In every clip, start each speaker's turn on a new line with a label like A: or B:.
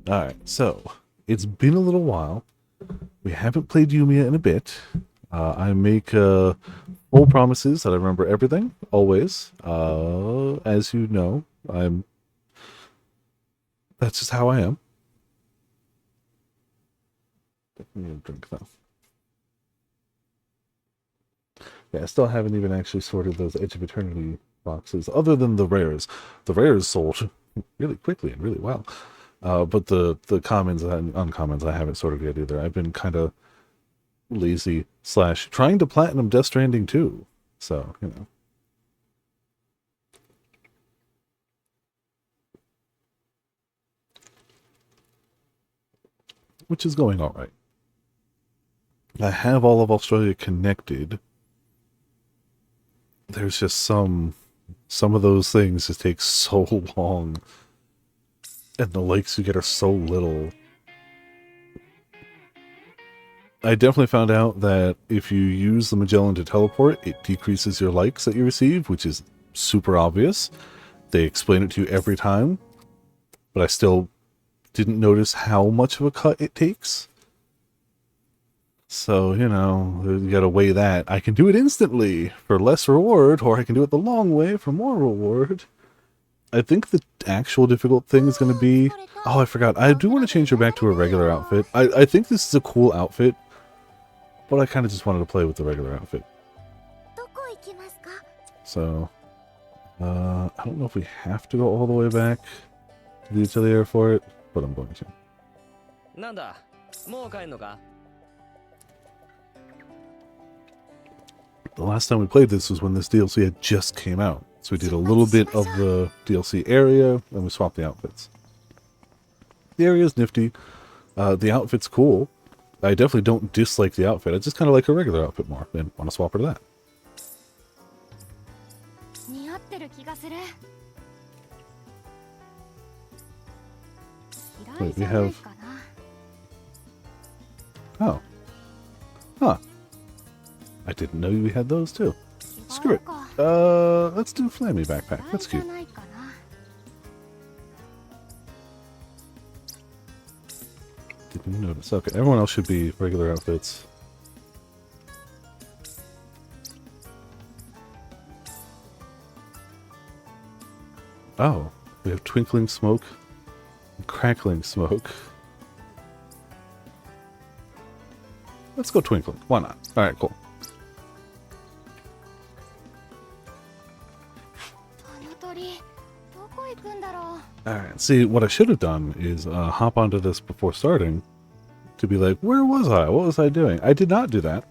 A: Alright, so it's been a little while. We haven't played Yumia in a bit. I make full promises that I remember everything, always. As you know, that's just how I am. Drink though. Yeah, I still haven't even actually sorted those Edge of Eternity boxes, other than the rares. The rares sold really quickly and really well. But the commons and uncommons I haven't sorted yet either. I've been kind of lazy / trying to platinum Death Stranding too. So, you know. Which is going alright. I have all of Australia connected. There's just some of those things just take so long. And the likes you get are so little. I definitely found out that if you use the Magellan to teleport, it decreases your likes that you receive, which is super obvious. They explain it to you every time, but I still didn't notice how much of a cut it takes. So, you know, you gotta weigh that. I can do it instantly for less reward, or I can do it the long way for more reward. I think the actual difficult thing is going to be... Oh, I forgot. I do want to change her back to a regular outfit. I think this is a cool outfit, but I kind of just wanted to play with the regular outfit. So, I don't know if we have to go all the way back to the Atelier for it, but I'm going to. The last time we played this was when this DLC had just came out. So we did a little bit of the DLC area, and we swapped the outfits. The area is nifty. The outfit's cool. I definitely don't dislike the outfit. I just kind of like a regular outfit more, and want to swap her to that. Wait, we have... Oh. Huh. I didn't know we had those too. Screw it. Let's do Flammy backpack. That's cute. Didn't notice. Okay, everyone else should be regular outfits. Oh, we have twinkling smoke and crackling smoke. Let's go twinkling. Why not? Alright, cool. Alright, see, what I should have done is hop onto this before starting to be like, where was I? What was I doing? I did not do that.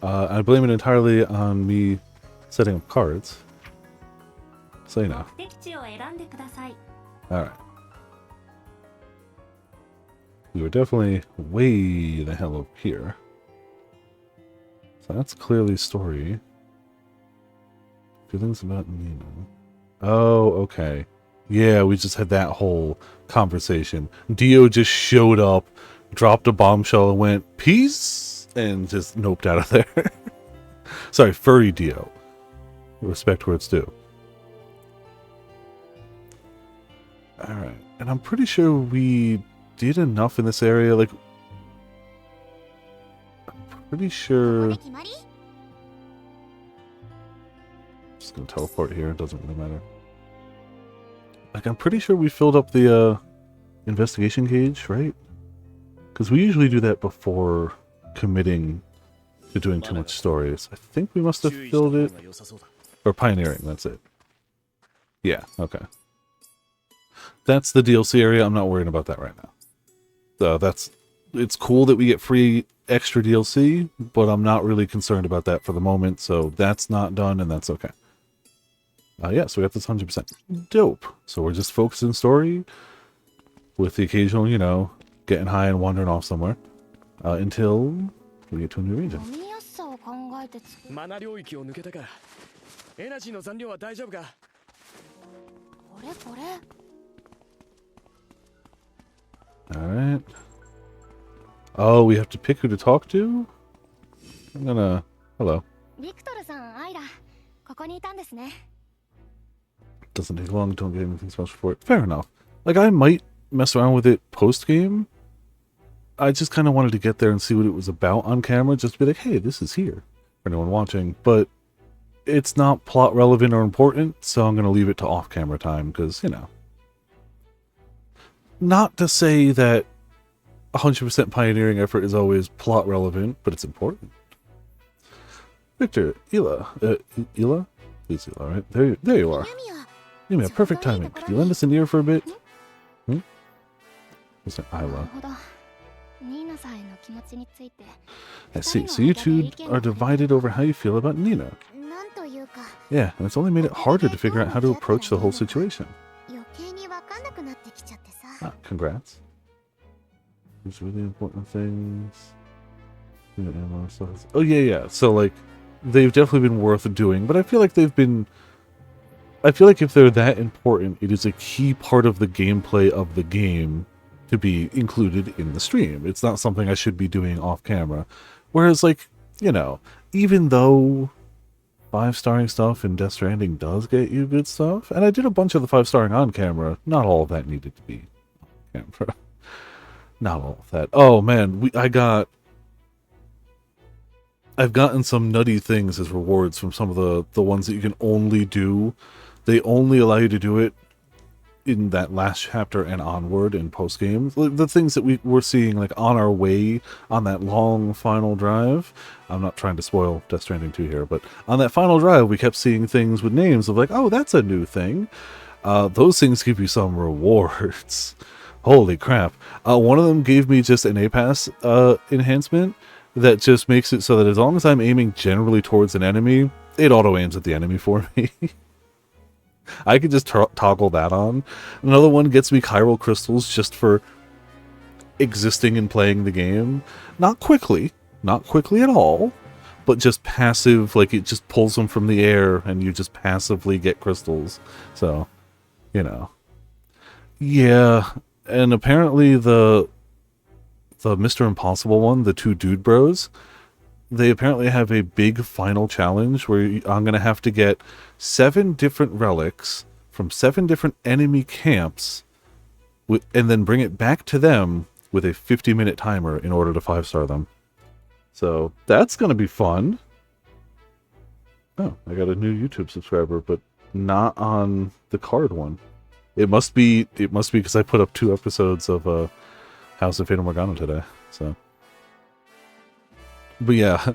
A: I blame it entirely on me setting up cards. So, you know. Alright. We were definitely way the hell up here. So that's clearly story. Feelings about Nina. Oh, okay. Yeah, we just had that whole conversation. Dio just showed up, dropped a bombshell, and went, peace, and just noped out of there. Sorry, furry Dio. Respect where it's due. Alright, and I'm pretty sure we did enough in this area, like... I'm pretty sure... Just gonna teleport here, it doesn't really matter. Like, I'm pretty sure we filled up the, investigation cage, right? Because we usually do that before committing to doing too much stories. I think we must have filled it. Or pioneering, that's it. Yeah, okay. That's the DLC area, I'm not worrying about that right now. So it's cool that we get free extra DLC, but I'm not really concerned about that for the moment, so that's not done, and that's okay. Yeah, so we got this 100%. Dope. So we're just focusing story with the occasional, you know, getting high and wandering off somewhere until we get to a new region. Alright. Oh, we have to pick who to talk to? I'm gonna... Hello. Doesn't take long, don't get anything special for it. Fair enough. Like, I might mess around with it post-game. I just kind of wanted to get there and see what it was about on camera, just to be like, hey, this is here for anyone watching. But it's not plot relevant or important, so I'm going to leave it to off-camera time, because, you know. Not to say that 100% pioneering effort is always plot relevant, but it's important. Victor, Ila. Ila? Please, Ila, right? There you are. Yumia, perfect timing. Could you lend us an ear for a bit? Mr. Ila. I see. So you two are divided over how you feel about Nina. Yeah, and it's only made it harder to figure out how to approach the whole situation. Ah, congrats. There's really important things. Oh, yeah. So, like, they've definitely been worth doing, but I feel like they've been... I feel like if they're that important, it is a key part of the gameplay of the game to be included in the stream. It's not something I should be doing off camera. Whereas, like, you know, even though 5-starring stuff in Death Stranding does get you good stuff, and I did a bunch of the 5-starring on camera, not all of that needed to be on camera. Not all of that. Oh man, I've gotten some nutty things as rewards from some of the ones that you can only do. They only allow you to do it in that last chapter and onward in post-game. The things that we were seeing, like, on our way on that long final drive. I'm not trying to spoil Death Stranding 2 here, but on that final drive, we kept seeing things with names of like, oh, that's a new thing. Those things give you some rewards. Holy crap. One of them gave me just an A-Pass enhancement that just makes it so that as long as I'm aiming generally towards an enemy, it auto-aims at the enemy for me. I could just toggle that on. Another one gets me chiral crystals just for existing and playing the game. Not quickly at all, but just passive, like it just pulls them from the air and you just passively get crystals. So, you know. Yeah, and apparently the Mr. Impossible one, the 2 dude bros, they apparently have a big final challenge where I'm going to have to get 7 different relics from 7 different enemy camps and then bring it back to them with a 50-minute timer in order to 5-star them. So that's going to be fun. Oh, I got a new YouTube subscriber, but not on the card one. It must be because I put up 2 episodes of House of Fata Morgana today. So, but yeah,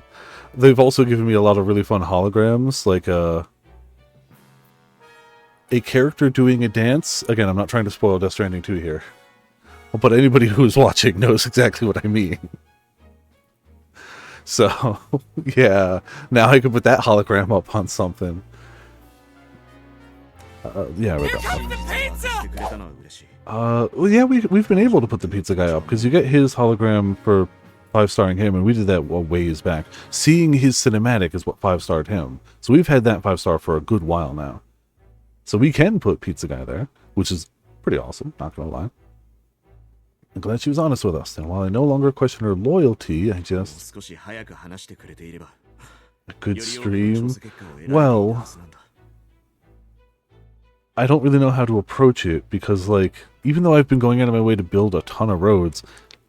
A: they've also given me a lot of really fun holograms, like a character doing a dance. Again, I'm not trying to spoil Death Stranding 2 here, but anybody who's watching knows exactly what I mean. So, yeah, now I can put that hologram up on something. Yeah, right. Well, yeah, we've been able to put the pizza guy up because you get his hologram for 5-starring him, and we did that a ways back. Seeing his cinematic is what 5-starred him, so we've had that 5-star for a good while now. So we can put pizza guy there, which is pretty awesome. Not gonna lie. I'm glad she was honest with us, and while I no longer question her loyalty, I just... A good stream? Well, I don't really know how to approach it, because, like, even though I've been going out of my way to build a ton of roads,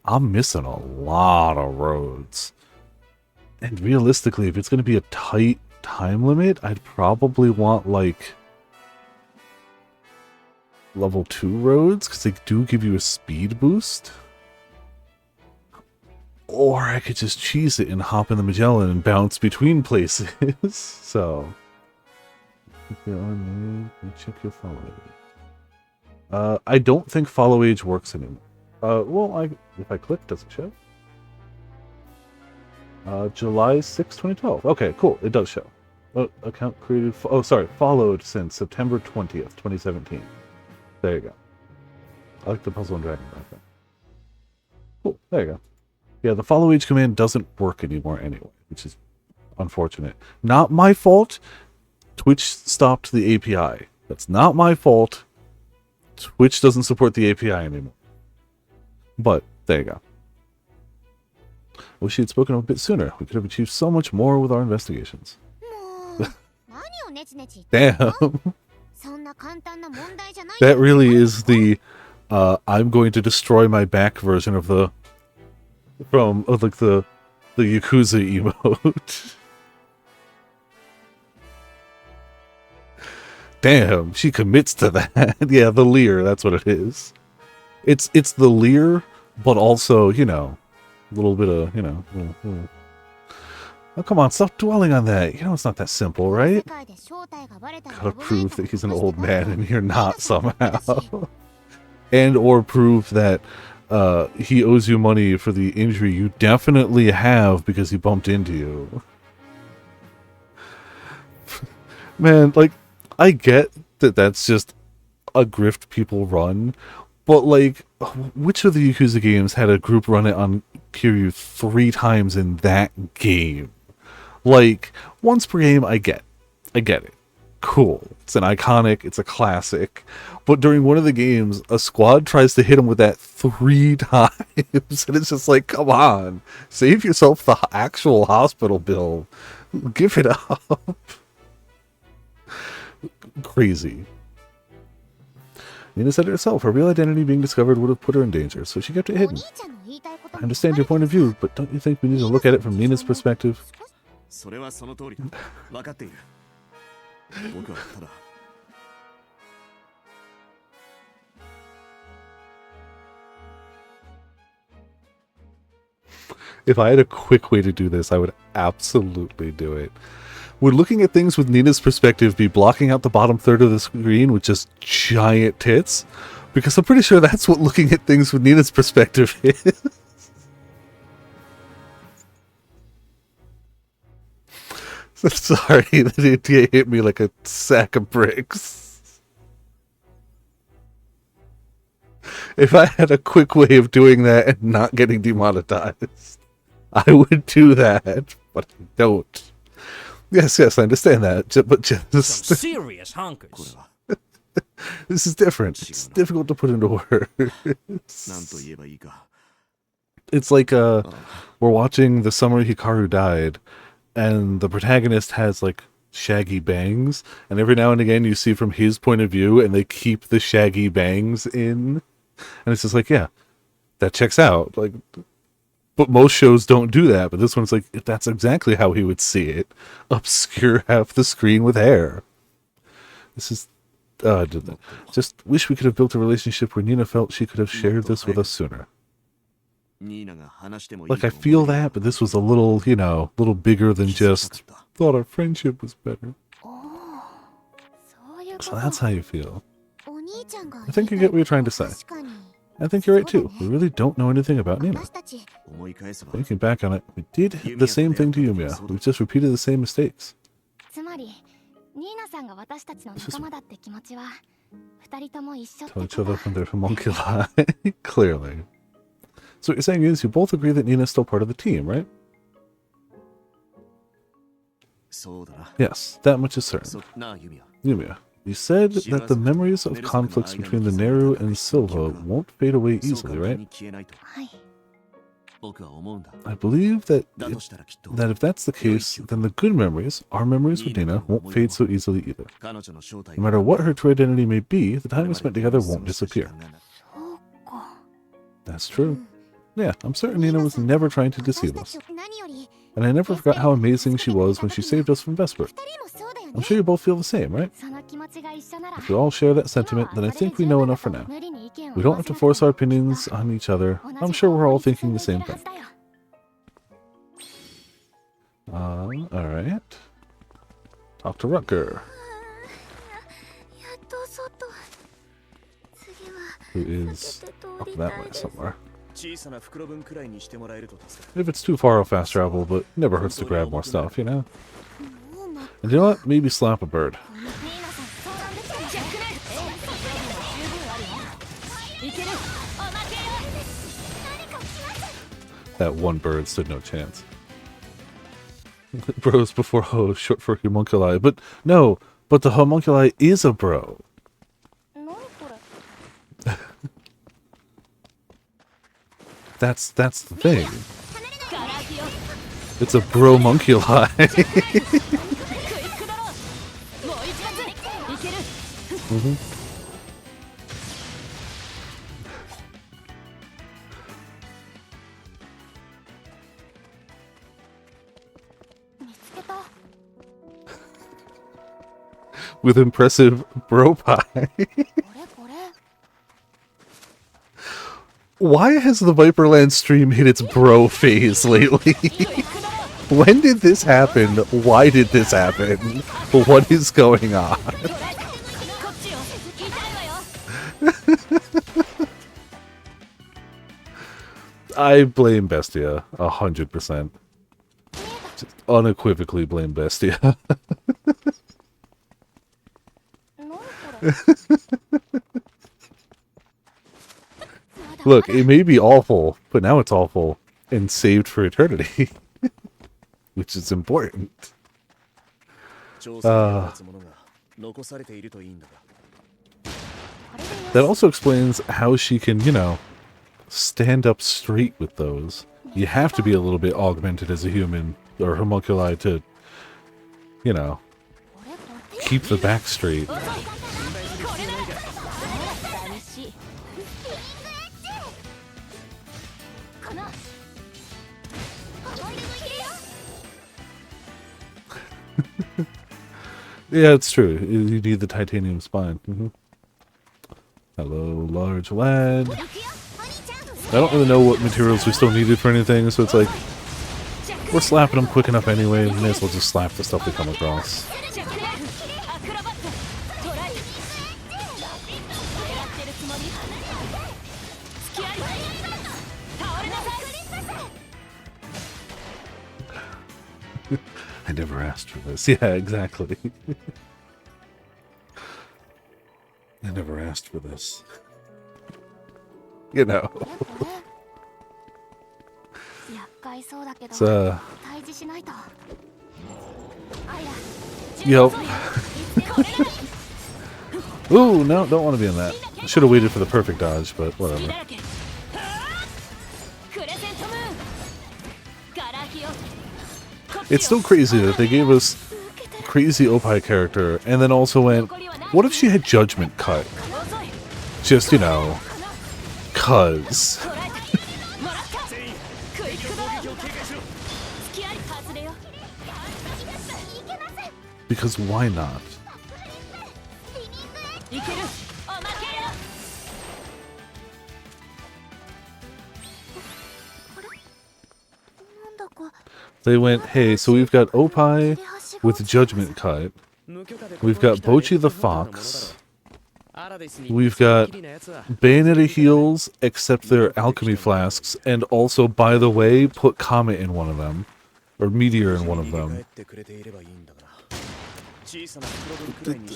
A: I'm missing a lot of roads. And realistically, if it's going to be a tight time limit, I'd probably want, like, level 2 roads, because they do give you a speed boost. Or I could just cheese it and hop in the Magellan and bounce between places. So, if you're on me, check your follow age. I don't think follow age works anymore. Well, if I click, does it show? July 6, 2012. Okay, cool. It does show. Account created... followed since September 20th, 2017. There you go. I like the Puzzle and Dragon back then. Cool, there you go. Yeah, the follow age command doesn't work anymore anyway, which is unfortunate. Not my fault. Twitch stopped the API. That's not my fault. Twitch doesn't support the API anymore. But, there you go. Wish he had spoken a bit sooner. We could have achieved so much more with our investigations. Damn. That really is the I'm going to destroy my back version of the like the Yakuza emote. Damn, she commits to that. Yeah, the leer, that's what it is. It's the leer, but also, you know, a little bit of, you know. Oh, come on, stop dwelling on that. You know it's not that simple, right? Gotta prove that he's an old man and you're not somehow. And or prove that he owes you money for the injury you definitely have because he bumped into you. Man, like, I get that that's just a grift people run, but like, which of the Yakuza games had a group run it on Kiryu 3 times in that game? Like, once per game, I get it. Cool. It's an iconic, it's a classic. But during one of the games, a squad tries to hit him with that 3 times. And it's just like, come on. Save yourself the actual hospital bill. Give it up. Crazy. Nina said it herself. Her real identity being discovered would have put her in danger, so she kept it hidden. I understand your point of view, but don't you think we need to look at it from Nina's perspective? If I had a quick way to do this, I would absolutely do it. Would looking at things with Nina's perspective be blocking out the bottom third of the screen with just giant tits? Because I'm pretty sure that's what looking at things with Nina's perspective is. Sorry, the idea hit me like a sack of bricks. If I had a quick way of doing that and not getting demonetized, I would do that, but I don't. Yes, I understand that, but just...
B: Some serious honkers.
A: This is different. It's difficult to put into words. It's like, we're watching The Summer Hikaru Died, and the protagonist has, like, shaggy bangs, and every now and again you see from his point of view, and they keep the shaggy bangs in, and it's just like, yeah, that checks out. Like, but most shows don't do that, but this one's like, that's exactly how he would see it. Obscure half the screen with hair. This is... just wish we could have built a relationship where Nina felt she could have shared this with us sooner. Like, I feel that, but this was a little, you know, a little bigger than just, thought our friendship was better. So that's how you feel. I think you get what you're trying to say. I think you're right too. We really don't know anything about Nina. Thinking back on it, we did the same thing to Yumia. We've just repeated the same mistakes. Tell each other when they're homunculi. Clearly. So what you're saying is you both agree that Nina's still part of the team, right? Yes, that much is certain. Yumia, you said that the memories of conflicts between the Neru and Silva won't fade away easily, right? I believe that if that's the case, then the good memories, our memories with Nina, won't fade so easily either. No matter what her true identity may be, the time we spent together won't disappear. That's true. Yeah, I'm certain Nina was never trying to deceive us. And I never forgot how amazing she was when she saved us from Vesper. I'm sure you both feel the same, right? If we all share that sentiment, then I think we know enough for now. We don't have to force our opinions on each other. I'm sure we're all thinking the same thing. Alright. Talk to Rutger. Who is up that way somewhere. If it's too far, I'll fast travel, but never hurts to grab more stuff, you know? And you know what? Maybe slap a bird. That one bird stood no chance. Bros before ho, short for homunculi. But no, but the homunculi is a bro. That's the thing. It's a bromunculi. with impressive bro pie. Why has the Viperland stream hit its bro phase lately? When did this happen? Why did this happen? What is going on? I blame Bestia 100%. Just unequivocally blame Bestia. Look, it may be awful, but now it's awful and saved for eternity, which is important. That also explains how she can, you know, stand up straight with those. You have to be a little bit augmented as a human or homunculi to, you know, keep the back straight. Yeah, it's true. You need the titanium spine. Hello, large lad. I don't really know what materials we still needed for anything, so it's like, we're slapping them quick enough anyway, we may as well just slap the stuff we come across. I never asked for this. Yeah, exactly. I never asked for this. You know. It's, Yep. Ooh, no, don't want to be in that. Should have waited for the perfect dodge, but whatever. It's still crazy that they gave us crazy Opie character and then also went, what if she had judgment cut? Just, you know, cuz. Because why not? They went, hey, so we've got Opie with Judgment Cut. We've got Bochi the Fox. We've got Bayonetta heals, except they're alchemy flasks. And also, by the way, put Comet in one of them. Or Meteor in one of them.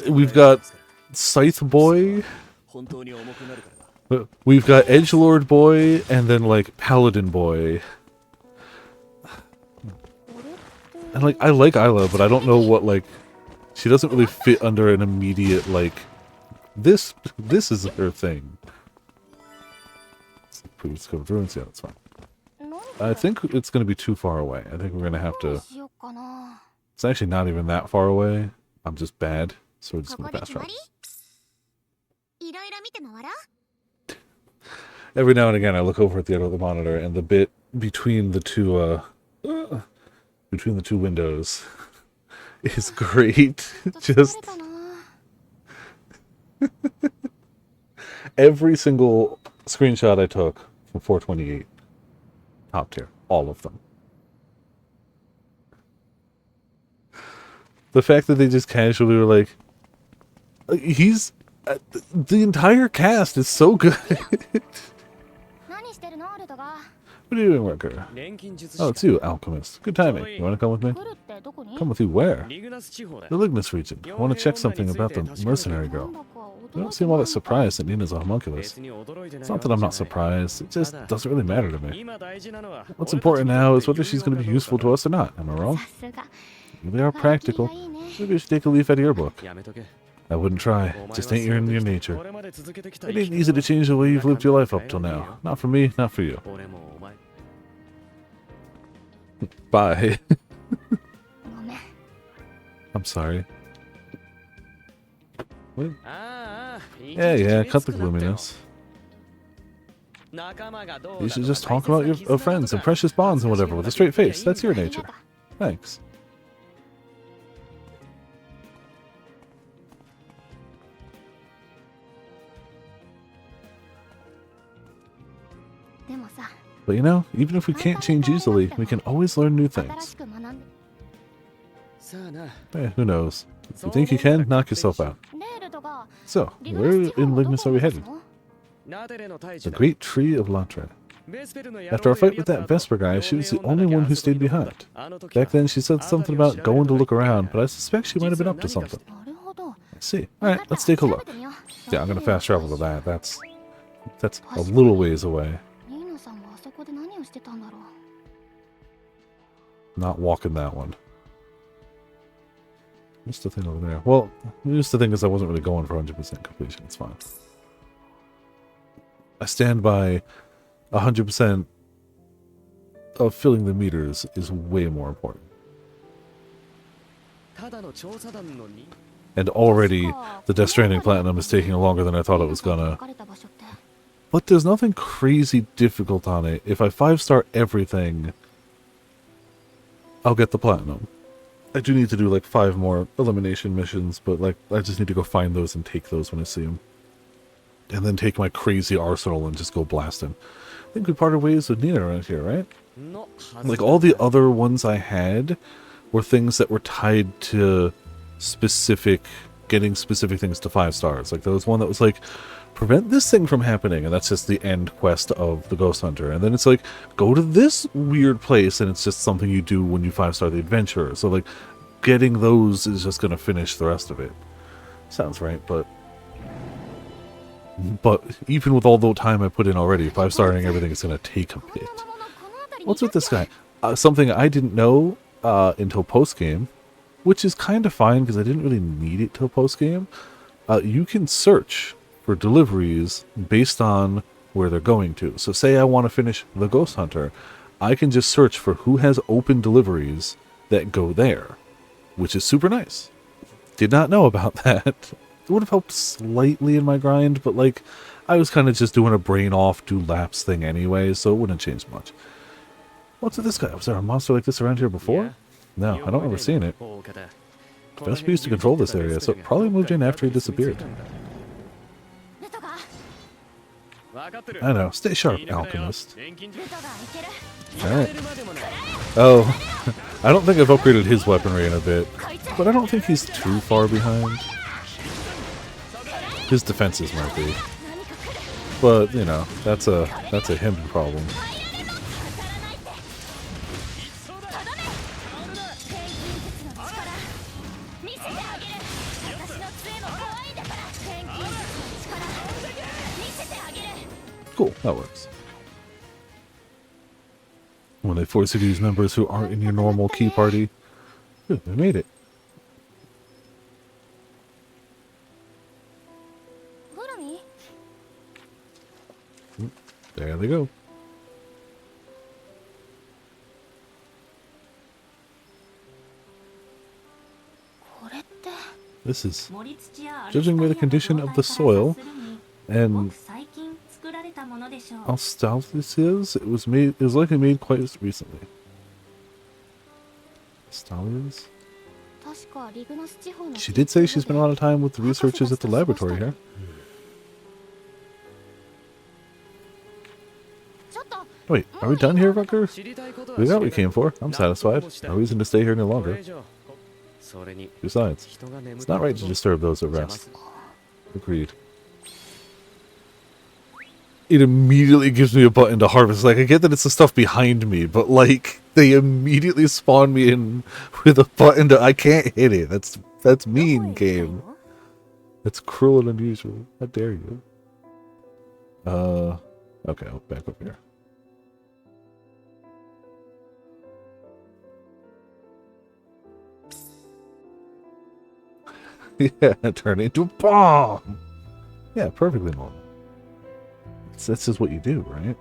A: We've got Scythe Boy. We've got Edgelord Boy, and then, like, Paladin Boy. And, like, I like Isla, but I don't know what, like... She doesn't really fit under an immediate, like... This is her thing. Previous covered ruins? Yeah, that's fine. I think it's going to be too far away. I think we're going to have to... It's actually not even that far away. I'm just bad, so we're just going to fast travel. Every now and again, I look over at the other monitor, and the bit between the two, windows is great. Just every single screenshot I took from 428, top tier, all of them. The fact that they just casually were like, he's the entire cast is so good. What are you doing, worker? Oh, it's you, alchemist. Good timing. You want to come with me? Come with you where? The Lignus region. I want to check something about the mercenary girl. You don't seem all that surprised that Nina's a homunculus. It's not that I'm not surprised. It just doesn't really matter to me. What's important now is whether she's going to be useful to us or not. Am I wrong? They are practical. Maybe you should take a leaf out of your book. I wouldn't try. It just ain't in your nature. It ain't easy to change the way you've lived your life up till now. Not for me, not for you. Bye. I'm sorry. What? Yeah, cut the gloominess. You should just talk about your friends and precious bonds and whatever with a straight face. That's your nature. Thanks. But you know, even if we can't change easily, we can always learn new things. Eh, who knows? If you think you can, knock yourself out. So, where in Ligmus are we headed? The Great Tree of Latre. After our fight with that Vesper guy, she was the only one who stayed behind. Back then, she said something about going to look around, but I suspect she might have been up to something. I see. Alright, let's take a look. Yeah, I'm gonna fast travel to that. That's a little ways away. Not walking that one. What's the thing over there? Well, just the thing is I wasn't really going for 100% completion. It's fine. I stand by 100% of filling the meters is way more important. And already the Death Stranding Platinum is taking longer than I thought it was gonna. But there's nothing crazy difficult on it. If I 5-star everything, I'll get the Platinum. I do need to do like 5 more elimination missions, but like I just need to go find those and take those when I see them. And then take my crazy arsenal and just go blasting. I think we parted ways with Nina around here, right? Like all the other ones I had were things that were tied to getting specific things to 5 stars. Like there was one that was like, prevent this thing from happening, and that's just the end quest of the Ghost Hunter. And then it's like, go to this weird place, and it's just something you do when you 5-star the Adventurer. So like, getting those is just going to finish the rest of it. Sounds right, but even with all the time I put in already, 5-starring everything is going to take a bit. What's with this guy? Something I didn't know until post-game, which is kind of fine because I didn't really need it till post-game. You can search for deliveries based on where they're going to. So say I want to finish the Ghost Hunter, I can just search for who has open deliveries that go there, which is super nice. Did not know about that. It would have helped slightly in my grind, but like I was kind of just doing a brain off, do laps thing anyway, so it wouldn't change much. What's with this guy? Was there a monster like this around here before? No, I don't remember seeing it. Vesper used to control this area, so it probably moved in after he disappeared. I know. Stay sharp, Alchemist. Alright. Oh, I don't think I've upgraded his weaponry in a bit, but I don't think he's too far behind. His defenses might be. But, you know, that's a him problem. Cool, that works. When they force you to use members who aren't in your normal key party. Ooh, they made it. There they go. This is, judging by the condition of the soil and how stout this is, it was likely made quite recently. Stallions? She did say she spent a lot of time with the researchers at the laboratory here. Wait, are we done here, Rucker? We got what we came for. I'm satisfied. No reason to stay here any longer. Besides, it's not right to disturb those at rest. Agreed. It immediately gives me a button to harvest. Like, I get that it's the stuff behind me, but like, they immediately spawn me in with a button to... I can't hit it. That's mean, game. That's cruel and unusual. How dare you? Okay, I'll back up here. Yeah, turn into a bomb! Yeah, perfectly normal. That's just what you do, right?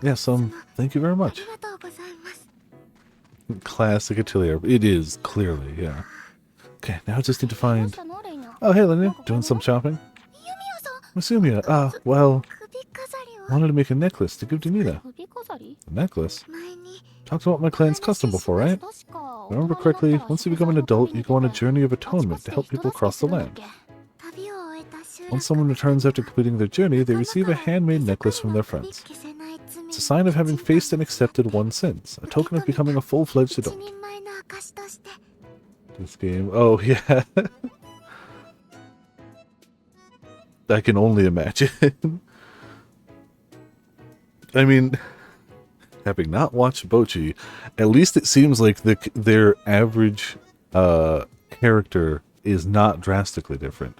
A: Yes, thank you very much. Classic Atelier. It is, clearly, yeah. Okay, now I just need to find... Oh, hey, Lena. Doing some shopping? Miss Yumia. Well... wanted to make a necklace to give to Nina. A necklace? Talked about my clan's custom before, right? remember correctly, once you become an adult, you go on a journey of atonement to help people cross the land. Once someone returns after completing their journey, they receive a handmade necklace from their friends. It's a sign of having faced and accepted one's sins, a token of becoming a full-fledged adult. This game... Oh, yeah. I can only imagine. I mean, having not watched Bocchi, at least it seems like their average character is not drastically different.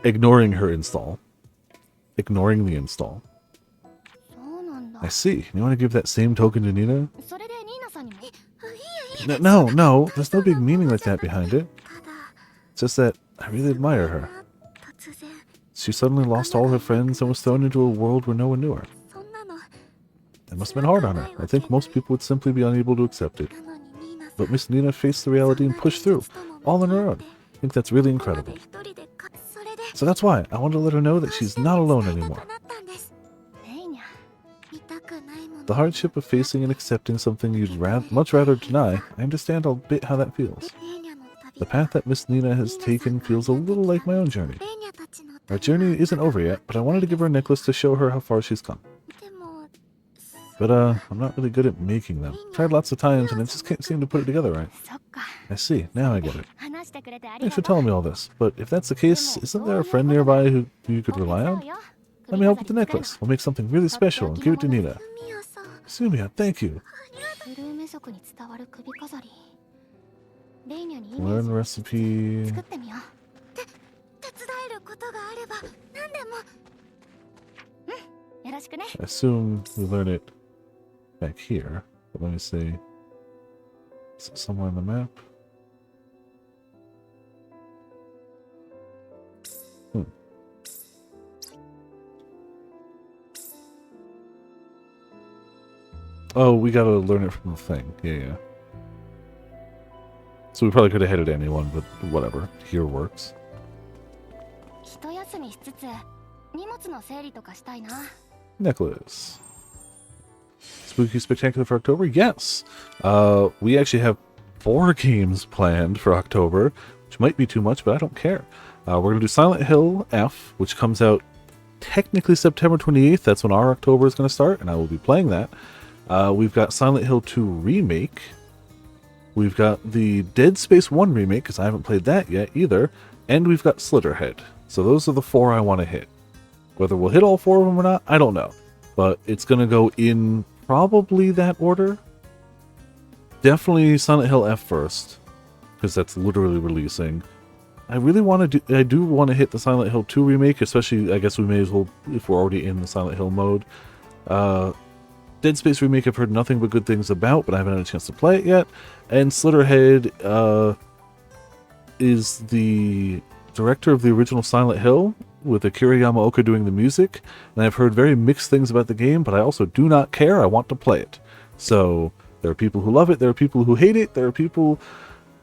A: Ignoring her install. Ignoring the install. I see. You want to give that same token to Nina? No. There's no big meaning like that behind it. It's just that I really admire her. She suddenly lost all her friends and was thrown into a world where no one knew her. It must have been hard on her. I think most people would simply be unable to accept it. But Miss Nina faced the reality and pushed through, all on her own. I think that's really incredible. So that's why I wanted to let her know that she's not alone anymore. The hardship of facing and accepting something you'd much rather deny, I understand a bit how that feels. The path that Miss Nina has taken feels a little like my own journey. Our journey isn't over yet, but I wanted to give her a necklace to show her how far she's come. But I'm not really good at making them. Tried lots of times and I just can't seem to put it together right. I see, now I get it. Thanks for telling me all this, but if that's the case, isn't there a friend nearby who you could rely on? Let me help with the necklace. We'll make something really special and give it to Nina. Yumia, thank you. Learn recipe. I assume we learn it back here, but let me see. Is it somewhere on the map? Oh, we gotta learn it from the thing. Yeah. So we probably could have headed anyone, but whatever. Here works. Necklace. Spooky Spectacular for October? Yes! We actually have 4 games planned for October, which might be too much, but I don't care. We're going to do Silent Hill F, which comes out technically September 28th. That's when our October is going to start, and I will be playing that. We've got Silent Hill 2 Remake. We've got the Dead Space 1 Remake, because I haven't played that yet either. And we've got Slitterhead. So those are the 4 I want to hit. Whether we'll hit all 4 of them or not, I don't know. But it's going to go in probably that order. Definitely Silent Hill F first, because that's literally releasing. I really want to I do want to hit the Silent Hill 2 Remake, especially, I guess we may as well, if we're already in the Silent Hill mode. Dead Space Remake I've heard nothing but good things about, but I haven't had a chance to play it yet. And Slitterhead is the director of the original Silent Hill, with Akira Yamaoka doing the music. And I've heard very mixed things about the game, but I also do not care. I want to play it. So there are people who love it, there are people who hate it, there are people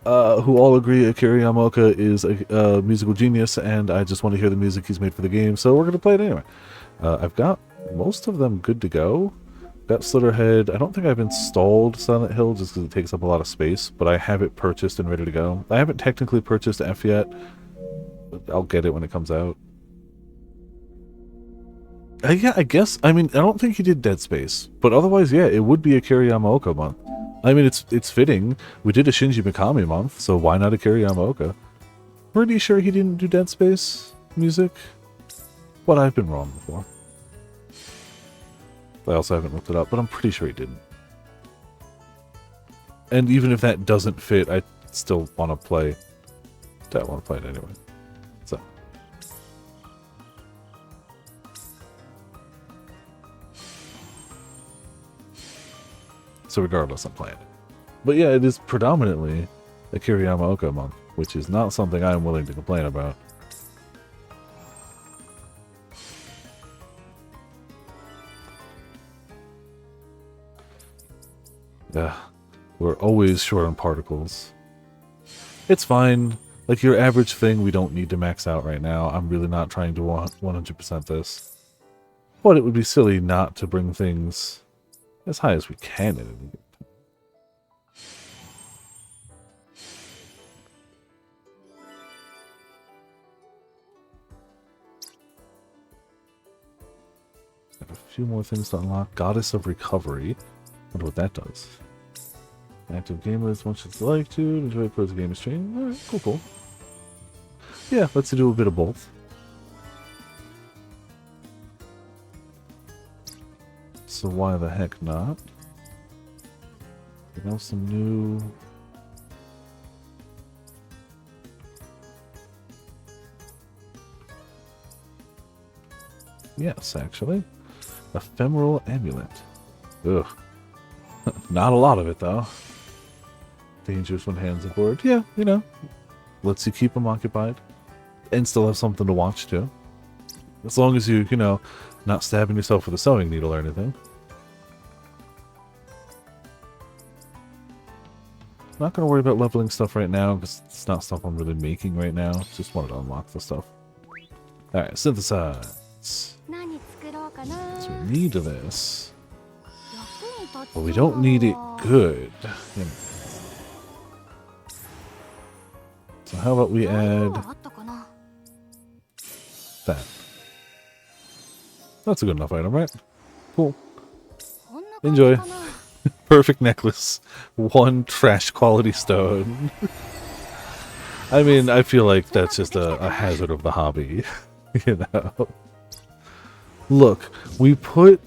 A: who all agree Akira Yamaoka is a musical genius, and I just want to hear the music he's made for the game, so we're going to play it anyway. I've got most of them good to go. Got Slitterhead. I don't think I've installed Silent Hill just because it takes up a lot of space, but I have it purchased and ready to go. I haven't technically purchased F yet, but I'll get it when it comes out. Yeah, I guess. I mean, I don't think he did Dead Space, but otherwise, yeah, it would be a Akira Yamaoka month. I mean, it's fitting. We did a Shinji Mikami month, so why not Akira Yamaoka? Pretty sure he didn't do Dead Space music, but I've been wrong before. I also haven't looked it up, but I'm pretty sure he didn't. And even if that doesn't fit, I still want to play. I want to play it anyway. So. So regardless, I'm playing it. But yeah, it is predominantly Akira Yamaoka month, which is not something I'm willing to complain about. Yeah, we're always short on particles. It's fine. Like your average thing, we don't need to max out right now. I'm really not trying to 100% this. But it would be silly not to bring things as high as we can at any given time. few more things to unlock. Goddess of Recovery. Wonder what that does. Active gamer as much as they like to. Enjoy pros game stream. Alright, cool, cool. Yeah, let's do a bit of both. So why the heck not? You know, some new... Yes, actually. Ephemeral Amulet. Ugh. Not a lot of it, though. Dangerous when hands aboard. Yeah, you know. Lets you keep them occupied. And still have something to watch, too. As long as you know, not stabbing yourself with a sewing needle or anything. Not going to worry about leveling stuff right now, because it's not stuff I'm really making right now. Just wanted to unlock the stuff. Alright, synthesize. So we need this. But we don't need it good. You know. So how about we add that? That's a good enough item, right? Cool. Enjoy. Perfect necklace. One trash quality stone. I mean, I feel like that's just a hazard of the hobby. You know? Look, we put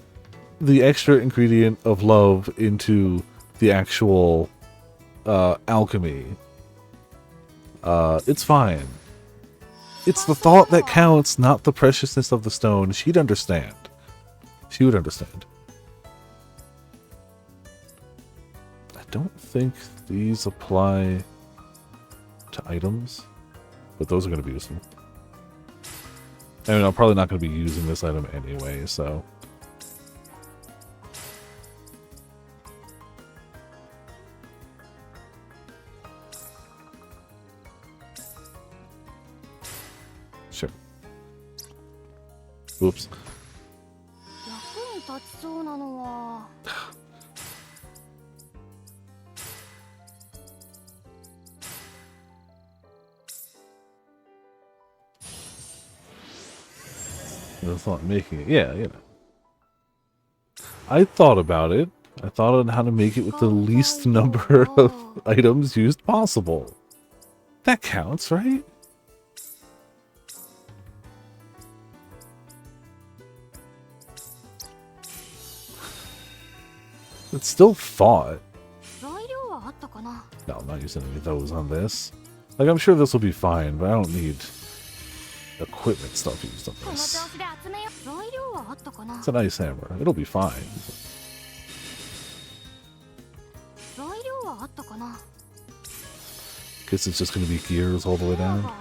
A: the extra ingredient of love into the actual alchemy. It's fine. It's the thought that counts, not the preciousness of the stone. She'd understand. She would understand. I don't think these apply to items, but those are going to be useful. I mean, I'm probably not going to be using this item anyway, so... Sure. Oops. I thought making it, yeah, you know. I thought about it. I thought on how to make it with the least number of items used possible. That counts, right? It's still thought. No, I'm not using any of those on this. Like, I'm sure this will be fine, but I don't need equipment stuff used on this. It's a nice hammer. It'll be fine. Guess it's just going to be gears all the way down.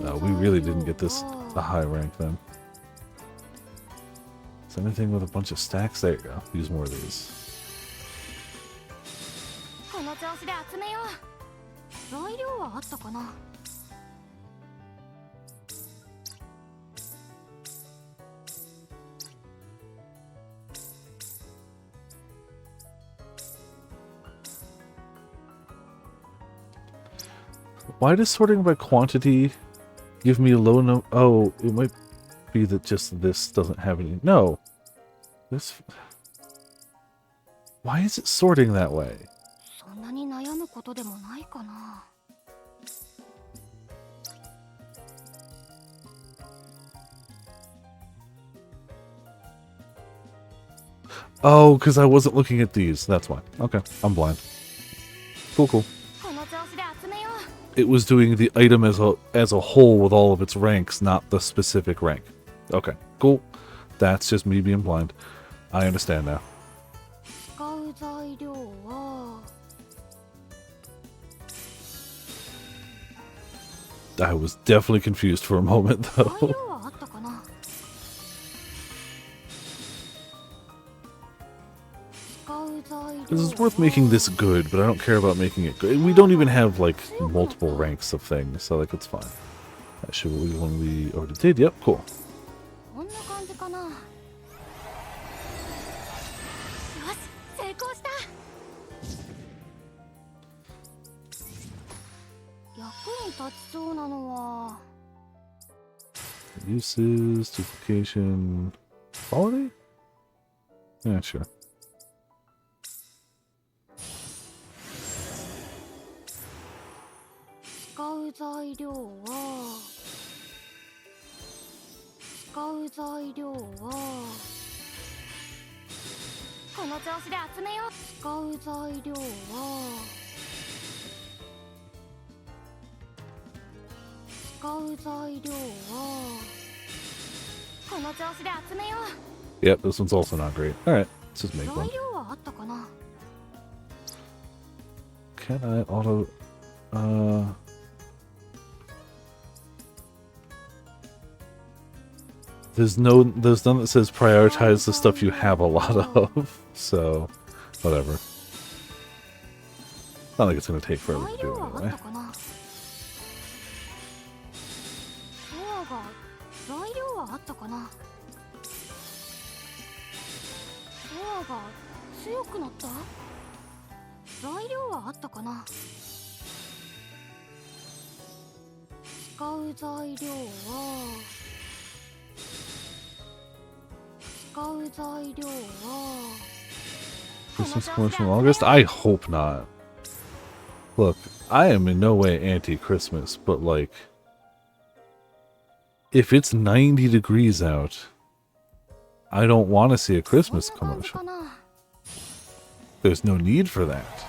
A: No, we really didn't get this a high rank then. Is there anything with a bunch of stacks? There you go. Use more of these. Why does sorting by quantity give me a low no? Oh, it might be that just this doesn't have any. No. This. Why is it sorting that way? Oh, because I wasn't looking at these. That's why. Okay, I'm blind. Cool, cool. It was doing the item as a whole with all of its ranks, not the specific rank. Okay, cool. That's just me being blind. I understand now. I was definitely confused for a moment, though. This is worth making this good, but I don't care about making it good. We don't even have, like, multiple ranks of things, so, like, it's fine. That should be one we already did. Yep, cool. Uses, duplication, quality? Yeah, sure. Yep, this one's also not great. Alright, let's just make one. Can I auto... There's none that says prioritize the stuff you have a lot of, so whatever. Not like it's gonna take forever to do it anyway. Christmas commercial in August? I hope not. Look, I am in no way anti-Christmas, but like, if it's 90 degrees out, I don't want to see a Christmas commercial. There's no need for that.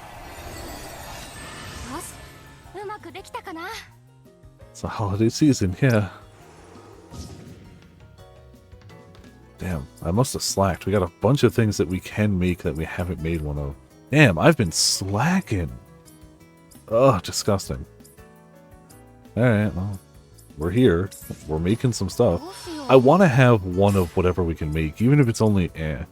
A: It's a holiday season, yeah. Damn, I must have slacked. We got a bunch of things that we can make that we haven't made one of. Damn, I've been slacking. Ugh, disgusting. Alright, well, we're here. We're making some stuff. I want to have one of whatever we can make, even if it's only eh.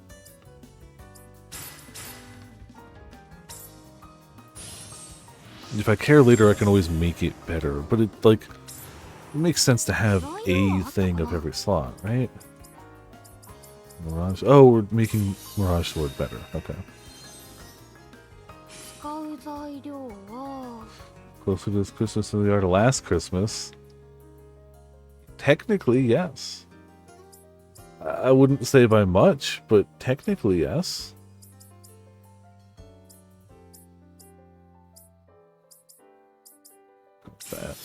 A: If I care later, I can always make it better. But it, like, it makes sense to have a thing of every slot, right? Mirage. Oh, we're making Mirage Sword better. Okay. Closer to this Christmas than we are to last Christmas. Technically, yes. I wouldn't say by much, but technically, yes. That.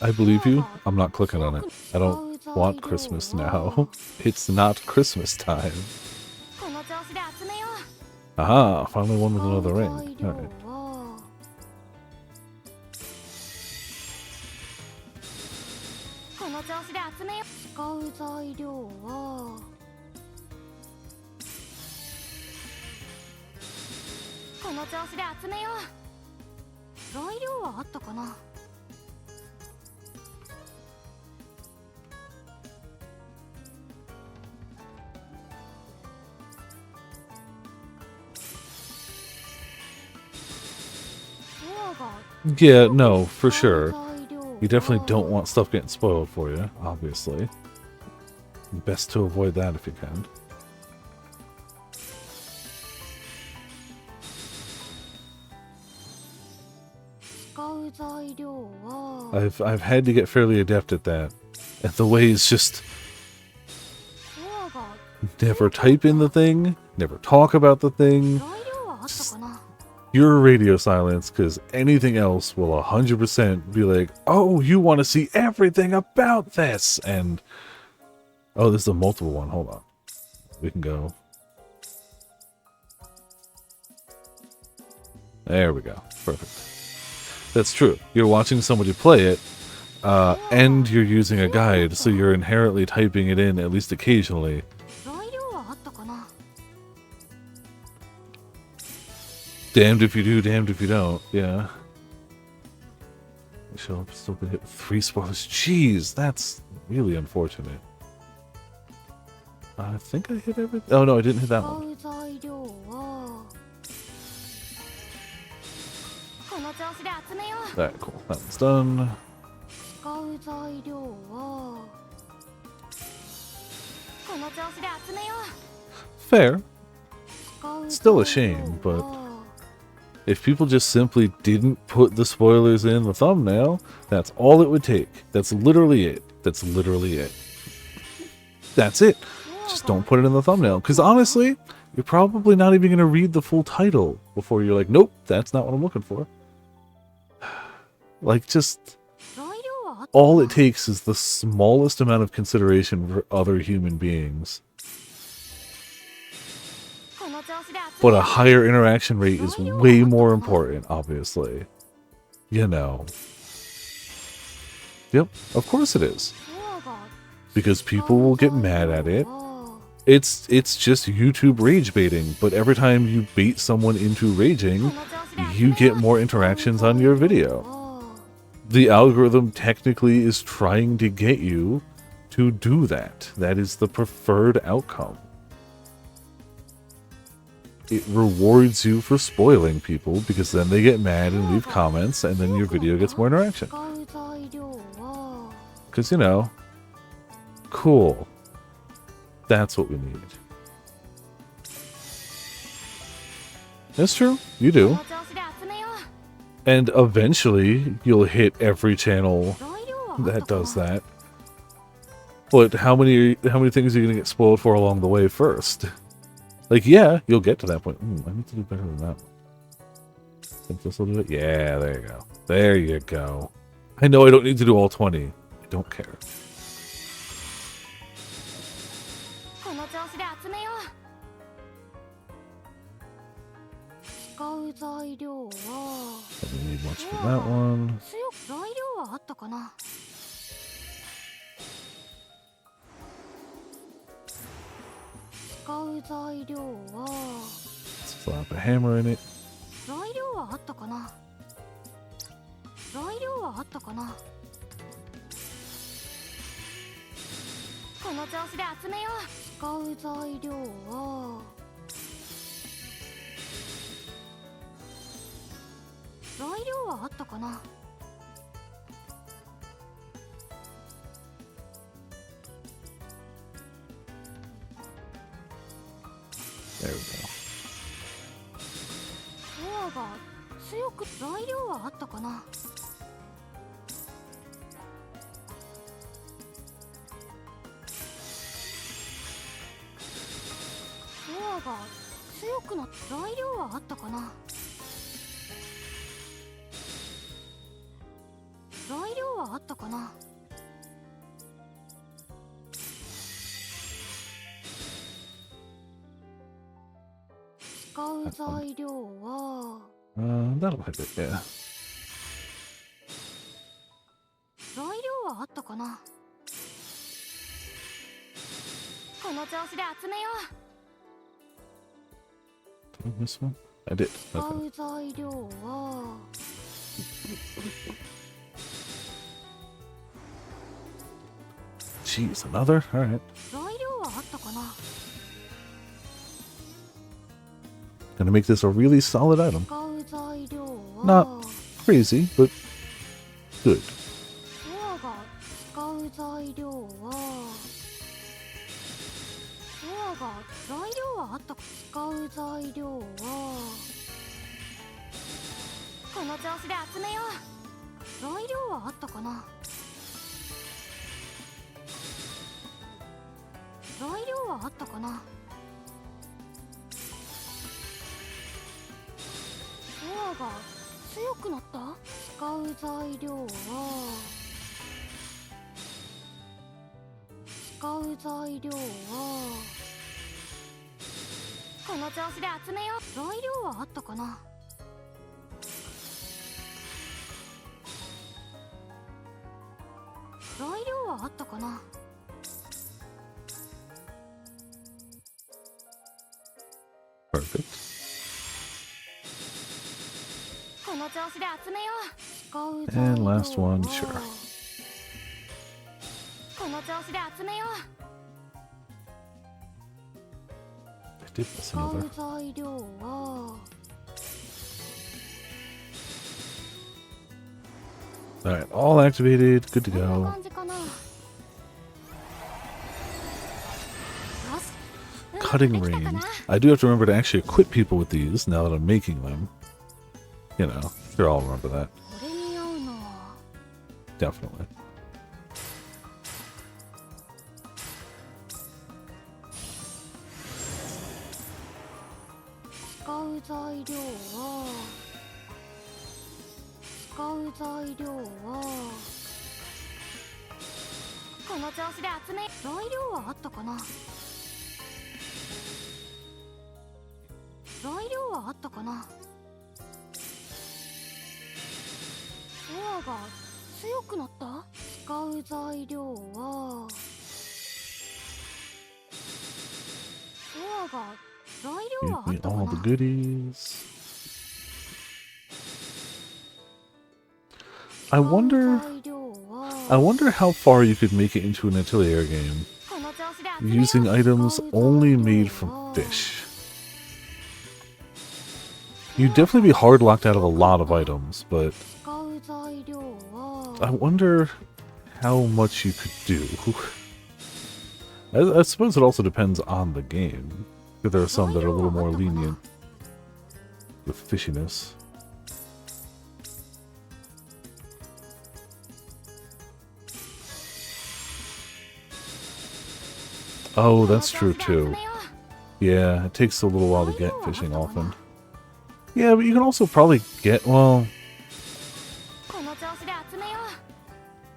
A: I believe you. I'm not clicking on it. I don't want Christmas now. It's not Christmas time. Aha, finally one with another ring. Alright. Yeah, no, for sure. You definitely don't want stuff getting spoiled for you, obviously. Best to avoid that if you can. I've had to get fairly adept at that. And the way is just never type in the thing, never talk about the thing. Just pure radio silence, because anything else will 100% be like, oh, you want to see everything about this, and oh, this is a multiple one. Hold on, we can go. There we go. Perfect. That's true. You're watching somebody play it, and you're using a guide, so you're inherently typing it in at least occasionally. Damned if you do, damned if you don't. Yeah. Still been hit with 3 spoilers. Jeez, that's really unfortunate. I think I hit everything. Oh no, I didn't hit that one. Alright, cool. That one's done. Fair. Still a shame, but if people just simply didn't put the spoilers in the thumbnail, that's all it would take. That's literally it. That's literally it. That's it. Just don't put it in the thumbnail. Because honestly, you're probably not even going to read the full title before you're like, nope, that's not what I'm looking for. Like, just... all it takes is the smallest amount of consideration for other human beings. But a higher interaction rate is way more important, obviously. You know. Yep, of course it is. Because people will get mad at it. It's just YouTube rage baiting, but every time you bait someone into raging, you get more interactions on your video. The algorithm technically is trying to get you to do that. That is the preferred outcome. It rewards you for spoiling people because then they get mad and leave comments and then your video gets more interaction. Because, you know, cool. That's what we need. That's true. You do. And eventually you'll hit every channel that does that. But how many things are you going to get spoiled for along the way first? Like, yeah, you'll get to that point. I need to do better than that one. Think this will do it? Yeah, there you go. There you go. I know I don't need to do all 20. I don't care. I don't need much for that one. Slap a hammer in it. There we go. That'll hit it, yeah. Did I miss one? I did. Okay. Jeez, another? Alright. Gonna make this a really solid item. Not crazy, but good. Perfect. And last one, sure. I did miss another. Alright, all activated, good to go. cutting reins. I do have to remember to actually equip people with these now that I'm making them. You know, sure, I'll remember that. Definitely. Give me all the goodies. I wonder how far you could make it into an Atelier game using items only made from fish. You'd definitely be hard locked out of a lot of items, but I wonder how much you could do. I suppose it also depends on the game. There are some that are a little more lenient with fishiness. Oh, that's true too. Yeah, it takes a little while to get fishing often. Yeah, but you can also probably get, well...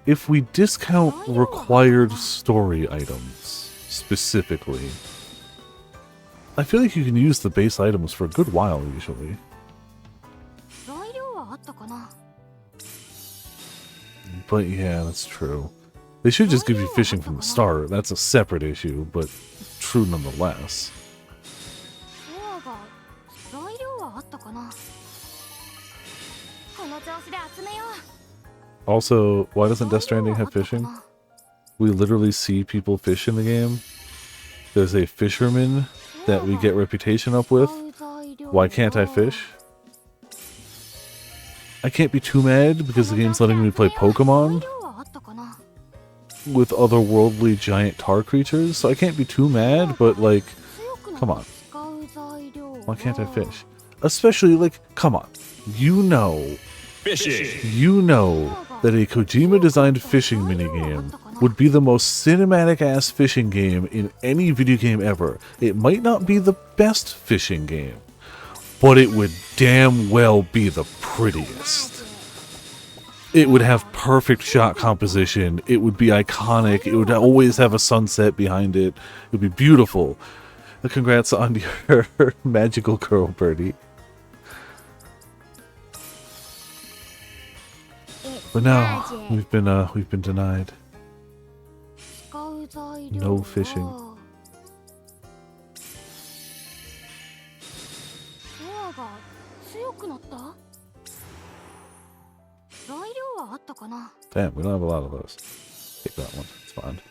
A: If we discount required story items, specifically, I feel like you can use the base items for a good while, usually. But yeah, that's true. They should just give you fishing from the start. That's a separate issue, but true nonetheless. Also, why doesn't Death Stranding have fishing? We literally see people fish in the game. There's a fisherman that we get reputation up with. Why can't I fish? I can't be too mad because the game's letting me play Pokemon with otherworldly giant tar creatures, so I can't be too mad, but like, come on. Why can't I fish? Especially, like, come on. You know,
B: Fishing!
A: You know that a Kojima-designed fishing minigame would be the most cinematic-ass fishing game in any video game ever. It might not be the best fishing game, but it would damn well be the prettiest. It would have perfect shot composition. It would be iconic. It would always have a sunset behind it. It would be beautiful. Congrats on your magical girl, Birdie. But now we've been denied. No fishing. Damn, we don't have a lot of those. Take that one. It's fine.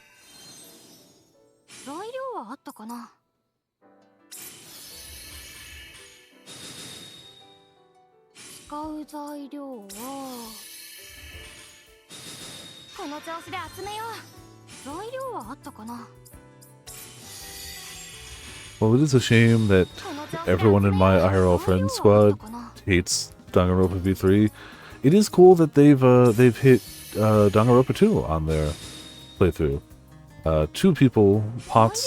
A: Well, it is a shame that everyone in my IRL friend squad hates Danganronpa V3. It is cool that they've hit Danganronpa 2 on their playthrough. Two people, Potts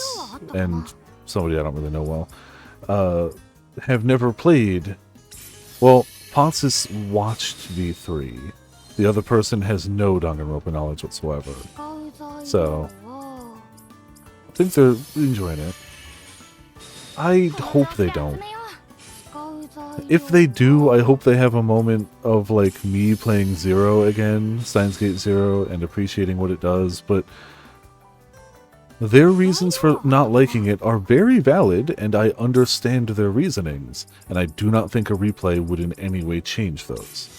A: and somebody I don't really know well, have never played. Well, Potts has watched V3. The other person has no Danganronpa knowledge whatsoever. So, I think they're enjoying it. I hope they don't. If they do, I hope they have a moment of, like, me playing Zero again, Steins Gate Zero, and appreciating what it does, but their reasons for not liking it are very valid, and I understand their reasonings, and I do not think a replay would in any way change those.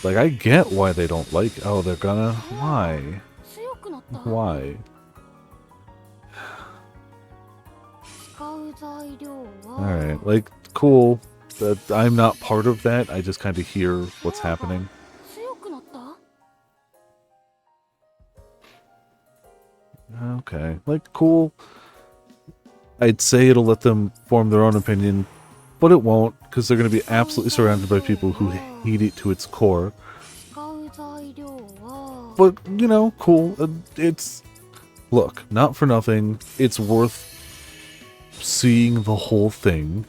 A: Like, I get why they don't like... Oh, they're gonna... Why? Why? Alright, like, cool. I'm not part of that, I just kind of hear what's happening. Okay, like, cool. I'd say it'll let them form their own opinion, but it won't, because they're going to be absolutely surrounded by people who hate it to its core. But, you know, cool. It's... Look, not for nothing, it's worth seeing the whole thing,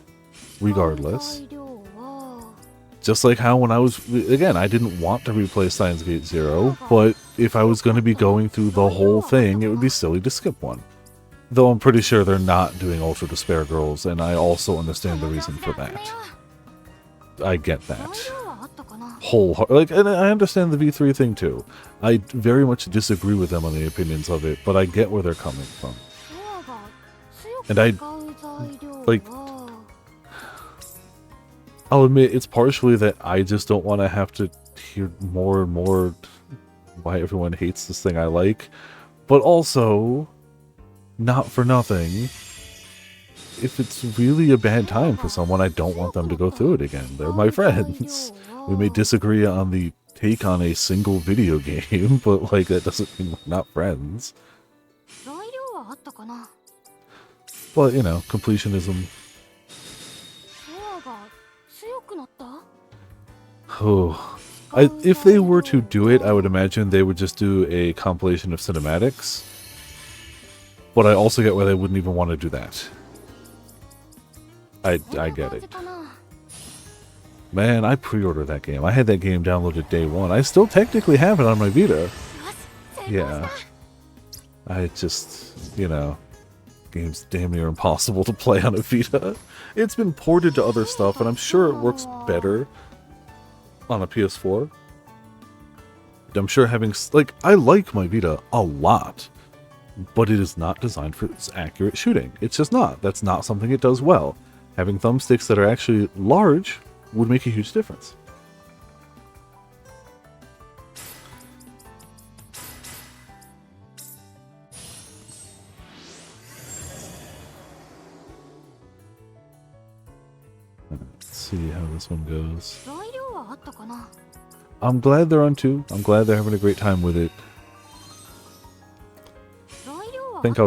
A: regardless. Just like how when I was... Again, I didn't want to replay Steins Gate Zero, but if I was going to be going through the whole thing, it would be silly to skip one. Though I'm pretty sure they're not doing Ultra Despair Girls, and I also understand the reason for that. I get that. Like, and I understand the V3 thing too. I very much disagree with them on the opinions of it, but I get where they're coming from. And I'll admit, it's partially that I just don't want to have to hear more and more why everyone hates this thing I like, but also, not for nothing, if it's really a bad time for someone, I don't want them to go through it again. They're my friends. We may disagree on the take on a single video game, but like that doesn't mean we're not friends. But, you know, completionism. Oh, if they were to do it, I would imagine they would just do a compilation of cinematics. But I also get why they wouldn't even want to do that. I get it. Man, I pre-ordered that game. I had that game downloaded day one. I still technically have it on my Vita. Yeah. I just, you know, game's damn near impossible to play on a Vita. It's been ported to other stuff, and I'm sure it works better on a PS4. I'm sure having, like, I like my Vita a lot, but it is not designed for its accurate shooting. It's just not. That's not something it does well. Having thumbsticks that are actually large would make a huge difference. Let's see how this one goes. I'm glad they're on 2. I'm glad they're having a great time with it. I think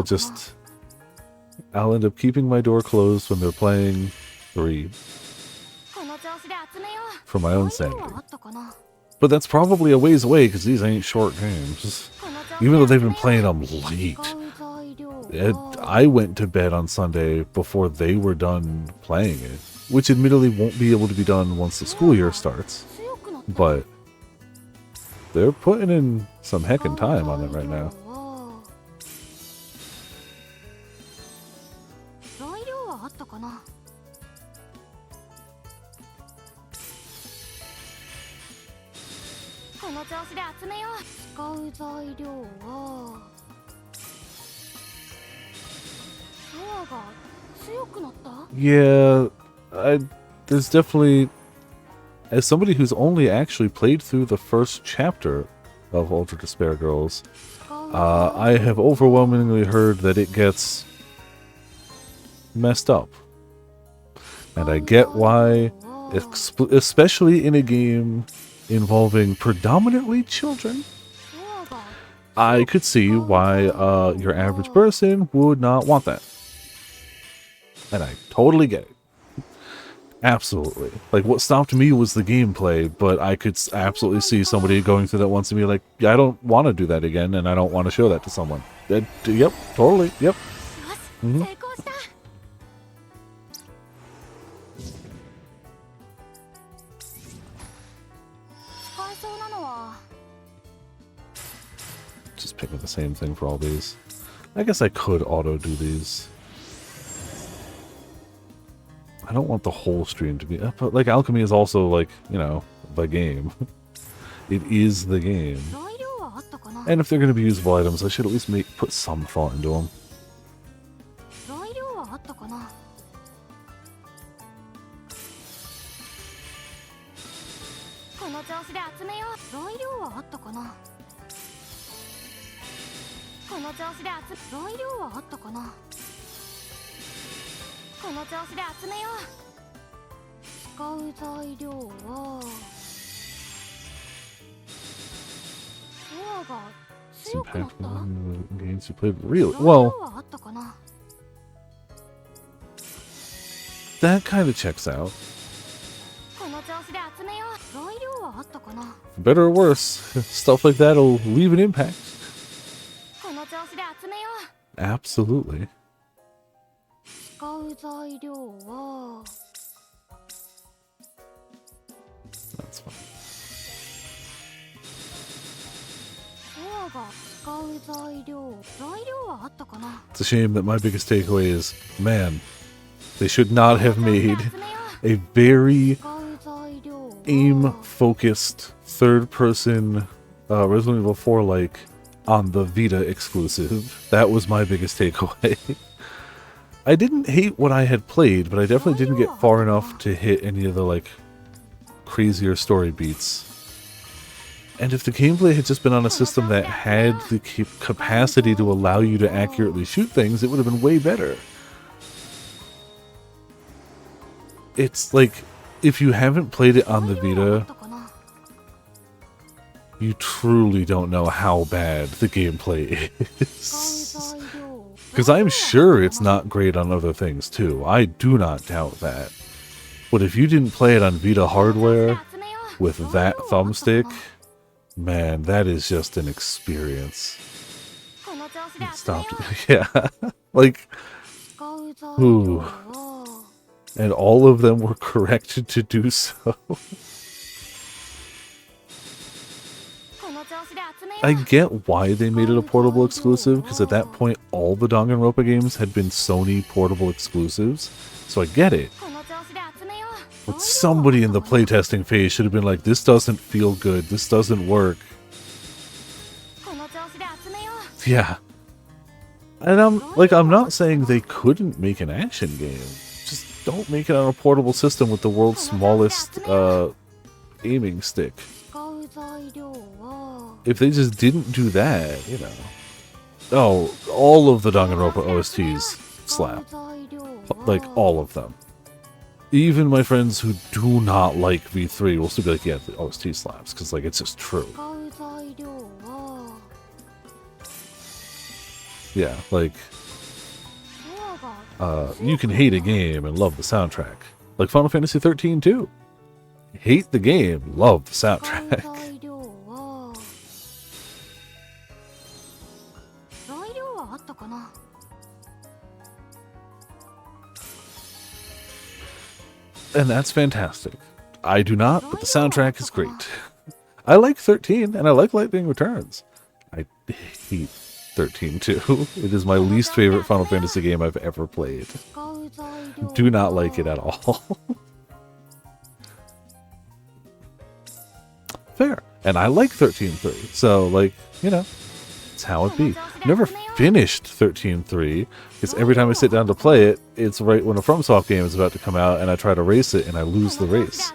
A: I'll end up keeping my door closed when they're playing 3. For my own sanity. But that's probably a ways away, because these ain't short games. Even though they've been playing them late. I went to bed on Sunday before they were done playing it. Which admittedly won't be able to be done once the school year starts. But they're putting in some heckin' time on it right now. Yeah, there's definitely, as somebody who's only actually played through the first chapter of Ultra Despair Girls, I have overwhelmingly heard that it gets messed up. And I get why, especially in a game involving predominantly children, I could see why your average person would not want that. And I totally get it. Absolutely. Like, what stopped me was the gameplay, but I could absolutely see somebody going through that once and be like, yeah, I don't want to do that again, and I don't want to show that to someone. Yep, totally, yep. Mm-hmm. Just picking the same thing for all these. I guess I could auto-do these. I don't want the whole stream to be... But, like, Alchemy is also, like, you know, the game. It is the game. And if they're going to be usable items, I should at least put some thought into them. It's impactful games you played. Really? Well, That kind of checks out. For better or worse, stuff like that'll leave an impact. Absolutely. That's fine. It's a shame that my biggest takeaway is, man, they should not have made a very aim-focused third-person Resident Evil 4 like on the Vita exclusive. That was my biggest takeaway. I didn't hate what I had played, but I definitely didn't get far enough to hit any of the like crazier story beats. And if the gameplay had just been on a system that had the capacity to allow you to accurately shoot things, it would have been way better. It's like, if you haven't played it on the Vita, you truly don't know how bad the gameplay is. Because I'm sure it's not great on other things too. I do not doubt that. But if you didn't play it on Vita hardware with that thumbstick, man, that is just an experience. Stop. Yeah. Like, ooh. And all of them were corrected to do so. I get why they made it a portable exclusive, because at that point all the Danganronpa games had been Sony portable exclusives, so I get it. But somebody in the playtesting phase should have been like, this doesn't feel good, this doesn't work. Yeah. And I'm not saying they couldn't make an action game. Just don't make it on a portable system with the world's smallest aiming stick. If they just didn't do that, you know. Oh, all of the Danganronpa OSTs slap. Like, all of them. Even my friends who do not like V3 will still be like, yeah, the OST slaps, because, like, it's just true. Yeah, like, you can hate a game and love the soundtrack. Like Final Fantasy 13 too. Hate the game, love the soundtrack. And that's fantastic. I do not, but the soundtrack is great. I like 13, and I like Lightning Returns. I hate 13 too. It is my least favorite Final Fantasy game I've ever played. Do not like it at all. Fair. And I like 13.3, so, like, you know, it's how it be. Never finished 13.3, because every time I sit down to play it, it's right when a FromSoft game is about to come out, and I try to race it, and I lose the race.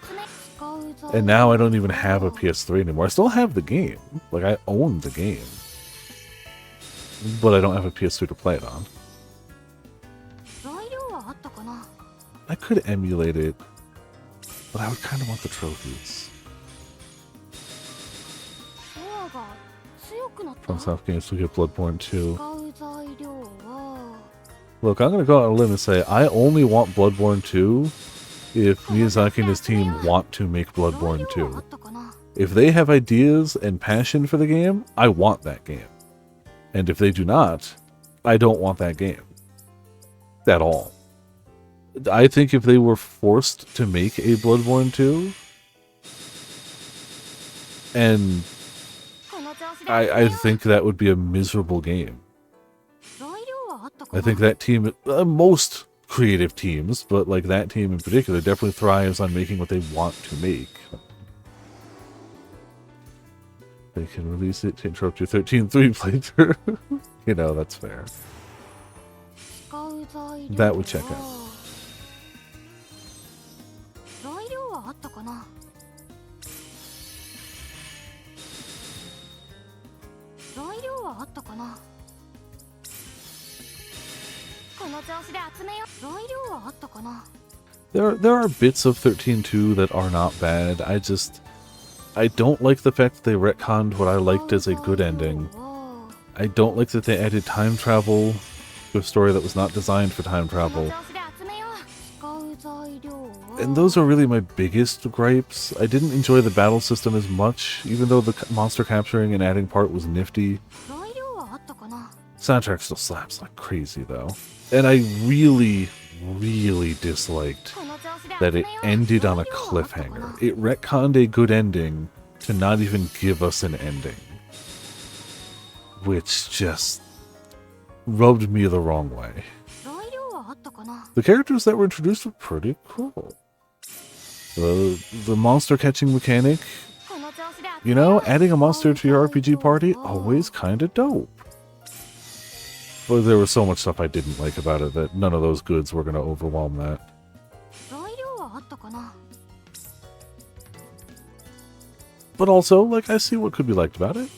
A: And now I don't even have a PS3 anymore. I still have the game. Like, I own the game. But I don't have a PS3 to play it on. I could emulate it, but I would kind of want the trophies. FromSoft games will get Bloodborne 2. Look, I'm going to go out on a limb and say I only want Bloodborne 2 if Miyazaki and his team want to make Bloodborne 2. If they have ideas and passion for the game, I want that game. And if they do not, I don't want that game. At all. I think if they were forced to make a Bloodborne 2, and I think that would be a miserable game. I think that team, most creative teams, but like that team in particular, definitely thrives on making what they want to make. They can release it to interrupt your 13.3 playthrough. You know, that's fair. That would check out. There are bits of 13.2 that are not bad. I don't like the fact that they retconned what I liked as a good ending. I don't like that they added time travel to a story that was not designed for time travel. And those are really my biggest gripes. I didn't enjoy the battle system as much, even though the monster capturing and adding part was nifty. Soundtrack still slaps like crazy, though. And I really, really disliked that it ended on a cliffhanger. It retconned a good ending to not even give us an ending. Which just rubbed me the wrong way. The characters that were introduced were pretty cool. The monster catching mechanic, you know, adding a monster to your RPG party, always kind of dope. But there was so much stuff I didn't like about it that none of those goods were going to overwhelm that. But also, like, I see what could be liked about it.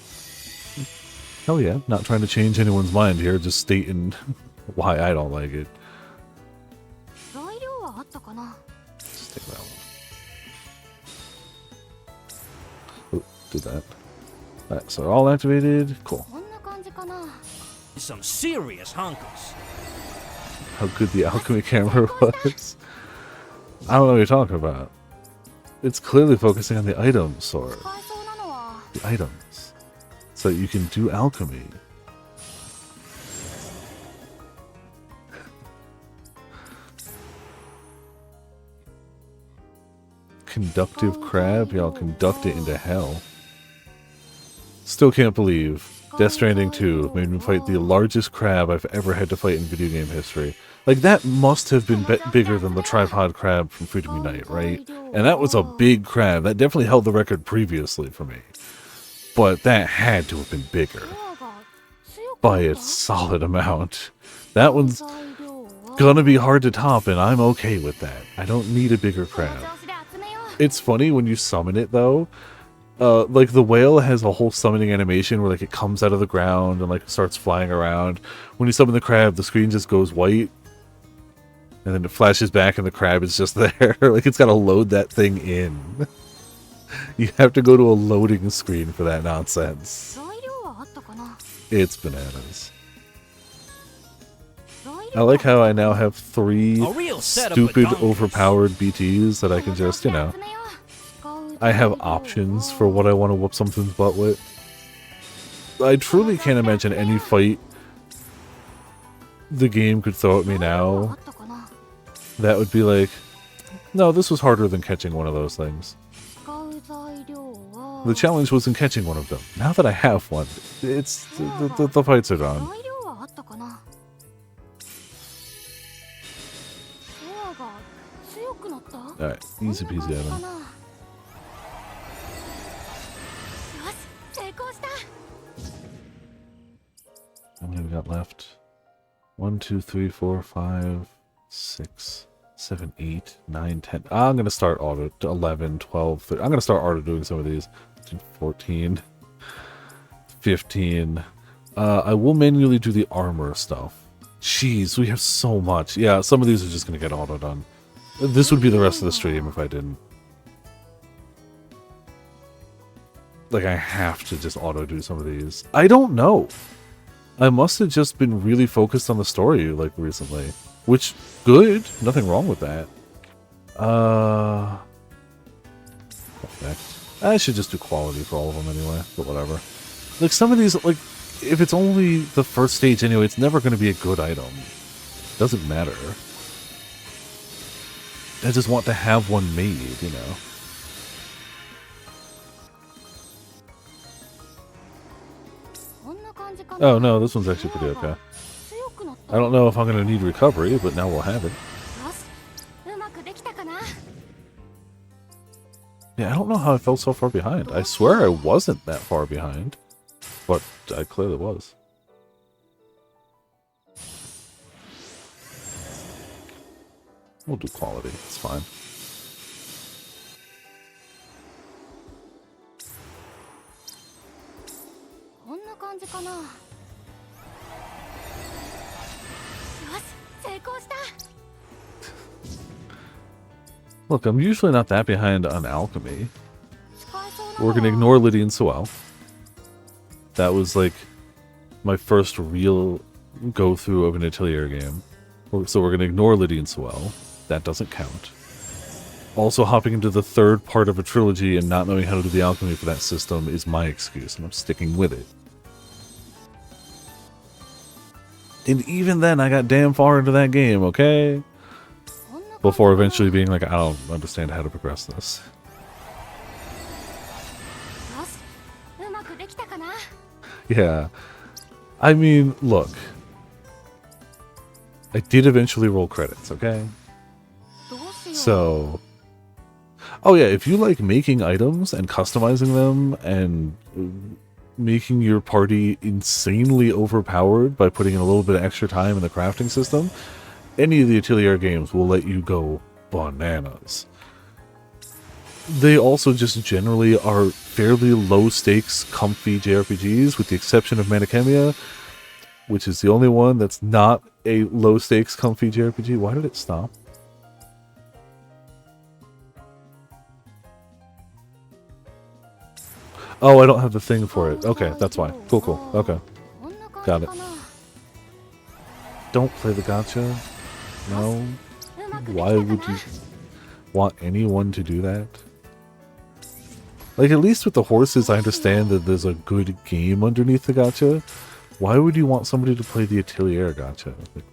A: Hell yeah, not trying to change anyone's mind here, just stating why I don't like it. Just take that one. Oh, did that. Alright, so all activated. Cool.
B: Some serious hunkers.
A: How good the alchemy camera was. I don't know what you're talking about. It's clearly focusing on the item sword. The items. So you can do alchemy. Conductive crab? Y'all conduct it into hell. Still can't believe Death Stranding 2 made me fight the largest crab I've ever had to fight in video game history. Like, that must have been bigger than the tripod crab from Freedom Unite, right? And that was a big crab. That definitely held the record previously for me. But that had to have been bigger. By a solid amount. That one's gonna be hard to top, and I'm okay with that. I don't need a bigger crab. It's funny when you summon it, though. Like, the whale has a whole summoning animation where, like, it comes out of the ground and, like, starts flying around. When you summon the crab, the screen just goes white. And then it flashes back and the crab is just there. Like, it's gotta load that thing in. You have to go to a loading screen for that nonsense. It's bananas. I like how I now have 3 stupid, overpowered BTs that I can just, you know... I have options for what I want to whoop something's butt with. I truly can't imagine any fight the game could throw at me now that would be like, no, this was harder than catching one of those things. The challenge was in catching one of them. Now that I have one, it's the fights are done. Alright, easy peasy item. How many we got left? 1, 2, 3, 4, 5, 6, 7, 8, 9, 10. I'm going to start auto 11, 12, 13. I'm going to start auto doing some of these. 14, 15. I will manually do the armor stuff. Jeez, we have so much. Yeah, some of these are just going to get auto done. This would be the rest of the stream if I didn't. Like, I have to just auto do some of these. I don't know. I must have just been really focused on the story, like, recently. Which, good. Nothing wrong with that. Perfect. I should just do quality for all of them anyway, but whatever. Like, some of these, like, if it's only the first stage anyway, it's never going to be a good item. Doesn't matter. I just want to have one made, you know. Oh no, this one's actually pretty okay. I don't know if I'm going to need recovery, but now we'll have it. Yeah, I don't know how I fell so far behind. I swear I wasn't that far behind, but I clearly was. We'll do quality, it's fine. Look, I'm usually not that behind on alchemy. We're gonna ignore Lydian Sewell. That was like my first real go-through of an Atelier game. So we're gonna ignore Lydian Sewell. That doesn't count. Also, hopping into the third part of a trilogy and not knowing how to do the alchemy for that system is my excuse, and I'm sticking with it. And even then, I got damn far into that game, okay? Before eventually being like, I don't understand how to progress this. Yeah. I mean, look. I did eventually roll credits, okay? So... Oh yeah, if you like making items and customizing them and making your party insanely overpowered by putting in a little bit of extra time in the crafting system, any of the Atelier games will let you go bananas. They also just generally are fairly low-stakes, comfy JRPGs, with the exception of Manichemia, which is the only one that's not a low-stakes, comfy JRPG. Why did it stop? Oh, I don't have the thing for it. Okay, that's fine. Cool, cool. Okay. Got it. Don't play the gacha. No. Why would you want anyone to do that? Like, at least with the horses, I understand that there's a good game underneath the gacha. Why would you want somebody to play the Atelier gacha? Like,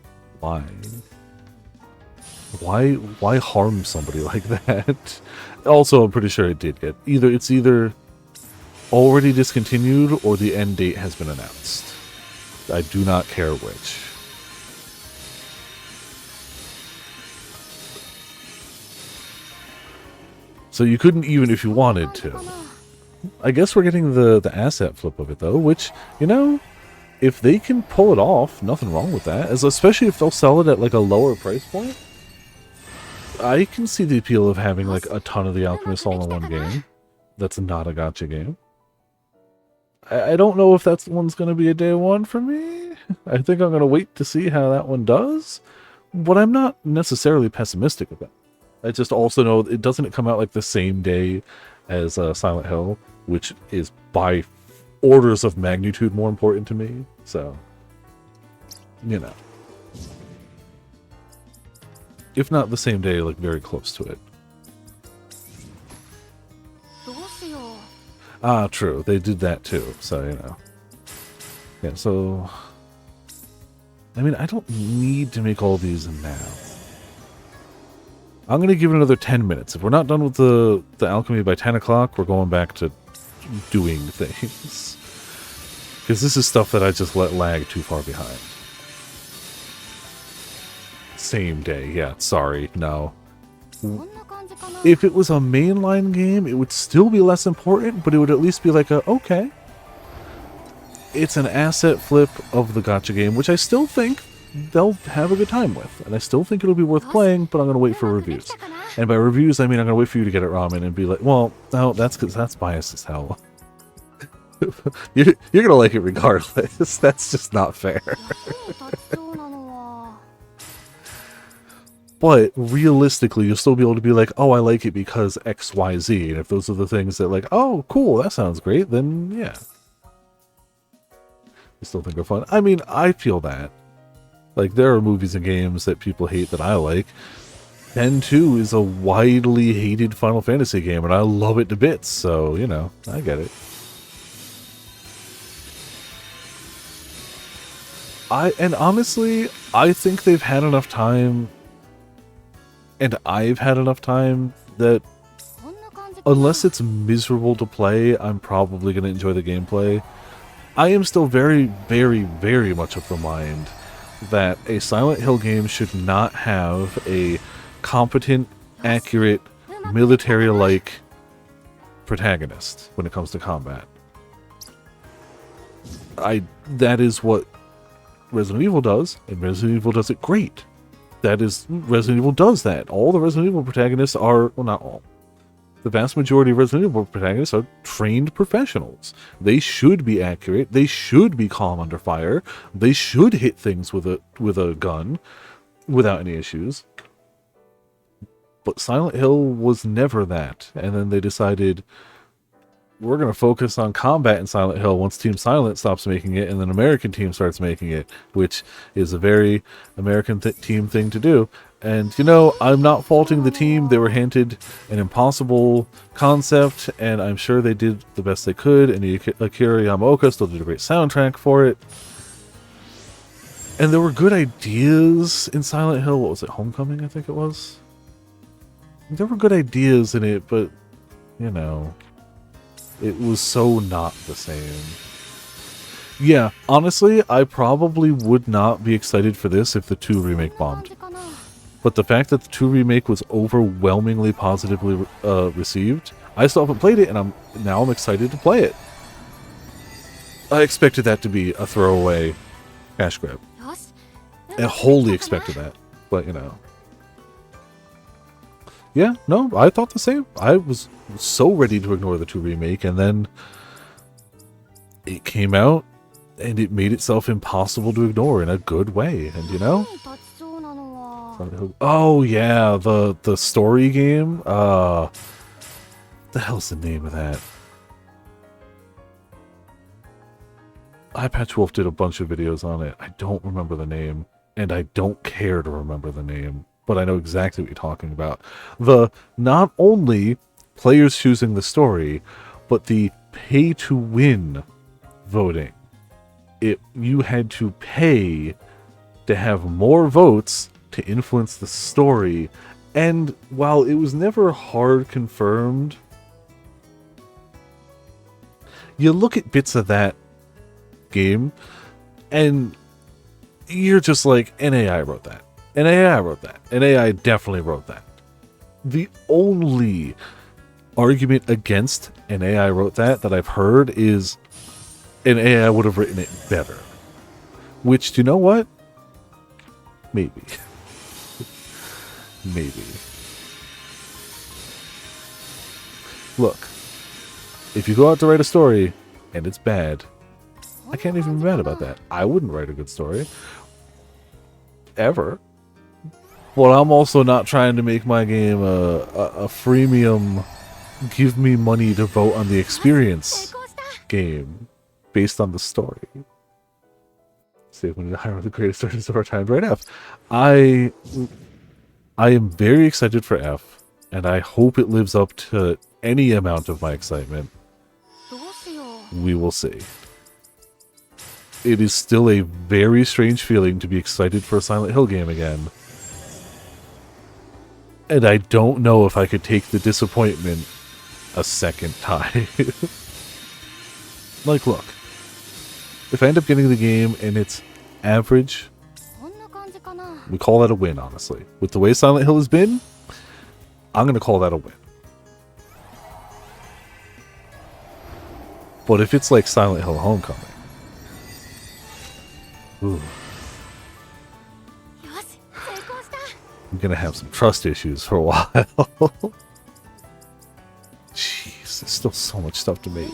A: why? Why harm somebody like that? Also, I'm pretty sure it did get... It's either already discontinued or the end date has been announced. I do not care which. So you couldn't even if you wanted to. I guess we're getting the asset flip of it though, which, you know, if they can pull it off, nothing wrong with that. Especially if they'll sell it at like a lower price point. I can see the appeal of having like a ton of the Alchemist all in one game. That's not a gacha game. I don't know if that one's going to be a day one for me. I think I'm going to wait to see how that one does. But I'm not necessarily pessimistic about it. I just also know it doesn't come out like the same day as Silent Hill, which is by orders of magnitude more important to me. So, you know. If not the same day, like very close to it. Ah, true. They did that too, so, you know. Yeah, so... I mean, I don't need to make all these now. I'm going to give it another 10 minutes. If we're not done with the alchemy by 10 o'clock, we're going back to doing things. Because this is stuff that I just let lag too far behind. Same day, yeah, sorry, no. If it was a mainline game, it would still be less important, but it would at least be like a, okay. It's an asset flip of the gacha game, which I still think they'll have a good time with. And I still think it'll be worth playing, but I'm going to wait for reviews. And by reviews, I mean I'm going to wait for you to get it, Ramen, and be like, well, no, that's because that's biased as hell. You're going to like it regardless. That's just not fair. But realistically, you'll still be able to be like, oh, I like it because X, Y, Z. And if those are the things that like, oh, cool, that sounds great, then yeah. You still think are fun. I mean, I feel that. Like, there are movies and games that people hate that I like. 10-2 is a widely hated Final Fantasy game, and I love it to bits, so, you know, I get it. And honestly, I think they've had enough time, and I've had enough time, that unless it's miserable to play, I'm probably going to enjoy the gameplay. I am still very, very, very much of the mind that a Silent Hill game should not have a competent, accurate, military-like protagonist when it comes to combat. That is what Resident Evil does, and Resident Evil does it great. Resident Evil does that. All the Resident Evil protagonists are, well, not all. The vast majority of Resident Evil protagonists are trained professionals. They should be accurate. They should be calm under fire. They should hit things with a gun without any issues. But Silent Hill was never that. And then they decided, we're going to focus on combat in Silent Hill once Team Silent stops making it, and then American Team starts making it, which is a very American team thing to do. And, you know, I'm not faulting the team. They were handed an impossible concept, and I'm sure they did the best they could, and Akira Yamaoka still did a great soundtrack for it. And there were good ideas in Silent Hill. What was it? Homecoming, I think it was? There were good ideas in it, but, you know, it was so not the same. Yeah, honestly, I probably would not be excited for this if the 2 remake bombed. But the fact that the 2 remake was overwhelmingly positively received, I still haven't played it, and I'm excited to play it. I expected that to be a throwaway cash grab. I wholly expected that, but you know. Yeah, no, I thought the same. I was so ready to ignore the 2 remake, and then it came out, and it made itself impossible to ignore in a good way, and you know? Oh yeah, the story game. What the hell's the name of that? iPatchWolf did a bunch of videos on it. I don't remember the name, and I don't care to remember the name, but I know exactly what you're talking about. The not only players choosing the story, but the pay to win voting. You had to pay to have more votes to influence the story, and while it was never hard confirmed, you look at bits of that game and you're just like, an AI wrote that, an AI wrote that, an AI definitely wrote that. The only argument against an AI wrote that I've heard is an AI would have written it better, which, do you know what, maybe. Maybe. Look, if you go out to write a story and it's bad, I can't even be mad about that. I wouldn't write a good story. Ever. But I'm also not trying to make my game a freemium, give me money to vote on the experience game based on the story. See if we need to hire one of the greatest artists of our time, right? F. I am very excited for F, and I hope it lives up to any amount of my excitement. We will see. It is still a very strange feeling to be excited for a Silent Hill game again. And I don't know if I could take the disappointment a second time. Like, look. If I end up getting the game and it's average, we call that a win, honestly. With the way Silent Hill has been, I'm going to call that a win. But if it's like Silent Hill Homecoming, ooh, I'm going to have some trust issues for a while. Jeez, there's still so much stuff to make.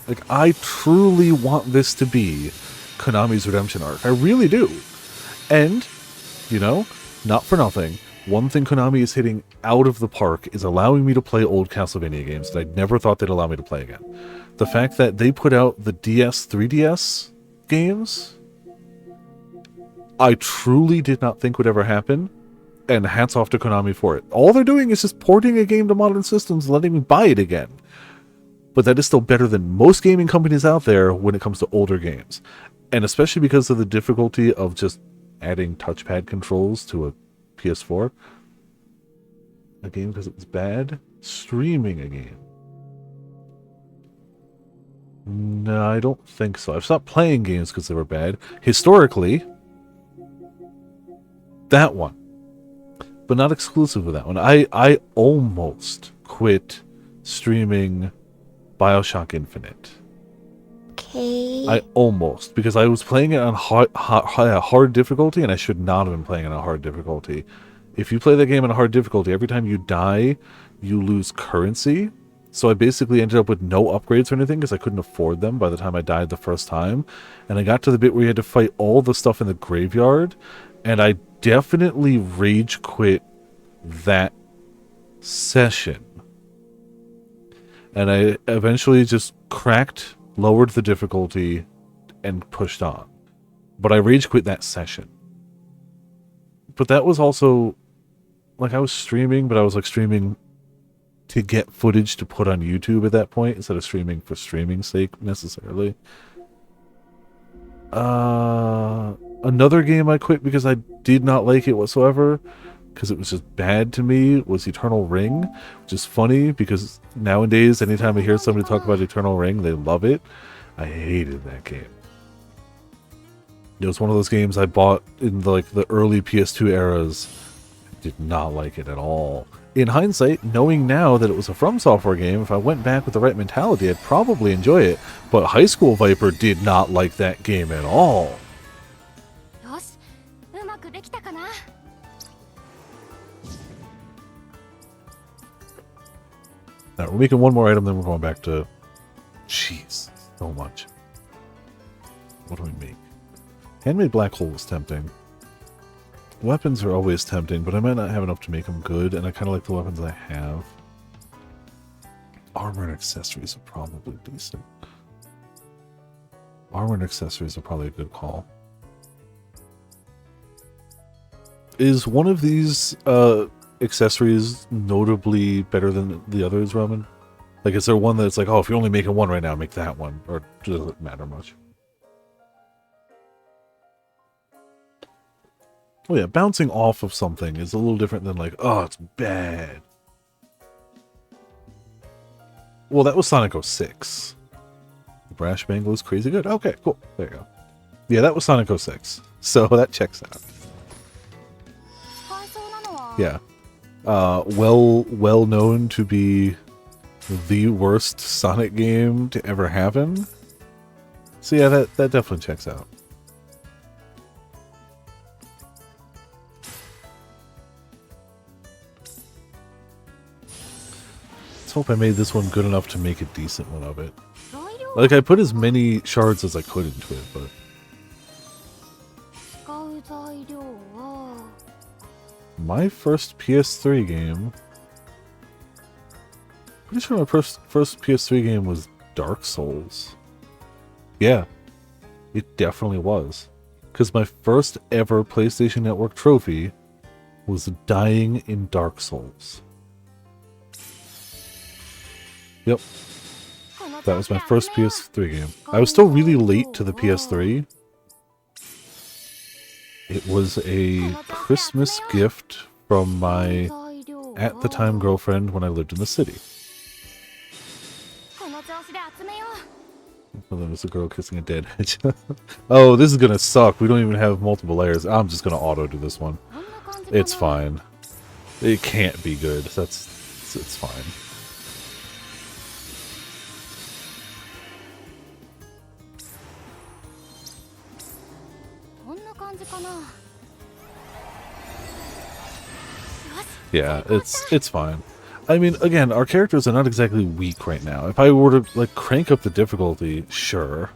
A: Like, I truly want this to be Konami's redemption arc. I really do. And, you know, not for nothing, one thing Konami is hitting out of the park is allowing me to play old Castlevania games that I never thought they'd allow me to play again. The fact that they put out the DS, 3DS games, I truly did not think would ever happen, and hats off to Konami for it. All they're doing is just porting a game to modern systems and letting me buy it again. But that is still better than most gaming companies out there when it comes to older games. And especially because of the difficulty of just adding touchpad controls to a PS4. A game because it was bad. Streaming a game. No, I don't think so. I've stopped playing games because they were bad. Historically, that one. But not exclusive of that one. I almost quit streaming BioShock Infinite.
C: Okay.
A: I almost, because I was playing it on hard difficulty, and I should not have been playing it on hard difficulty. If you play that game on hard difficulty, every time you die, you lose currency. So I basically ended up with no upgrades or anything because I couldn't afford them by the time I died the first time. And I got to the bit where you had to fight all the stuff in the graveyard, and I definitely rage quit that session. And I eventually just cracked lowered the difficulty, and pushed on. But I rage quit that session. But that was also, like, I was streaming, but I was, like, streaming to get footage to put on YouTube at that point, instead of streaming for streaming's sake, necessarily. Another game I quit because I did not like it whatsoever, because it was just bad to me, was Eternal Ring, which is funny, because nowadays, anytime I hear somebody talk about Eternal Ring, they love it. I hated that game. It was one of those games I bought in the early PS2 eras. I did not like it at all. In hindsight, knowing now that it was a From Software game, if I went back with the right mentality, I'd probably enjoy it. But High School Viper did not like that game at all. Now, we're making one more item, then we're going back to... Jeez, so much. What do we make? Handmade black hole was tempting. Weapons are always tempting, but I might not have enough to make them good, and I kind of like the weapons I have. Armor and accessories are probably decent. Armor and accessories are probably a good call. Is one of these accessories notably better than the others, Roman? Like, is there one that's like, oh, if you're only making one right now, make that one? Or does it matter much? Oh yeah, bouncing off of something is a little different than like, oh, it's bad. Well, that was Sonic 06. The brash bangle is crazy good. Okay, cool. There you go. Yeah, that was Sonic 06. So that checks out. Yeah. Well known to be the worst Sonic game to ever happen. So yeah, that definitely checks out. Let's hope I made this one good enough to make a decent one of it. Like, I put as many shards as I could into it, but... My first PS3 game... Pretty sure my first PS3 game was Dark Souls. Yeah, it definitely was. Because my first ever PlayStation Network trophy was dying in Dark Souls. Yep. That was my first PS3 game. I was still really late to the PS3. It was a Christmas gift from my, at the time, girlfriend when I lived in the city. Well, there was a girl kissing a dead hedge. Oh, this is gonna suck. We don't even have multiple layers. I'm just gonna auto do this one. It's fine. It can't be good. It's fine. Yeah, it's fine. I mean, again, our characters are not exactly weak right now. If I were to, like, crank up the difficulty, sure.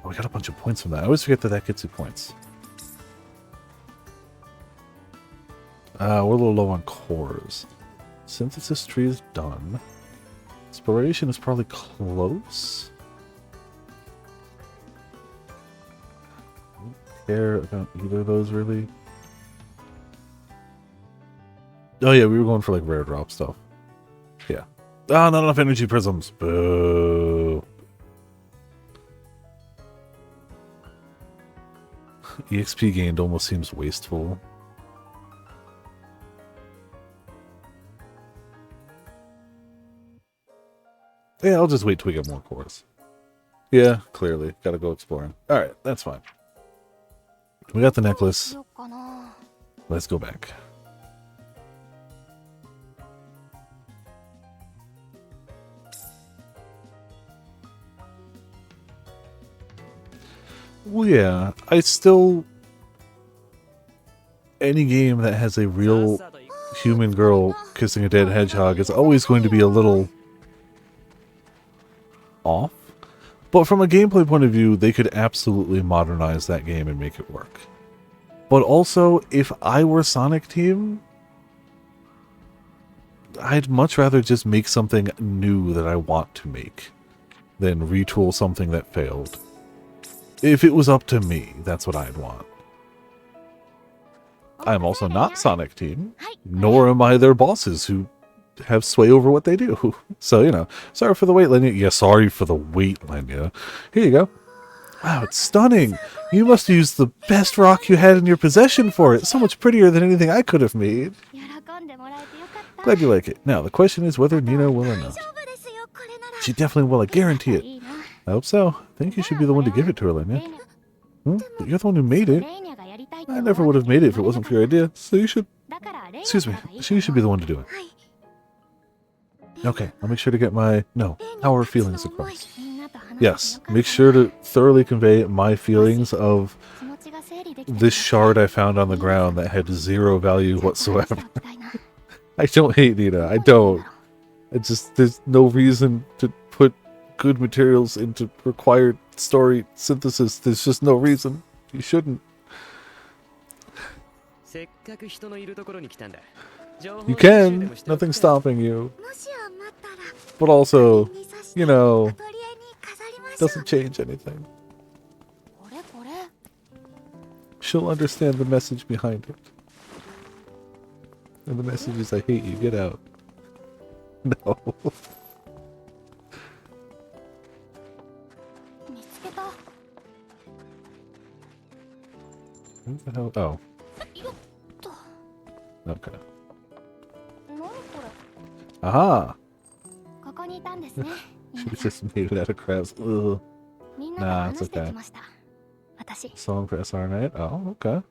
A: Oh, we got a bunch of points from that. I always forget that gets you points. We're a little low on cores. Synthesis tree is done. Inspiration is probably close. I don't care about either of those, really. Oh yeah, we were going for, like, rare drop stuff. Yeah. Ah, not enough energy prisms. Boo. EXP gained almost seems wasteful. Yeah, I'll just wait till we get more cores. Yeah, clearly. Gotta go exploring. Alright, that's fine. We got the necklace. Let's go back. Well, yeah, I still... Any game that has a real human girl kissing a dead hedgehog is always going to be a little... off. But from a gameplay point of view, they could absolutely modernize that game and make it work. But also, if I were Sonic Team, I'd much rather just make something new that I want to make. than retool something that failed. If it was up to me, that's what I'd want. I'm also not Sonic Team, nor am I their bosses who have sway over what they do. So, you know, sorry for the wait, Lenya. Yeah, sorry for the wait, Lenya. Here you go. Wow, it's stunning. You must have used the best rock you had in your possession for it. So much prettier than anything I could have made. Glad you like it. Now, the question is whether Nina will or not. She definitely will, I guarantee it. I hope so. I think you should be the one to give it to her, Lenya. But you're the one who made it. I never would have made it if it wasn't for your idea, so you should... Excuse me. So you should be the one to do it. Okay, I'll make sure to get our feelings across. Yes, make sure to thoroughly convey my feelings of this shard I found on the ground that had 0 value whatsoever. I don't hate Nina, I don't. There's no reason to put good materials into required story synthesis. There's just no reason. You shouldn't. You can, nothing's stopping you. But also, you know, doesn't change anything. She'll understand the message behind it. And the message is, I hate you, get out. No. What the hell? Oh. Okay. Aha! She was just made it out of crabs. Ugh. Nah, it's okay. Song for SR Night? Oh, okay.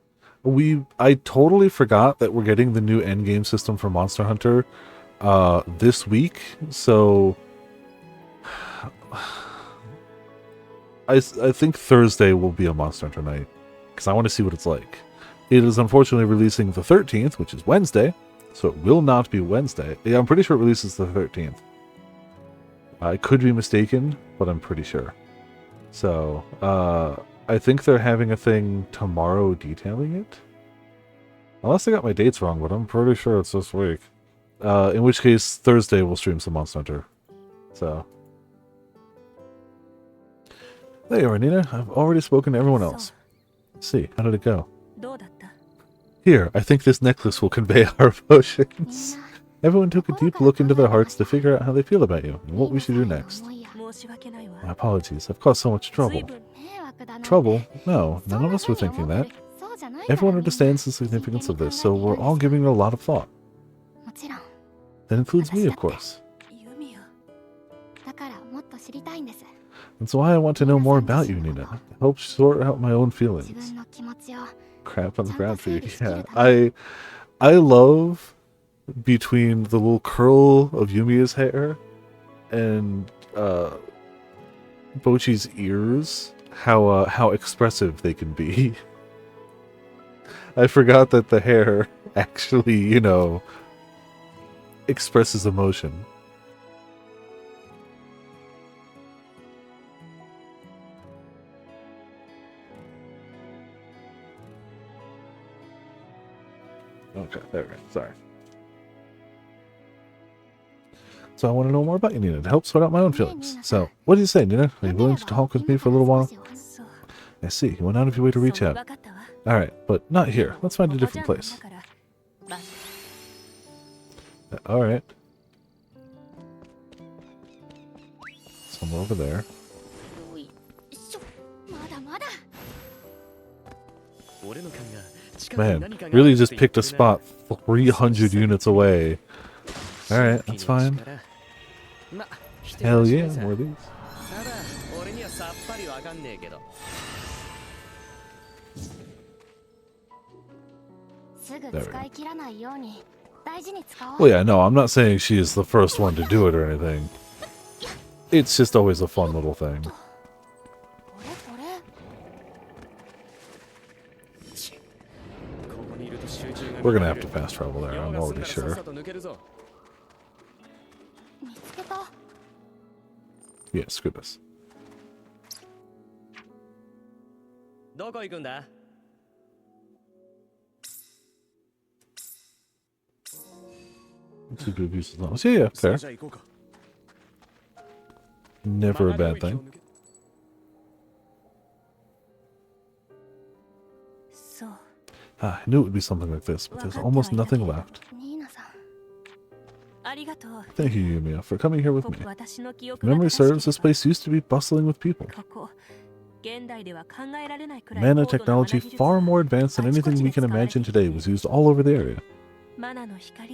A: I totally forgot that we're getting the new endgame system for Monster Hunter this week, so I think Thursday will be a Monster Hunter night, because I want to see what it's like. It is unfortunately releasing the 13th, which is Wednesday, so it will not be Wednesday. Yeah, I'm pretty sure it releases the 13th. I could be mistaken, but I'm pretty sure. So, I think they're having a thing tomorrow detailing it. Unless I got my dates wrong, but I'm pretty sure it's this week. In which case, Thursday we'll stream some Monster Hunter. So. There you are, Nina. I've already spoken to everyone else. Let's see, how did it go? Here, I think this necklace will convey our emotions. Everyone took a deep look into their hearts to figure out how they feel about you and what we should do next. My apologies, I've caused so much trouble. Trouble? No, none of us were thinking that. Everyone understands the significance of this, so we're all giving it a lot of thought. That includes me, of course. That's why I want to know more about you, Nina. To help sort out my own feelings. Crap on the ground for you. Yeah, I love between the little curl of Yumia's hair and Bochi's ears, how expressive they can be. I forgot that the hair actually, you know, expresses emotion. Okay, there we go. Sorry. So I want to know more about you, Nina, to help sort out my own feelings. So, what do you say, Nina? Are you willing to talk with me for a little while? I see. You went out of your way to reach out. Alright, but not here. Let's find a different place. Alright. Somewhere over there. Man, really just picked a spot 300 units away. Alright, that's fine. Hell yeah, more of these. There we go. Well, yeah, no, I'm not saying she is the first one to do it or anything. It's just always a fun little thing. We're gonna have to fast travel there, I'm already sure. Yeah, screw this. Yeah, fair. Never a bad thing. I knew it would be something like this, but there's almost nothing left. Thank you, Yumia, for coming here with me. If memory serves, this place used to be bustling with people. Mana technology far more advanced than anything we can imagine today was used all over the area.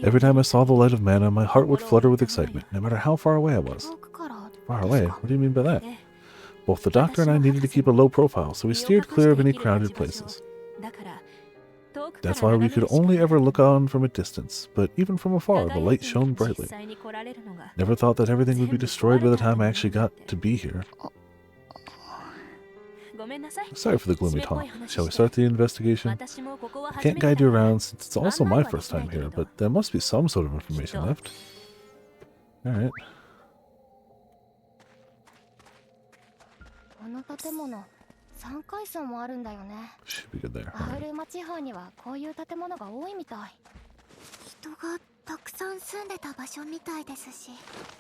A: Every time I saw the light of mana, my heart would flutter with excitement, no matter how far away I was. Far away? What do you mean by that? Both the doctor and I needed to keep a low profile, so we steered clear of any crowded places. That's why we could only ever look on from a distance, but even from afar, the light shone brightly. Never thought that everything would be destroyed by the time I actually got to be here. Sorry for the gloomy talk. Shall we start the investigation? I can't guide you around since it's also my first time here, but there must be some sort of information left. Alright. Should be good there. Right.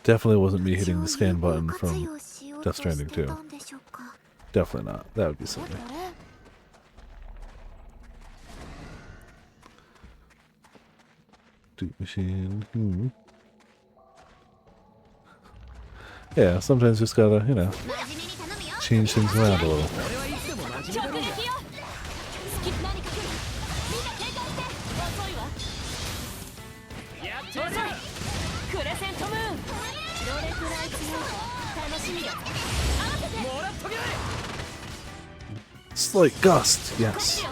A: Definitely wasn't me hitting the scan button from Death Stranding 2. Definitely not. That would be silly. Dupe machine. Yeah, sometimes just gotta, you know, change things around a little. Slight gust, yes.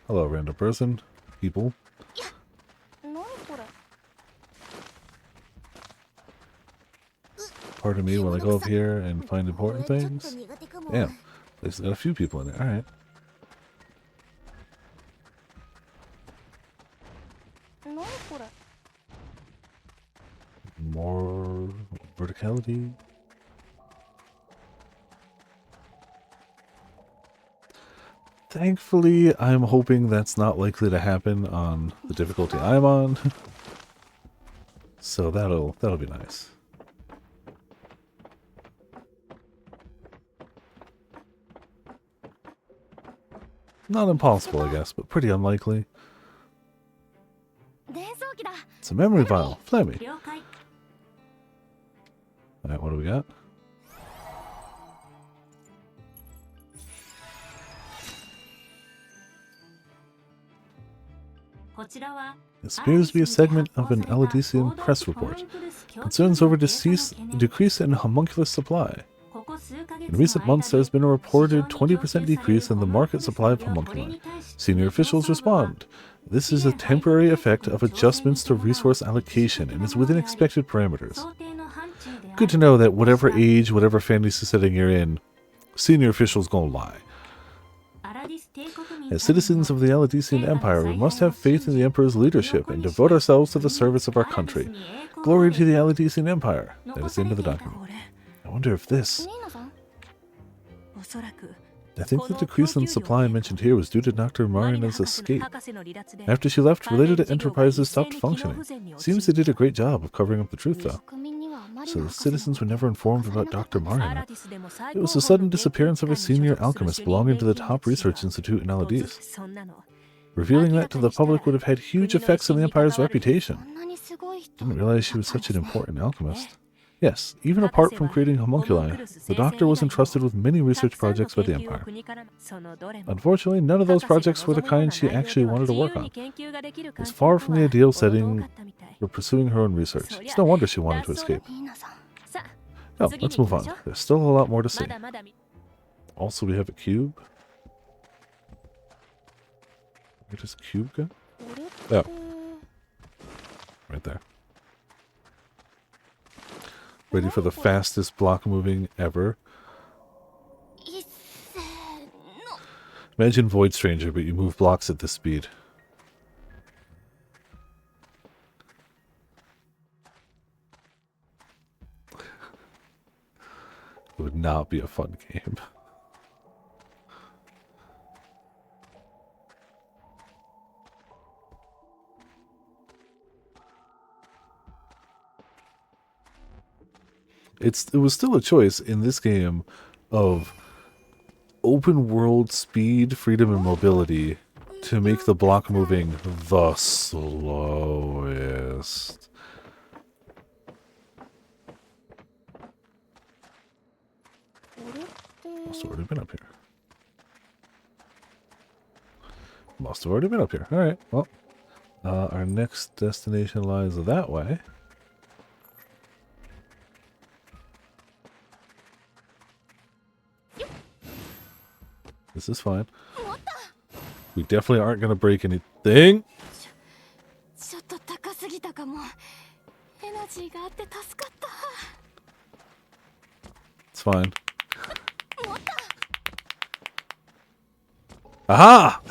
A: Hello, random person. People. Pardon me while I go up here and find important things. Damn. There's got a few people in there. Alright. More verticality. Thankfully, I'm hoping that's not likely to happen on the difficulty I'm on. So that'll be nice. Not impossible, I guess, but pretty unlikely. It's a memory vial. Flammy. Alright, what do we got? This appears to be a segment of an Aladician press report. Concerns over decrease in homunculus supply. In recent months, there has been a reported 20% decrease in the market supply of homunculi. Senior officials respond. This is a temporary effect of adjustments to resource allocation and is within expected parameters. Good to know that whatever age, whatever fantasy setting you're in, senior officials gonna lie. As citizens of the Aladician Empire, we must have faith in the Emperor's leadership and devote ourselves to the service of our country. Glory to the Aladician Empire. That is the end of the document. I wonder if this... I think the decrease in supply mentioned here was due to Dr. Marina's escape. After she left, related enterprises stopped functioning. Seems they did a great job of covering up the truth, though. So the citizens were never informed about Dr. Marina. It was the sudden disappearance of a senior alchemist belonging to the top research institute in Aladis. Revealing that to the public would have had huge effects on the Empire's reputation. Didn't realize she was such an important alchemist. Yes, even apart from creating homunculi, the Doctor was entrusted with many research projects by the Empire. Unfortunately, none of those projects were the kind she actually wanted to work on. It was far from the ideal setting for pursuing her own research. It's no wonder she wanted to escape. Now, let's move on. There's still a lot more to see. Also, we have a cube. Where does cube go? Oh. Right there. Ready for the fastest block moving ever. Imagine Void Stranger, but you move blocks at this speed. It would not be a fun game. It was still a choice in this game of open world speed, freedom, and mobility to make the block moving the slowest. Must have already been up here. Must have already been up here. Alright, well. Our next destination lies that way. This is fine. We definitely aren't going to break anything. It's fine. Aha!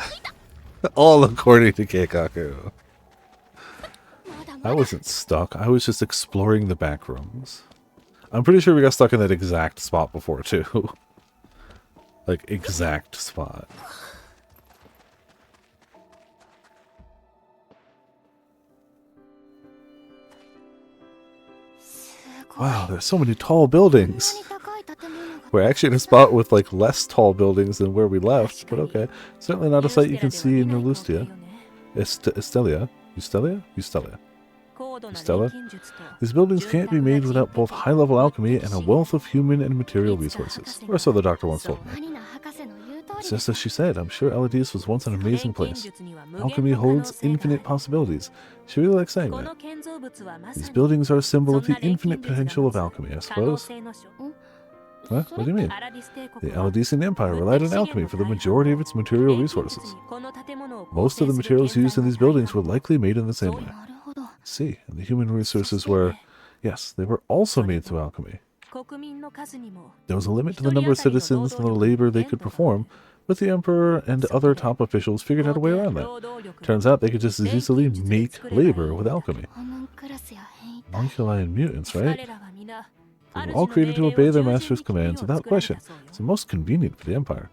A: All according to Keikaku. I wasn't stuck. I was just exploring the back rooms. I'm pretty sure we got stuck in that exact spot before, too. Like, exact spot. Wow, there's so many tall buildings. We're actually in a spot with, like, less tall buildings than where we left, but okay. Certainly not a sight you can see in Elustia. Estelia? Eustelia? Eustelia. Stella? These buildings can't be made without both high-level alchemy and a wealth of human and material resources. Or so the doctor once told me. It's just as she said, I'm sure Eladice was once an amazing place. Alchemy holds infinite possibilities. She really likes saying that. These buildings are a symbol of the infinite potential of alchemy, I suppose. What? What do you mean? The Aladician Empire relied on alchemy for the majority of its material resources. Most of the materials used in these buildings were likely made in the same way. See, and the human resources were, yes, they were also made through alchemy. There was a limit to the number of citizens and the labor they could perform, but the Emperor and other top officials figured out a way around that. Turns out they could just as easily make labor with alchemy. Homunculi and mutants, right? They were all created to obey their master's commands without question. It's the most convenient for the Empire.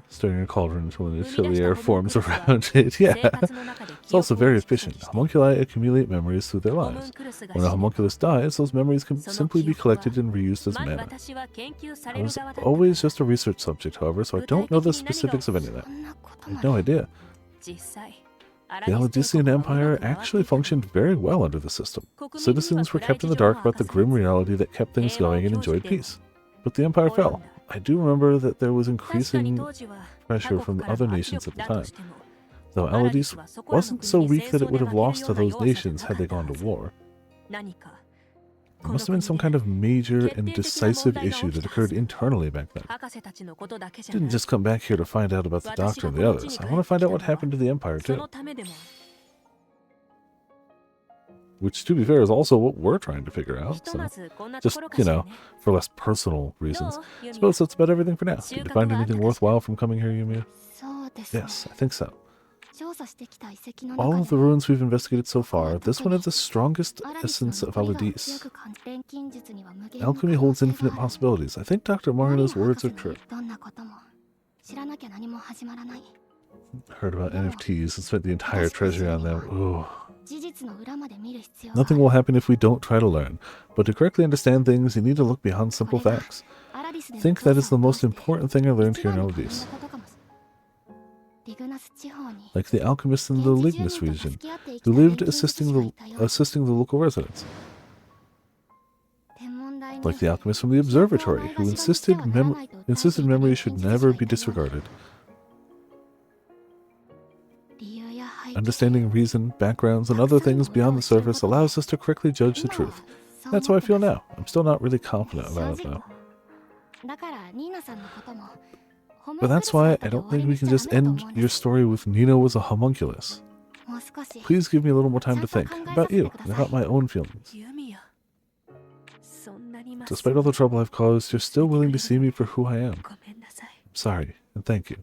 A: Stirring a cauldron until an atelier forms around it. Yeah. It's also very efficient. Homunculi accumulate memories through their lives. When a homunculus dies, those memories can simply be collected and reused as mana. I was always just a research subject, however, so I don't know the specifics of any of that. I have no idea. The Aladician Empire actually functioned very well under the system. Citizens were kept in the dark about the grim reality that kept things going and enjoyed peace. But the Empire fell. I do remember that there was increasing pressure from the other nations at the time. Though Eladice wasn't so weak that it would have lost to those nations had they gone to war. There must have been some kind of major and decisive issue that occurred internally back then. Didn't just come back here to find out about the Doctor and the others. I want to find out what happened to the Empire too. Which, to be fair, is also what we're trying to figure out. So, just, you know, for less personal reasons. I suppose that's about everything for now. Did you find anything worthwhile from coming here, Yumia? Yes, I think so. All of the ruins we've investigated so far, this one has the strongest essence of Eladice. Alchemy holds infinite possibilities. I think Dr. Marino's words are true. Heard about NFTs and spent the entire treasury on them. Ooh. Nothing will happen if we don't try to learn, but to correctly understand things, you need to look beyond simple facts. I think that is the most important thing I learned here in Eladice. Like the alchemist in the Lignus region, who lived assisting the local residents. Like the alchemist from the observatory, who insisted memory should never be disregarded. Understanding reason, backgrounds, and other things beyond the surface allows us to correctly judge the truth. That's how I feel now. I'm still not really confident about it, though. But that's why I don't think we can just end your story with Nino was a homunculus. Please give me a little more time to think about you and about my own feelings. Despite all the trouble I've caused, you're still willing to see me for who I am. I'm sorry, and thank you.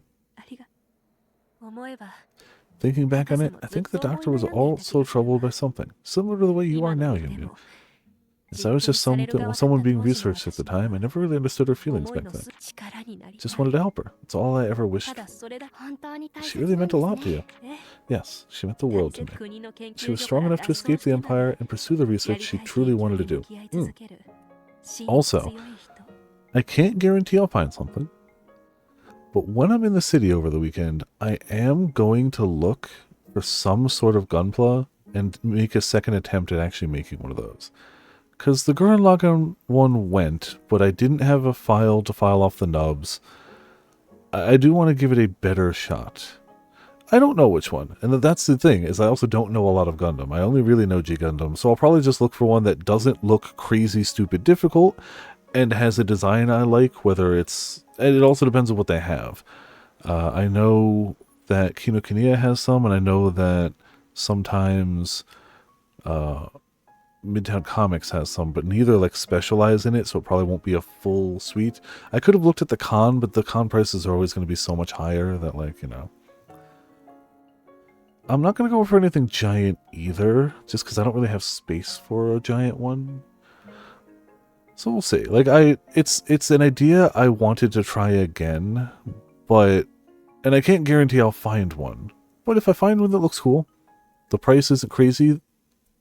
A: Thinking back on it, I think the Doctor was also troubled by something, similar to the way you are now, Yumia. Yes, I was just someone being researched at the time. I never really understood her feelings back then. Just wanted to help her. It's all I ever wished. She really meant a lot to you. Yes, she meant the world to me. She was strong enough to escape the Empire and pursue the research she truly wanted to do. Also, I can't guarantee I'll find something, but when I'm in the city over the weekend, I am going to look for some sort of gunpla and make a second attempt at actually making one of those. Because the Gurren Lagann one went, but I didn't have a file to file off the nubs. I do want to give it a better shot. I don't know which one, and that's the thing, is I also don't know a lot of Gundam. I only really know G Gundam, so I'll probably just look for one that doesn't look crazy stupid difficult and has a design I like, whether it's... And it also depends on what they have. I know that Kinokuniya has some, and I know that sometimes Midtown Comics has some, but neither like specialize in it, so it probably won't be a full suite. I could have looked at the con, but the con prices are always going to be so much higher that, like, you know. I'm not going to go for anything giant either, just because I don't really have space for a giant one. So we'll see. Like, it's an idea I wanted to try again, but, and I can't guarantee I'll find one. But if I find one that looks cool, the price isn't crazy,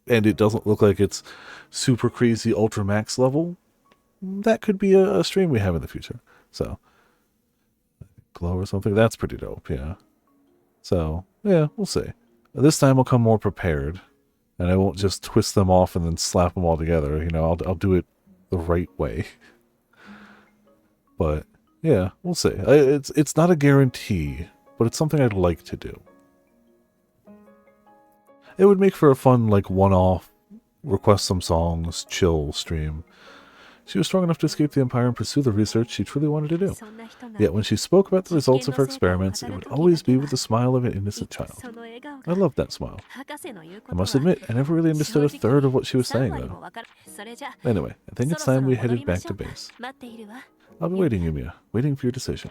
A: and it doesn't look like it's super crazy ultra max level, that could be a stream we have in the future. So, glow or something, that's pretty dope, yeah. So, yeah, we'll see. This time I'll come more prepared, and I won't just twist them off and then slap them all together. You know, I'll do it the right way. But, yeah, we'll see. It's not a guarantee, but it's something I'd like to do. It would make for a fun, like, one-off, request some songs, chill stream. She was strong enough to escape the Empire and pursue the research she truly wanted to do. Yet when she spoke about the results of her experiments, it would always be with the smile of an innocent child. I loved that smile. I must admit, I never really understood a third of what she was saying, though. Anyway, I think it's time we headed back to base. I'll be waiting, Yumia. Waiting for your decision.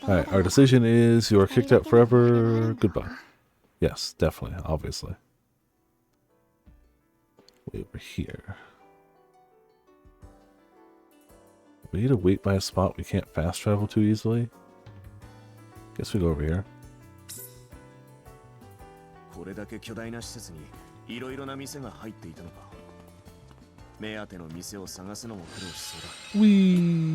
A: Alright, our decision is you are kicked out forever. Goodbye. Yes, definitely, obviously. Way over here. We need to wait by a spot we can't fast travel too easily. Guess we go over here. Whee!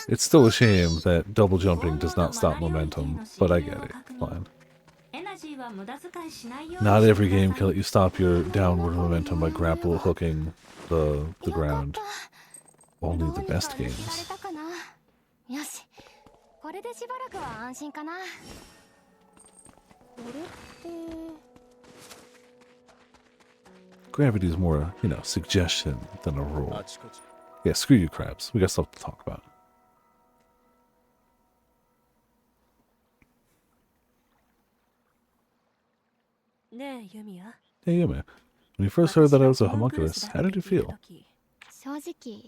A: It's still a shame that double jumping does not stop momentum, but I get it. Fine. Not every game can let you stop your downward momentum by grapple hooking the ground. Only the best games. Gravity is more, you know, suggestion than a rule. Yeah, screw you, crabs. We got stuff to talk about. Hey, Yumia. When you first heard that I was a homunculus, how did you feel?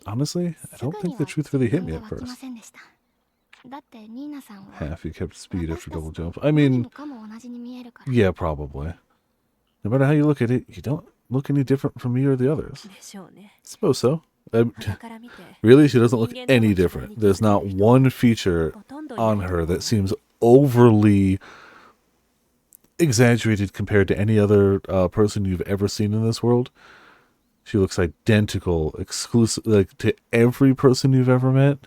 A: Honestly, I don't think the truth really hit me at first. Half you kept speed after double jump. I mean, yeah, probably. No matter how you look at it, you don't look any different from me or the others. I suppose so. Really, she doesn't look any different. There's not one feature on her that seems overly exaggerated compared to any other person you've ever seen in this world. She looks identical, exclusive, like, to every person you've ever met.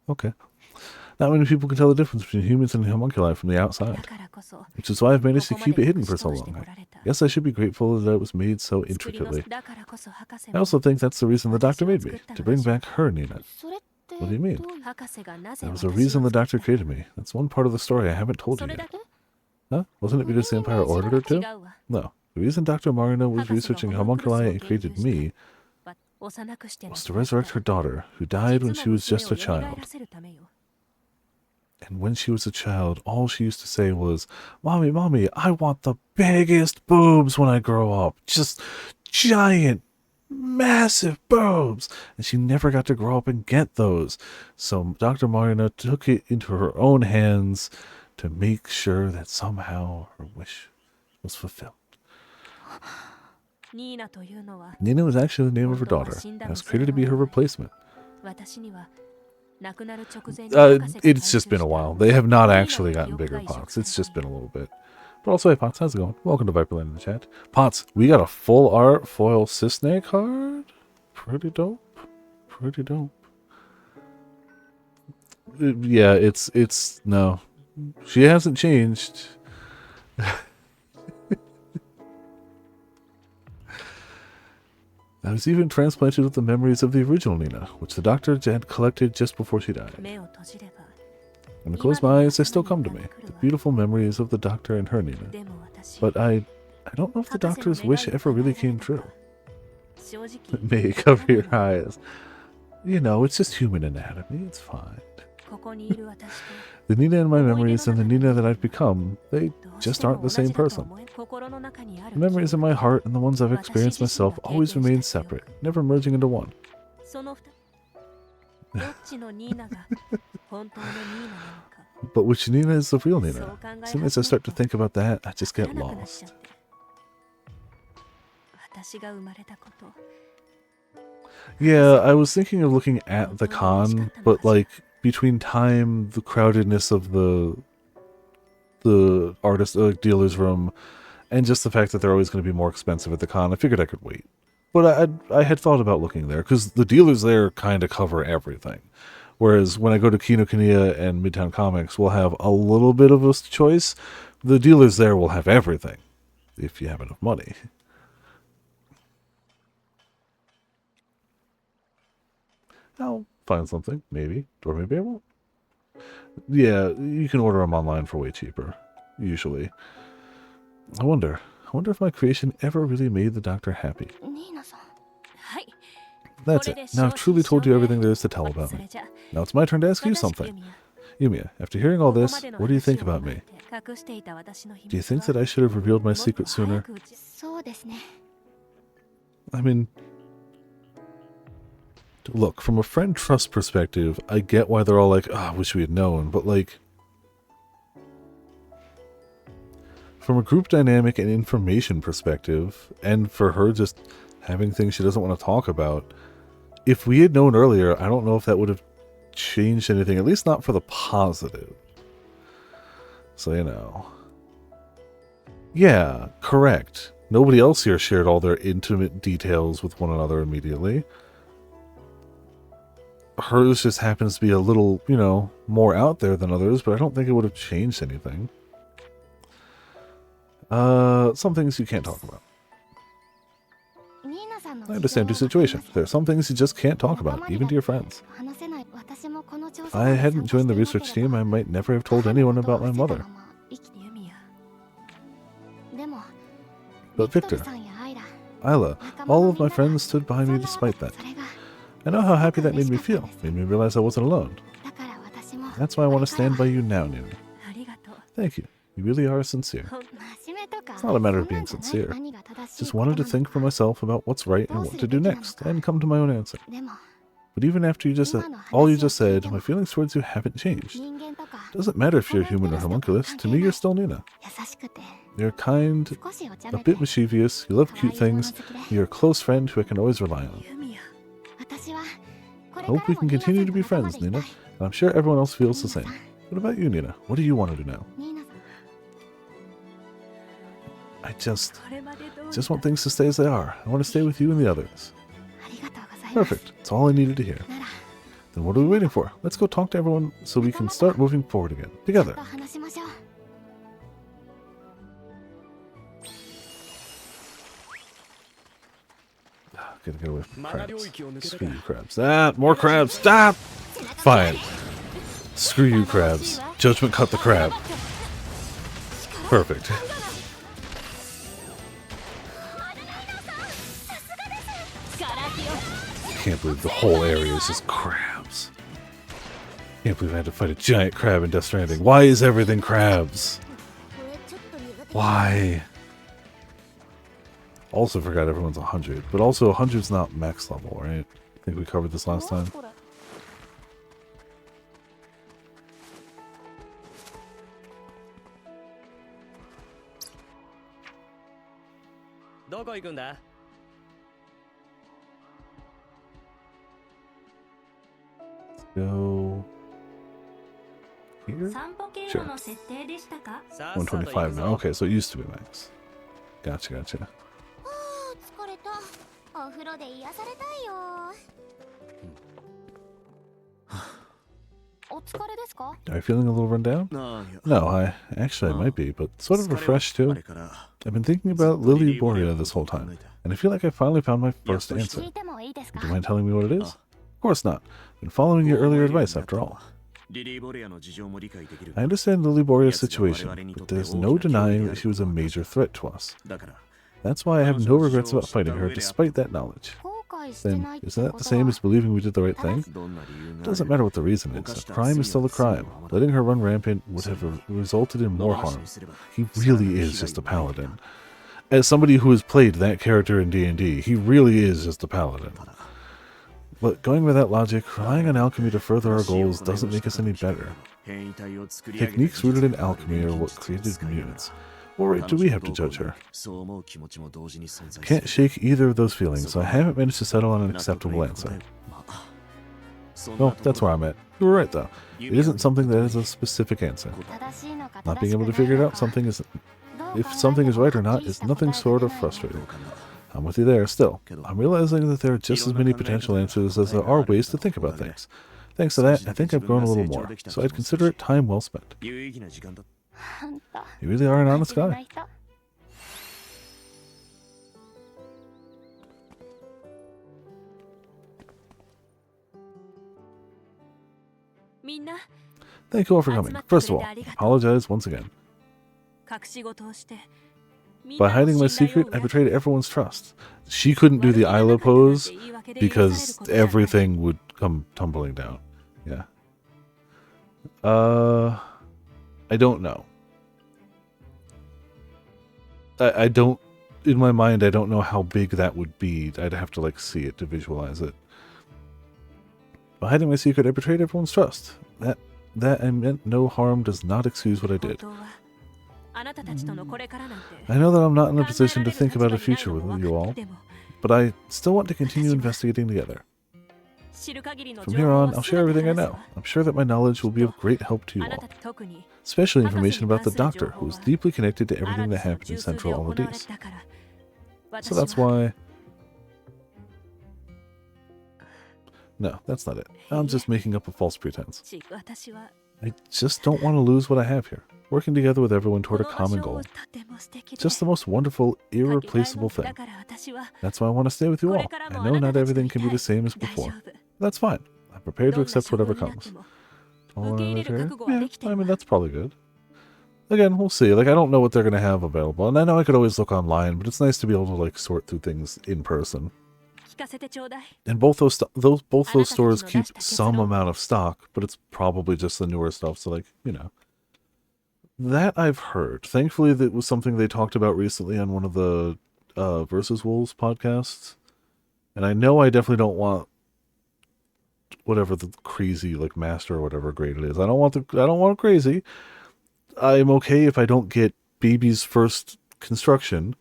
A: Okay. Not many people can tell the difference between humans and homunculi from the outside, which is why I've managed to keep it hidden for so long. I guess I should be grateful that it was made so intricately. I also think that's the reason the doctor made me, to bring back her Nina. What do you mean? There was a reason the doctor created me. That's one part of the story I haven't told you yet. Huh? Wasn't it because the Empire ordered her to? No. The reason Dr. Marina was researching homunculi and created me was to resurrect her daughter, who died when she was just a child. And when she was a child, all she used to say was, "Mommy, Mommy, I want the biggest boobs when I grow up. Just giant massive boobs, and she never got to grow up and get those. So Dr. Marina took it into her own hands to make sure that somehow her wish was fulfilled. Nina was actually the name of her daughter, and was created to be her replacement. It's just been a while. They have not actually gotten bigger, Pots. It's just been a little bit. But also, hey, Pots, how's it going? Welcome to Viperland in the chat. Pots, we got a full art foil Cisne card. Pretty dope. Pretty dope. Yeah, it's no. She hasn't changed. I was even transplanted with the memories of the original Nina, which the doctor had collected just before she died. When I close my eyes, they still come to me, the beautiful memories of the doctor and her Nina. But I don't know if the doctor's wish ever really came true. May cover your eyes. You know, it's just human anatomy, it's fine. The Nina in my memories and the Nina that I've become, they just aren't the same person. The memories in my heart and the ones I've experienced myself always remain separate, never merging into one. But which Nina is the real Nina? As soon as I start to think about that, I just get lost. Yeah, I was thinking of looking at the con, but like between time, the crowdedness of the artist dealer's room, and just the fact that they're always going to be more expensive at the con, I figured I could wait. But I had thought about looking there, because the dealers there kind of cover everything. Whereas when I go to Kinokuniya and Midtown Comics, we'll have a little bit of a choice. The dealers there will have everything, if you have enough money. I'll find something, maybe. Or maybe I won't. Yeah, you can order them online for way cheaper, usually. I wonder if my creation ever really made the doctor happy. That's it. Now I've truly told you everything there is to tell about me. Now it's my turn to ask you something. Yumia, after hearing all this, what do you think about me? Do you think that I should have revealed my secret sooner? I mean, look, from a friend trust perspective, I get why they're all like, I wish we had known, but like, from a group dynamic and information perspective, and for her just having things she doesn't want to talk about, if we had known earlier, I don't know if that would have changed anything, at least not for the positive. So, you know. Yeah, correct. Nobody else here shared all their intimate details with one another immediately. Hers just happens to be a little, you know, more out there than others, but I don't think it would have changed anything. Some things you can't talk about. I understand your situation. There are some things you just can't talk about, even to your friends. If I hadn't joined the research team, I might never have told anyone about my mother. But Victor, Isla, all of my friends stood by me despite that. I know how happy that made me feel. Made me realize I wasn't alone. That's why I want to stand by you now, Nina. Thank you. You really are sincere. It's not a matter of being sincere. Just wanted to think for myself about what's right and what to do next, and come to my own answer. But even after you just said, all you just said, my feelings towards you haven't changed. Doesn't matter if you're human or homunculus, to me you're still Nina. You're kind, a bit mischievous, you love cute things, you're a close friend who I can always rely on. I hope we can continue to be friends, Nina, and I'm sure everyone else feels the same. What about you, Nina? What do you want to do now? I just want things to stay as they are. I want to stay with you and the others. Perfect. That's all I needed to hear. Then what are we waiting for? Let's go talk to everyone so we can start moving forward again. Together. Gotta get away from crabs. Screw you, crabs. Ah, more crabs. Stop! Fine. Screw you, crabs. Judgment cut the crab. Perfect. Can't believe the whole area is just crabs. Can't believe I had to fight a giant crab in Death Stranding. Why is everything crabs? Why? Also forgot everyone's 100, but also 100's not max level, right? I think we covered this last time. Go here? Sure. 125 now. Okay, so it used to be max. Gotcha, gotcha. Are you feeling a little run down? No, I might be, but sort of refreshed too. I've been thinking about Lily Borea this whole time, and I feel like I finally found my first answer. Do you mind telling me what it is? Of course not. I've been following your earlier advice after all. I understand Lily Borea's situation, but there's no denying that she was a major threat to us. That's why I have no regrets about fighting her despite that knowledge. Then, isn't that the same as believing we did the right thing? It doesn't matter what the reason is. A crime is still a crime. Letting her run rampant would have resulted in more harm. He really is just a paladin. As somebody who has played that character in D&D, he really is just a paladin. But going with that logic, relying on alchemy to further our goals doesn't make us any better. Techniques rooted in alchemy are what created mutants. What right do we have to judge her? Can't shake either of those feelings, so I haven't managed to settle on an acceptable answer. Well, that's where I'm at. You were right, though. It isn't something that has a specific answer. Not being able to figure it out, if something is right or not, is nothing short of frustrating. I'm with you there, still. I'm realizing that there are just as many potential answers as there are ways to think about things. Thanks to that, I think I've grown a little more, so I'd consider it time well spent. You really are an honest guy. Thank you all for coming. First of all, I apologize once again. By hiding my secret, I betrayed everyone's trust. She couldn't do the Isla pose because everything would come tumbling down. Yeah. I don't know. I don't, in my mind, I don't know how big that would be. I'd have to, like, see it to visualize it. By hiding my secret, I betrayed everyone's trust. That I meant no harm does not excuse what I did. I know that I'm not in a position to think about a future with you all, but I still want to continue investigating together. From here on, I'll share everything I know. I'm sure that my knowledge will be of great help to you all. Especially information about the Doctor, who is deeply connected to everything that happened in Central Oladies. So that's why... No, that's not it. I'm just making up a false pretense. I just don't want to lose what I have here. Working together with everyone toward a common goal. Just the most wonderful, irreplaceable thing. That's why I want to stay with you all. I know not everything can be the same as before. That's fine. I'm prepared to accept whatever comes. Yeah, I mean, that's probably good. Again, we'll see. Like, I don't know what they're going to have available. And I know I could always look online, but it's nice to be able to, like, sort through things in person. And both those stores keep some amount of stock, but it's probably just the newer stuff. So, like, you know, that I've heard. Thankfully, that was something they talked about recently on one of the Versus Wolves podcasts. And I know I definitely don't want whatever the crazy, like, master or whatever grade it is. I don't want crazy. I'm okay if I don't get baby's first construction,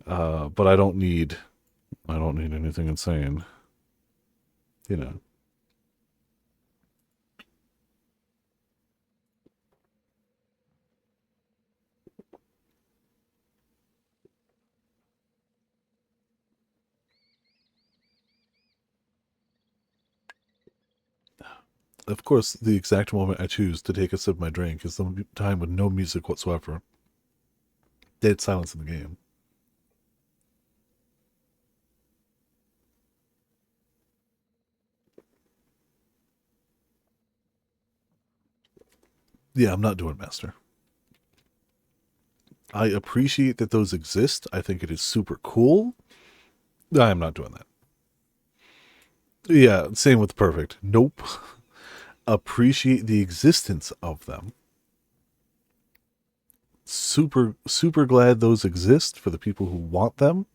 A: but I don't need anything insane, you know. Of course, the exact moment I choose to take a sip of my drink is the time with no music whatsoever. Dead silence in the game. Yeah, I'm not doing Master. I appreciate that those exist. I think it is super cool. I am not doing that. Yeah, same with Perfect. Nope. Appreciate the existence of them. super, super glad those exist for the people who want them.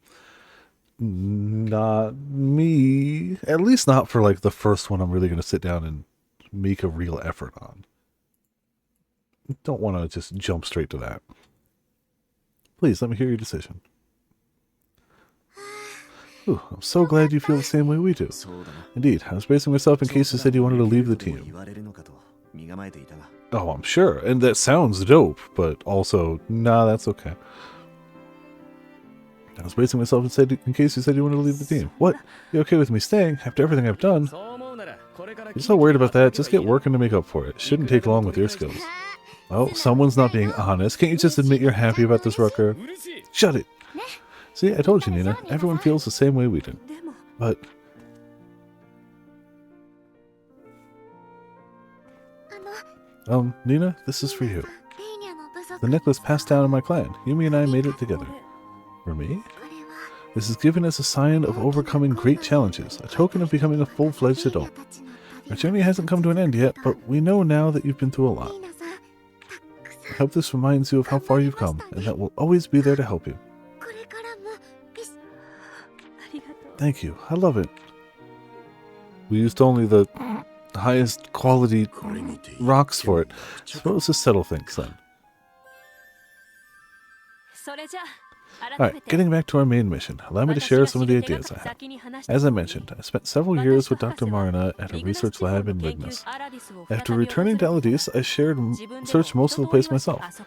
A: Not me. At least not for like the first one I'm really going to sit down and make a real effort on. Don't want to just jump straight to that. Please, let me hear your decision. Ooh, I'm so glad you feel the same way we do. Indeed, I was bracing myself in case you said you wanted to leave the team. Oh, I'm sure, and that sounds dope, but also, nah, that's okay. I was bracing myself in case you said you wanted to leave the team. What? You okay with me staying after everything I've done? You're so worried about that, just get working to make up for it. Shouldn't take long with your skills. Oh, someone's not being honest. Can't you just admit you're happy about this, Rucker? Shut it! See, I told you, Nina. Everyone feels the same way we do. But... Nina, this is for you. The necklace passed down in my clan. Yumi and I made it together. For me? This is given as a sign of overcoming great challenges, a token of becoming a full-fledged adult. Our journey hasn't come to an end yet, but we know now that you've been through a lot. I hope this reminds you of how far you've come, and that we'll always be there to help you. Thank you. I love it. We used only the highest quality rocks for it. Suppose to settle things then. Alright, getting back to our main mission. Allow me to share some of the ideas I have. As I mentioned, I spent several years with Dr. Marina at a research lab in Lignis. After returning to Elodis, I searched most of the place myself.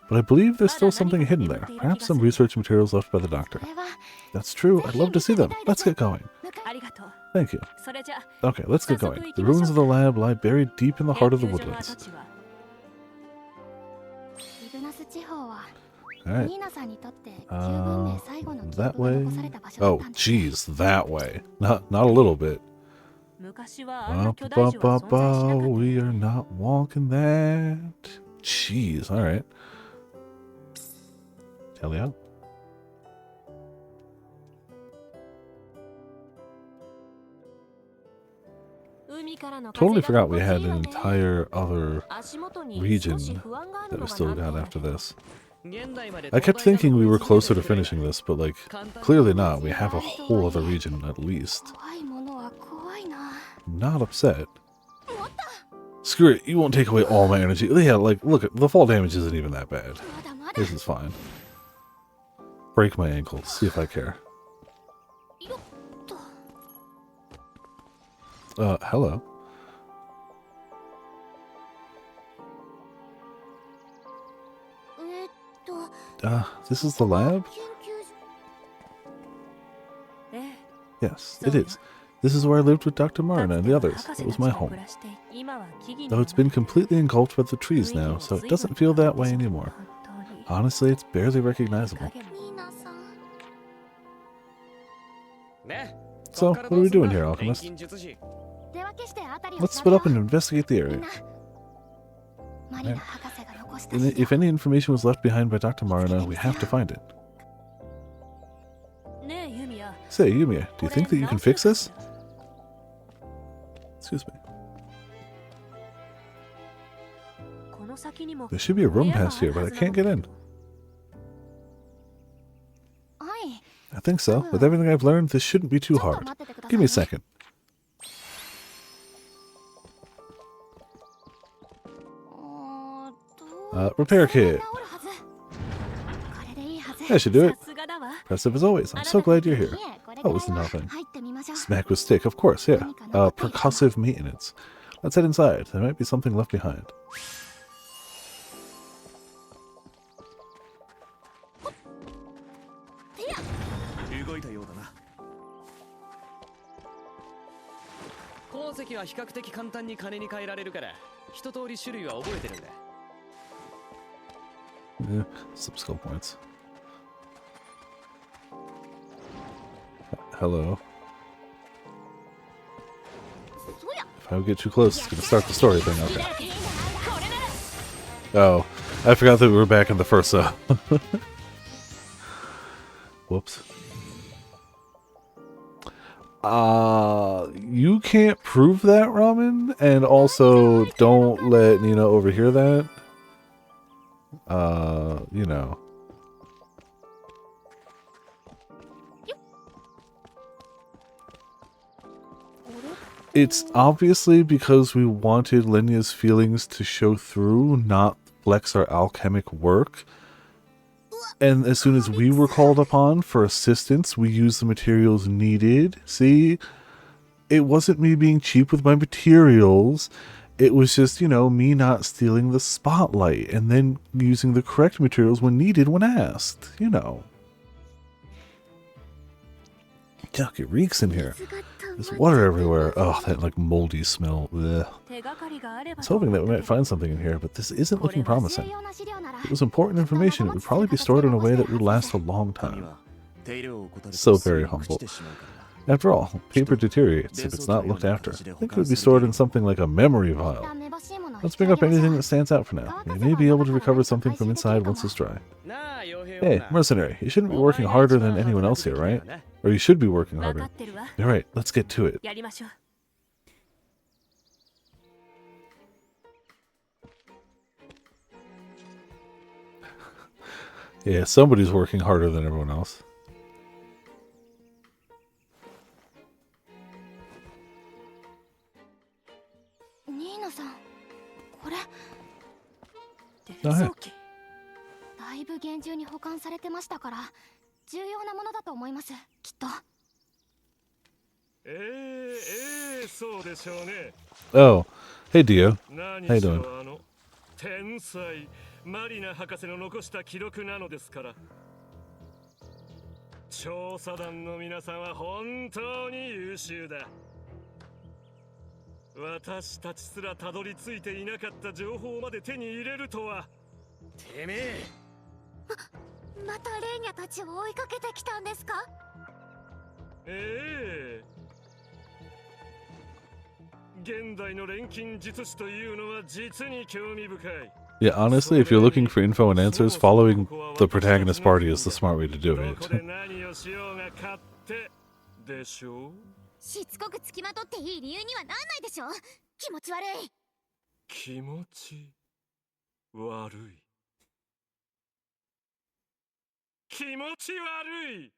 A: But I believe there's still something hidden there. Perhaps some research materials left by the doctor. If that's true, I'd love to see them. Let's get going. Thank you. Okay, let's get going. The ruins of the lab lie buried deep in the heart of the woodlands. Alright. That way? Oh, jeez, that way. Not a little bit. We are not walking that. Jeez, alright. Atelier. Totally forgot we had an entire other region that we still got after this. I kept thinking we were closer to finishing this, but like, clearly not. We have a whole other region at least. Not upset. Screw it, you won't take away all my energy. Yeah, like, look, the fall damage isn't even that bad. This is fine. Break my ankles, see if I care. Hello. This is the lab? Yes, it is. This is where I lived with Dr. Marina and the others. It was my home. Though it's been completely engulfed by the trees now, so it doesn't feel that way anymore. Honestly, it's barely recognizable. So, what are we doing here, Alchemist? Let's split up and investigate the area. Right. If any information was left behind by Dr. Marina, we have to find it. Say, Yumia, do you think that you can fix this? Excuse me. There should be a room past here, but I can't get in. I think so. With everything I've learned, this shouldn't be too hard. Give me a second. Repair kit. That should do it. Impressive as always. I'm so glad you're here. Oh, it was nothing. Smack with stick, of course, yeah. Percussive maintenance. Let's head inside. There might be something left behind. Yeah, some skill points. Hello. If I get too close, it's gonna start the story thing. Okay. Oh, I forgot that we were back in the first Whoops. You can't prove that, Ramen, and also don't let Nina overhear that. you know. It's obviously because we wanted Lenya's feelings to show through, not flex our alchemic work. And as soon as we were called upon for assistance, we used the materials needed. See? It wasn't me being cheap with my materials. It was just, you know, me not stealing the spotlight and then using the correct materials when needed when asked. You know. Yuck, it reeks in here. There's water everywhere. Oh, that like moldy smell. Ugh. I was hoping that we might find something in here, but this isn't looking promising. If it was important information, it would probably be stored in a way that would last a long time. So very humble. After all, paper deteriorates if it's not looked after. I think it would be stored in something like a memory vial. Let's bring up anything that stands out for now. We may be able to recover something from inside once it's dry. Hey, mercenary, you shouldn't be working harder than anyone else here, right? Or you should be working harder. Alright, let's get to it. Yeah, somebody's working harder than everyone else. Oh, hey.
C: だいぶ厳重に保管されてましたから重要なものだと思いますきっと。
D: そうでしょうね。
A: Oh, hey Dio. How you doing?
D: 天才マリナ博士の残した記録なのですから。調査団の皆さんは本当に優秀だ。私たちすらたどり着いていなかった情報まで手に入れるとは。てめえ。
C: またレーニャたちを追いかけてきたんですか？
D: 現代の錬金術師というのは実に興味深い。
A: Yeah, honestly, if you're looking for info and answers, following the protagonist party is the smart way to do it.
C: しつこくつきまとっていい理由にはなんないでしょ。気持ち悪い。
D: 気持ち悪い。気持ち悪い。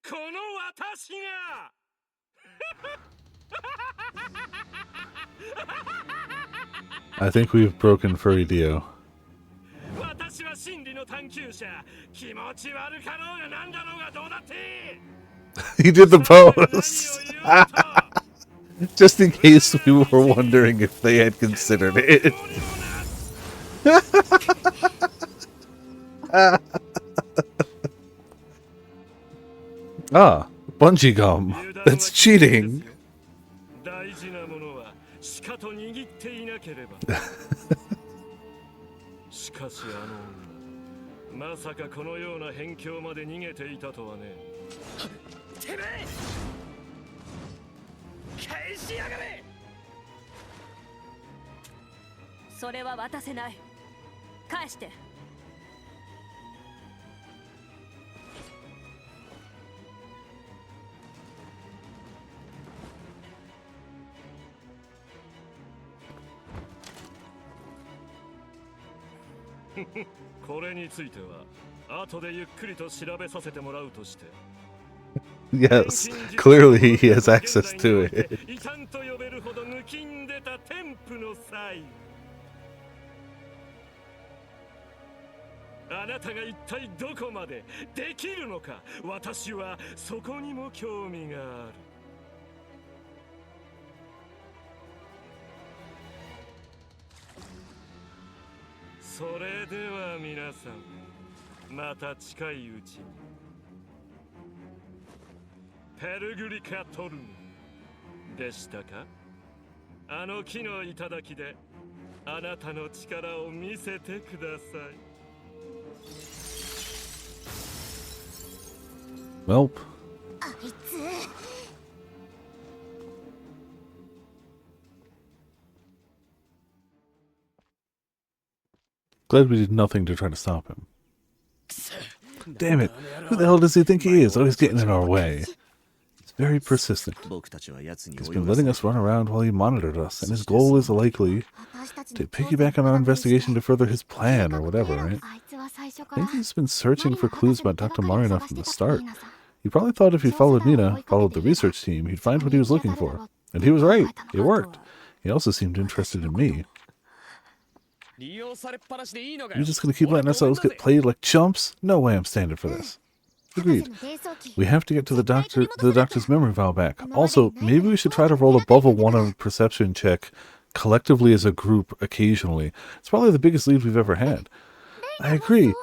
D: この私が。
A: I think we've broken Furry Dio.
D: 私は真理の探求者。気持ち悪かろうがなんだろうがどうだって。
A: He did the pose! Just in case we were wondering if they had considered it. Ah, bungee gum. That's cheating. Yes, clearly he has access to it.
D: あなたが一体どこまでできるのか、私はそこにも興味がある。それでは皆さん、また近いうちに。ペルグリカトルムでしたか？あの木の頂であなたの力を見せてください。
A: Welp. Glad we did nothing to try to stop him. Damn it! Who the hell does he think he is? Always getting in our way. He's very persistent.
E: 僕たちは奴に
A: He's
E: 泳
A: been
E: がさ
A: letting us run around while he monitored us, and his goal is likely to piggyback on our investigation to further his plan or whatever, right?
C: あいつは最初か
A: I
C: ら
A: think he's been searching for clues about Dr. Marina from the start.
C: いなさ
A: He probably thought if he followed Nina, followed the research team, he'd find what he was looking for. And he was right. It worked. He also seemed interested in me.
E: 利用されっぱなしでいいのか
A: You're
E: よ
A: just gonna keep letting ourselves get played like chumps? No way I'm standing for this. Agreed. We have to get to the doctor's memory vial back. Also, maybe we should try to roll above a 1 on perception check collectively as a group occasionally. It's probably the biggest lead we've ever had. I agree.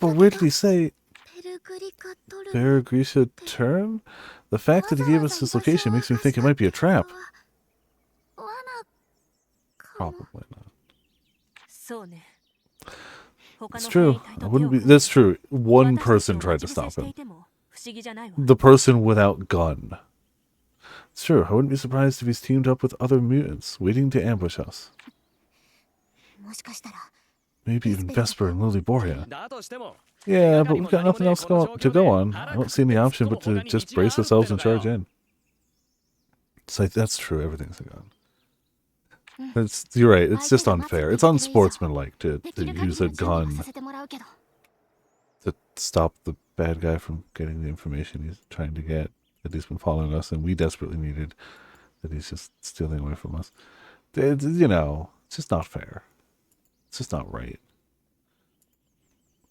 A: But where did he say Verigrisha turn? The fact that he gave us his location makes me think it might be a trap. Probably not.
F: そうね
A: It's true. I wouldn't be. That's true. One person tried to stop him. The person without gun. It's true. I wouldn't be surprised if he's teamed up with other mutants, waiting to ambush us.
C: もしかしたら
A: Maybe even Vesper and Lily Boria.
E: だとしても
A: Yeah, but we've got nothing else to go on. I don't see any option but to just brace ourselves and charge in. It's like, that's true. Everything's a gun. You're right. It's just unfair. It's unsportsmanlike to use a gun to stop the bad guy from getting the information he's trying to get, that he's been following us and we desperately needed, that he's just stealing away from us. You know, it's just not fair. It's just not right.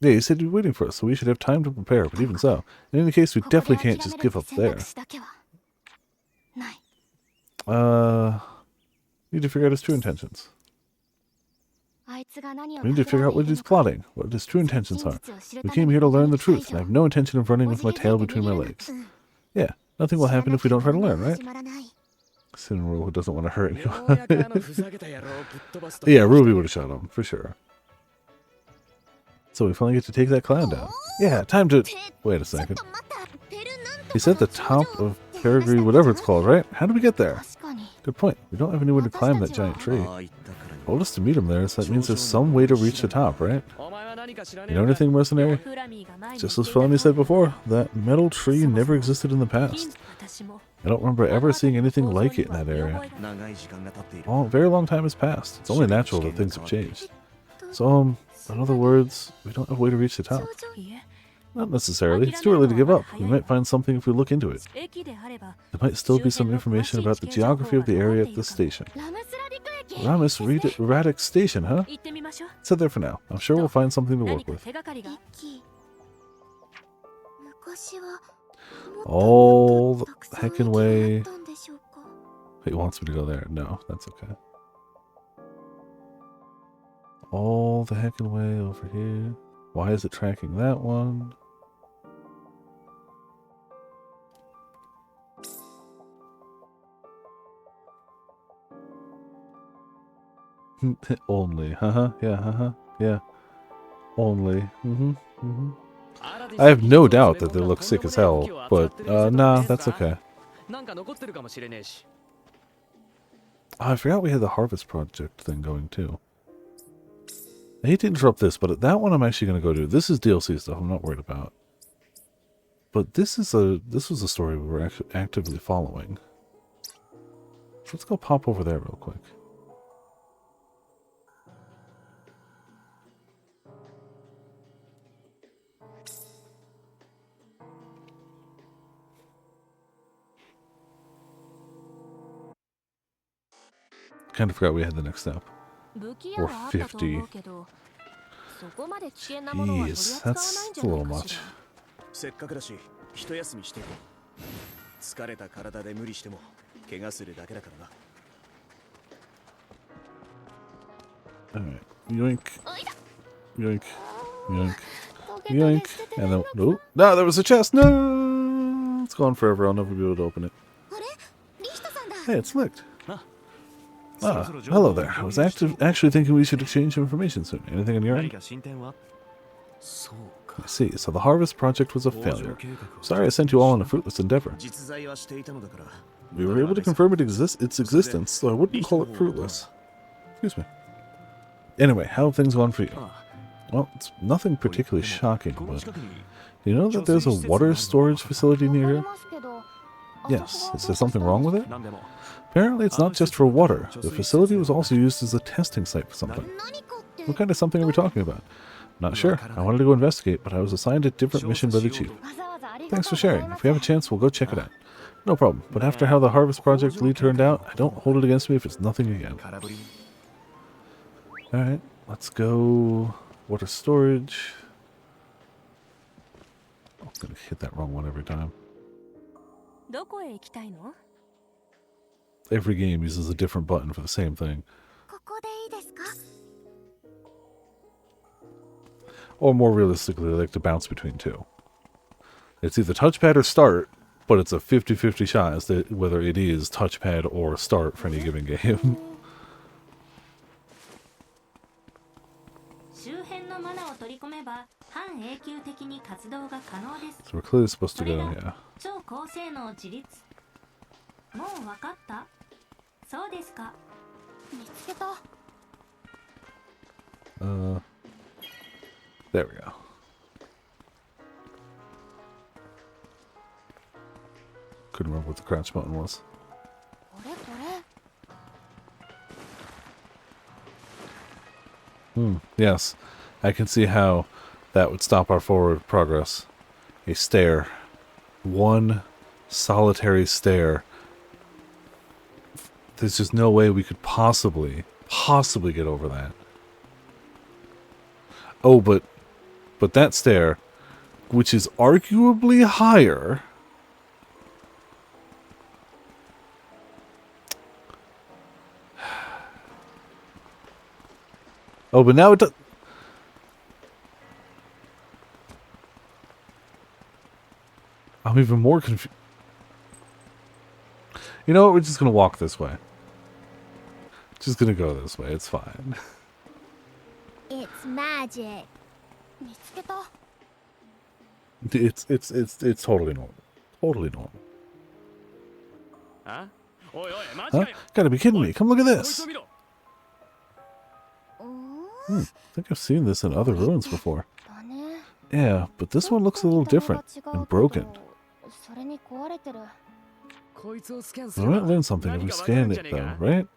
A: Yeah, you said you're waiting for us, so we should have time to prepare, but even so, in any case, we definitely can't just give up there. Need to figure out his true intentions. We need to figure out what he's plotting, what his true intentions are. We came here to learn the truth, and I have no intention of running with my tail between my legs. Yeah, nothing will happen if we don't try to learn, right? Cinnamoroll who doesn't want to hurt anyone. Yeah, Ruby would have shot him, for sure. So we finally get to take that clown down. Yeah, time to... Wait a second. He said the top of Peregrine, whatever it's called, right? How did we get there? Good point. We don't have anywhere to climb that giant tree. Told us to meet him there, so that means there's some way to reach the top, right? You know anything, mercenary? Just as Felony said before, that metal tree never existed in the past. I don't remember ever seeing anything like it in that area. Well, a very long time has passed. It's only natural that things have changed. So, in other words, we don't have a way to reach the top. Not necessarily. It's too early to give up. We might find something if we look into it. There might still be some information about the geography of the area at this station. Ramus Radic Station, huh? Sit there for now. I'm sure we'll find something to work with. All the heckin' way... He wants me to go there. No, that's okay. All the heckin' way over here. Why is it tracking that one? Only, yeah. Only, I have no doubt that they look sick as hell, but, nah, that's okay. Oh, I forgot we had the Harvest Project thing going, too. I hate to interrupt this, but that one I'm actually going to go do. This is DLC stuff I'm not worried about. But this was a story we were actually actively following. Let's go pop over there real quick. Kind of forgot we had the next step. Or 50. Jeez, that's a little much. Alright. Yoink. Yoink. Yoink. Yoink. And then... Oh, no, there was a chest! No! It's gone forever. I'll never be able to open it. Hey, it's licked. Ah, hello there. I was actually thinking we should exchange information soon. Anything on your end? I see. So the Harvest Project was a failure. Sorry I sent you all on a fruitless endeavor. We were able to confirm its existence, so I wouldn't call it fruitless. Excuse me. Anyway, how have things gone for you? Well, it's nothing particularly shocking, but... You know that there's a water storage facility near here? Yes, is there something wrong with it? Apparently it's not just for water. The facility was also used as a testing site for something. What kind of something are we talking about? Not sure. I wanted to go investigate, but I was assigned a different mission by the chief. Thanks for sharing. If we have a chance, we'll go check it out. No problem, but after how the Harvest Project lead turned out, I don't hold it against me if it's nothing again. Alright, let's go... water storage. I'm gonna hit that wrong one every time.
F: どこへ行きたいの?
A: Every game uses a different button for the same thing.
C: ここでいいですか?
A: Or more realistically, I like to bounce between two. It's either touchpad or start, but it's a 50-50 shot as to whether it is touchpad or start for any given game.
G: 周辺のマナを取り込めば半永久的に活動が可能です。
A: So we're clearly supposed to go, yeah.
G: 超高性能自立。もうわかった？そうですか。
C: 見つけた。
A: There we go. Couldn't remember what the crouch button was.
C: これこれ。
A: Yes. I can see how that would stop our forward progress. A stair. One solitary stair. There's just no way we could possibly get over that. Oh, but that stair, which is arguably higher... Oh, but now it does... I'm even more confused. You know what? We're just going to walk this way. Just going to go this way. It's fine.
C: It's magic. 見つけた。
A: It's totally normal. Totally normal.
E: Huh? Oi, oi,
A: Huh? Gotta be kidding me. Come look at this.
C: おー
A: I think I've seen this in other ruins before.
C: だね。
A: Yeah, but this one looks a little different and broken.
C: それに壊れてる。
E: こいつをスキャンす
A: We
E: れば
A: might learn something if we
E: 何かわかる
A: scan
E: んじゃ
A: it
E: ねえ
A: though,
E: か
A: right?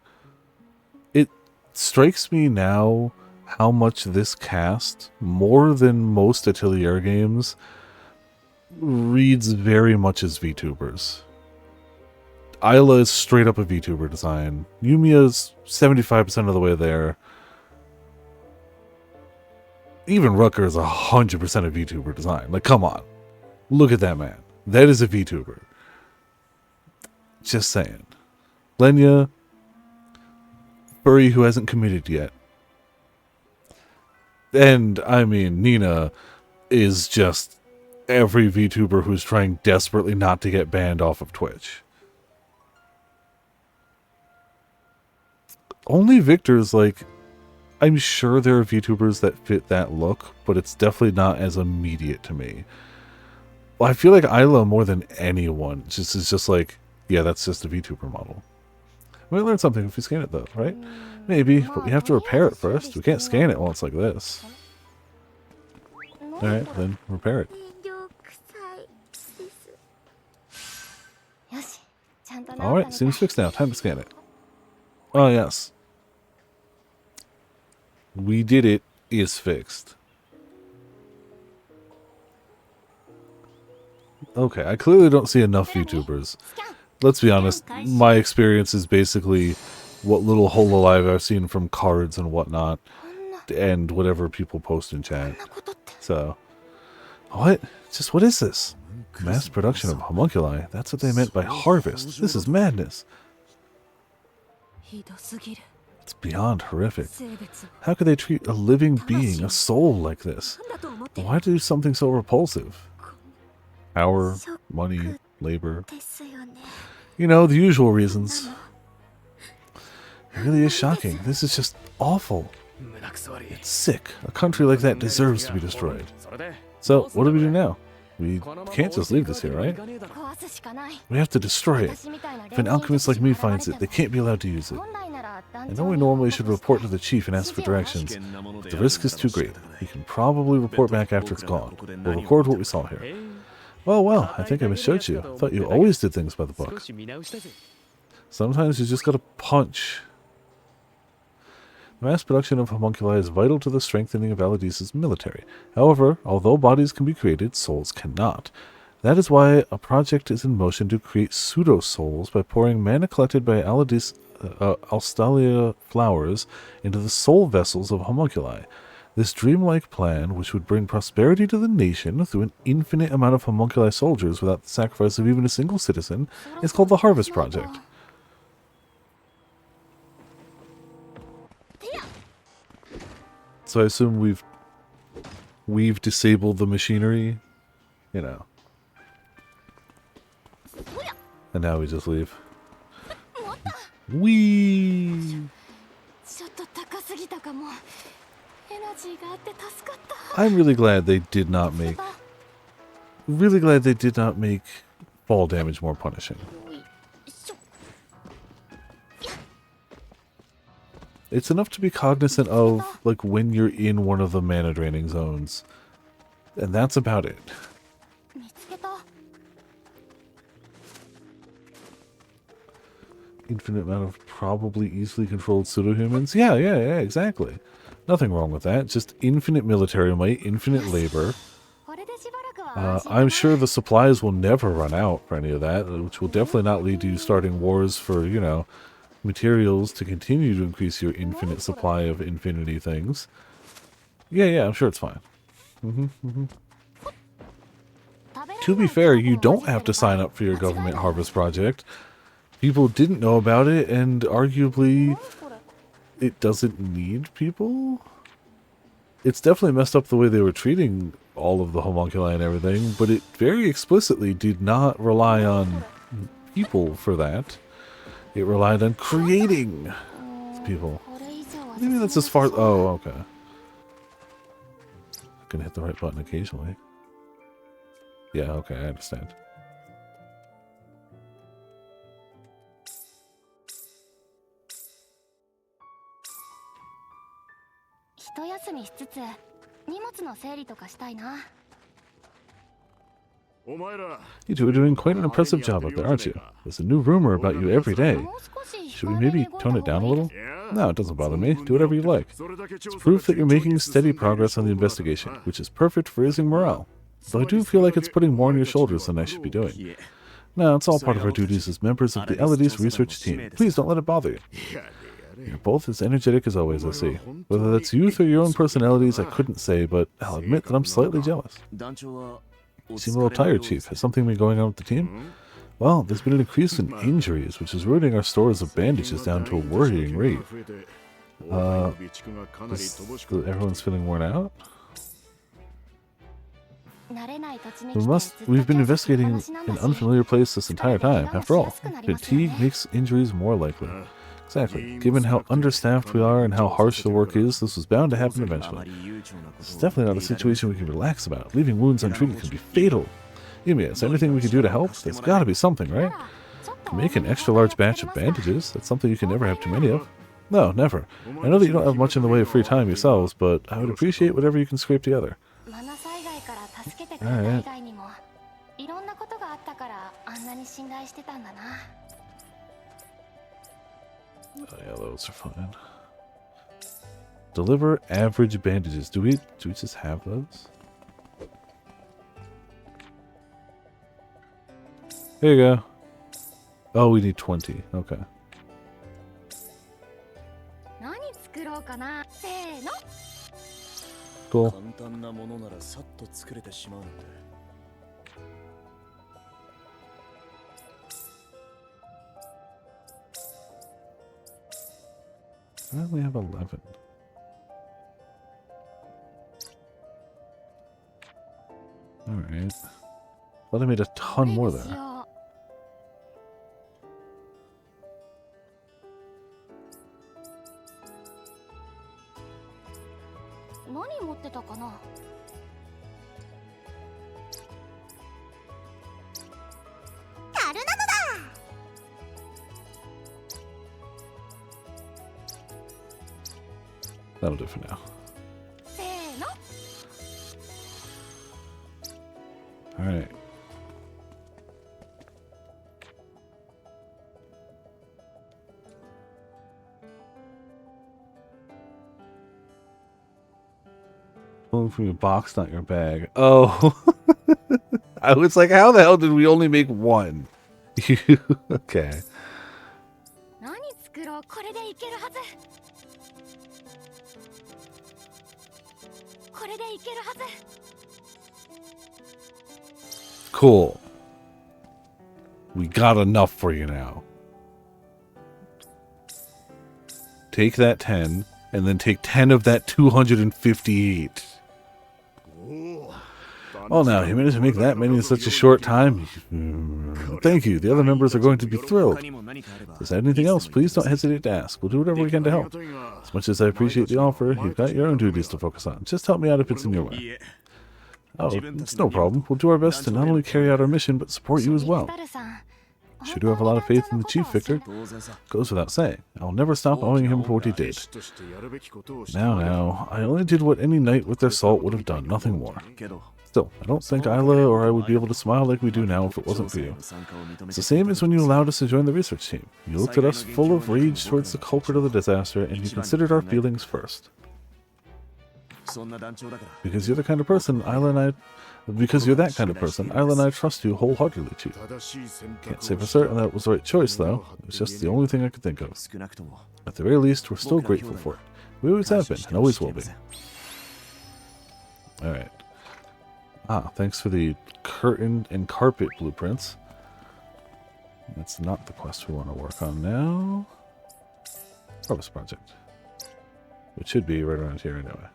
A: It strikes me now how much this cast, more than most Atelier games, reads very much as VTubers. Isla is straight up a VTuber design. Yumia is 75% of the way there. Even Rucker is 100% a VTuber design. Like, come on. Look at that man. That is a VTuber. Just saying. Lenya, furry who hasn't committed yet. And, I mean, Nina is just every VTuber who's trying desperately not to get banned off of Twitch. Only Victor's like... I'm sure there are VTubers that fit that look, but it's definitely not as immediate to me. Well, I feel like Isla more than anyone is just like, yeah, that's just a VTuber model. We might learn something if we scan it though, right? Maybe, but we have to repair it first. We can't scan it while it's like this. Alright, then repair it.
C: よし、ちゃんと直ったのか。
A: Alright, seems fixed now. Time to scan it. Oh, yes. We did it. Is fixed. Okay, I clearly don't see enough VTubers. Let's be honest, my experience is basically what little hololive I've seen from cards and whatnot, and whatever people post in chat. So, what? Just what is this? Mass production of homunculi? That's what they meant by harvest. This is madness.
F: ひどすぎる。
A: It's beyond horrific.
F: 生物
A: How could they treat a living being, a soul, like this?
F: だと思ってる
A: Why do something so repulsive? Power, money, labor.
C: ですよね。
A: You know, the usual reasons. It really is shocking. This is just awful.
E: 胸くそ悪い
A: It's sick. A country like that deserves to be destroyed.
E: それで
A: So, what do we do now? We can't just leave this here, right?
C: 壊すしかない。
A: We have to destroy it.
C: 私みたいな
A: If an alchemist like me finds it, they can't be allowed to use it.
C: 本来なら団
A: I
C: 長
A: know we
C: に
A: normally should report to the chief and ask for directions, but the risk is too great. We can probably report back after it's gone. We'll record what we saw here. Oh well, I think I misshowed you. I thought you always did things by the book. Sometimes you just gotta punch. Mass production of homunculi is vital to the strengthening of Aladice's military. However, although bodies can be created, souls cannot. That is why a project is in motion to create pseudo-souls by pouring mana collected by Alstalia flowers into the soul vessels of homunculi. This dreamlike plan, which would bring prosperity to the nation through an infinite amount of homunculi soldiers without the sacrifice of even a single citizen, is called the Harvest Project. So I assume we've disabled the machinery, you know. And now we just leave. Whee! I'm really glad they did not make fall damage more punishing. It's enough to be cognizant of, like, when you're in one of the mana draining zones. And that's about it. Infinite amount of probably easily controlled pseudo-humans. Yeah, exactly. Nothing wrong with that. Just infinite military might, infinite labor. I'm sure the supplies will never run out for any of that, which will definitely not lead to you starting wars for, you know, materials to continue to increase your infinite supply of infinity things. Yeah, I'm sure it's fine. To be fair, you don't have to sign up for your government harvest project. People didn't know about it, and arguably it doesn't need people. It's definitely messed up the way they were treating all of the homunculi and everything, but it very explicitly did not rely on people for that. It relied on creating people. Maybe that's as far... Oh, okay. I can hit the right button occasionally. Yeah, okay, I understand. You two are doing quite an impressive job up there, aren't you? There's a new rumor about you every day. Should we maybe tone it down a little? No, it doesn't bother me. Do whatever you like. It's proof that you're making steady progress on the investigation, which is perfect for raising morale. Though I do feel like it's putting more on your shoulders than I should be doing. No, it's all part of our duties as members of the Eladice research team. Please don't let it bother you. You're both as energetic as always, I see. Whether that's youth or your own personalities, I couldn't say, but I'll admit that I'm slightly jealous. You seem a little tired, Chief. Has something been going on with the team? Well, there's been an increase in injuries, which is ruining our stores of bandages down to a worrying rate. Everyone's feeling worn out? We've been investigating an unfamiliar place this entire time. After all, fatigue makes injuries more likely. Exactly. Given how understaffed we are and how harsh the work is, this was bound to happen eventually. This is definitely not a situation we can relax about. Leaving wounds untreated can be fatal. Yumia, is there anything we can do to help? There's gotta be something, right? Can make an extra large batch of bandages. That's something you can never have too many of. No, never. I know that you don't have much in the way of free time yourselves, but I would appreciate whatever you can scrape together. Alright. Oh yeah, those are fine. Deliver average bandages. Do we just have those? Here you go. Oh, we need 20. Okay. Cool. I only have 11. Alright. Well, I made a ton more there. That'll do for now. Alright. pulling from your box, not your bag. Oh. I was like, how the hell did we only make one? Okay.
C: 何作ろう、これでいけるはず。これでいけるはず。
A: Cool. We got enough for you now. Take that 10, and then take 10 of that 258. Oh, now, you managed to make that many in such a short time. Thank you. The other members are going to be thrilled. If there's anything else, please don't hesitate to ask. We'll do whatever we can to help. As much as I appreciate the offer, you've got your own duties to focus on. Just help me out if it's in your way. Oh, it's no problem. We'll do our best to not only carry out our mission, but support you as well. Sure do have a lot of faith in the Chief, Victor. Goes without saying. I'll never stop owing him for what he did. Now, I only did what any knight with their salt would have done, nothing more. Still, I don't think Isla or I would be able to smile like we do now if it wasn't for you. It's the same as when you allowed us to join the research team. You looked at us full of rage towards the culprit of the disaster, and you considered our feelings first. Because you're the kind of person Isla and I... Because you're that kind of person, Isla and I trust you wholeheartedly, Chief. Can't say for certain that it was the right choice, though. It was just the only thing I could think of. At the very least, we're still grateful for it. We always have been, and always will be. Alright. Ah, thanks for the curtain and carpet blueprints. That's not the quest we want to work on now. Harvest Project. Which should be right around here anyway.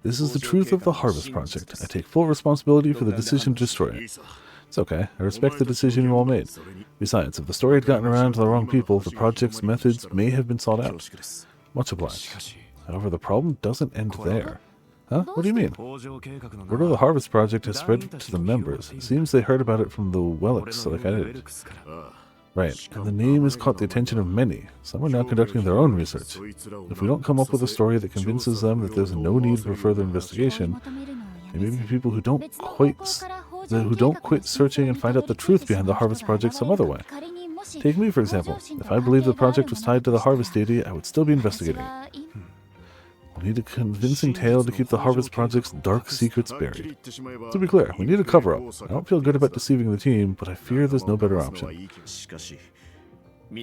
A: This is the truth of the Harvest Project. I take full responsibility for the decision to destroy it. It's okay. I respect the decision you all made. Besides, if the story had gotten around to the wrong people, the project's methods may have been sought out. Much obliged. However, the problem doesn't end there. Huh? What do you mean? Word of the Harvest Project has spread to the members. It seems they heard about it from the Wellicks, like I did. Right, and the name has caught the attention of many. Some are now conducting their own research. If we don't come up with a story that convinces them that there's no need for further investigation, there may be people who don't quit searching and find out the truth behind the Harvest Project some other way. Take me, for example. If I believed the project was tied to the Harvest deity, I would still be investigating it. We need a convincing tale to keep the Harvest Project's dark secrets buried. To be clear, we need a cover-up. I don't feel good about deceiving the team, but I fear there's no better option.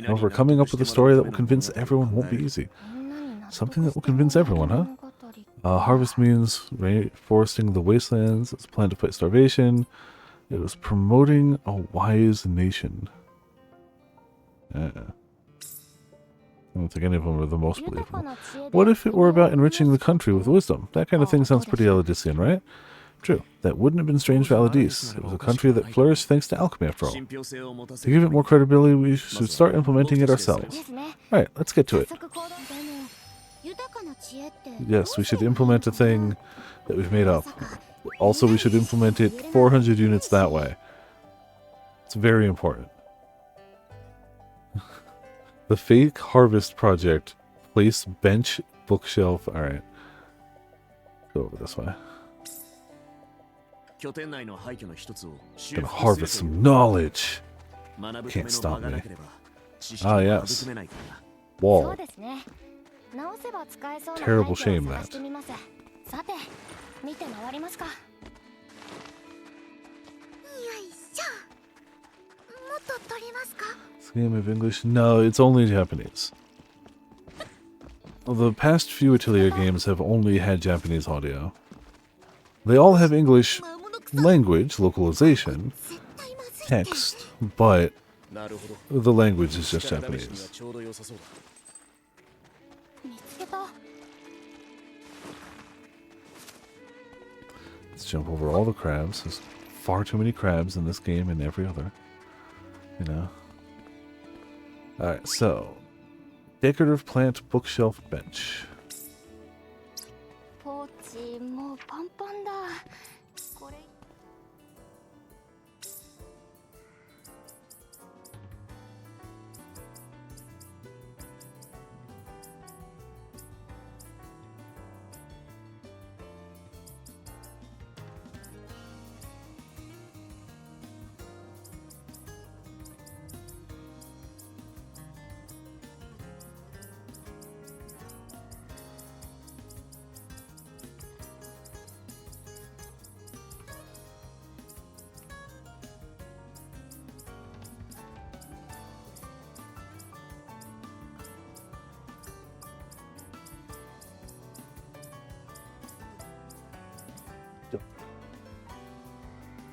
A: However, coming up with a story that will convince everyone won't be easy. Something that will convince everyone, huh? Harvest means foresting the wastelands. It's a plan to fight starvation. It was promoting a wise nation. I don't think any of them are the most believable. What if it were about enriching the country with wisdom? That kind of thing sounds pretty Aladisian, right? True. That wouldn't have been strange for Aladis. It was a country that flourished thanks to alchemy, after all. To give it more credibility, we should start implementing it ourselves. Alright, let's get to it. Yes, we should implement a thing that we've made up. Also, we should implement it 400 units that way. It's very important. The Fake Harvest Project. Place bench, bookshelf. Alright. Go over this way. Gonna harvest some knowledge. Can't stop me. Ah, yes. Wall. Terrible shame, that. Game of English? No, it's only Japanese. Well, the past few Atelier games have only had Japanese audio. They all have English language, localization, text, but the language is just Japanese. Let's jump over all the crabs. There's far too many crabs in this game and every other. You know. Alright, so decorative plant bookshelf bench.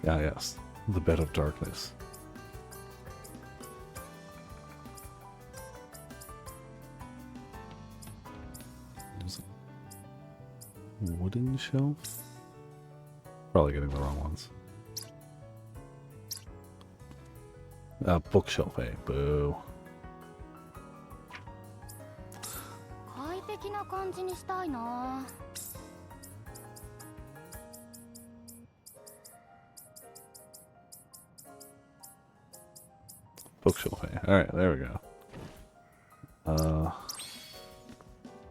A: Ah, yes. The bed of darkness. There's a wooden shelf? Probably getting the wrong ones. Bookshelf, eh? Boo.
C: 快適な感じにしたいな。
A: Bookshelf, eh? Alright, there we go.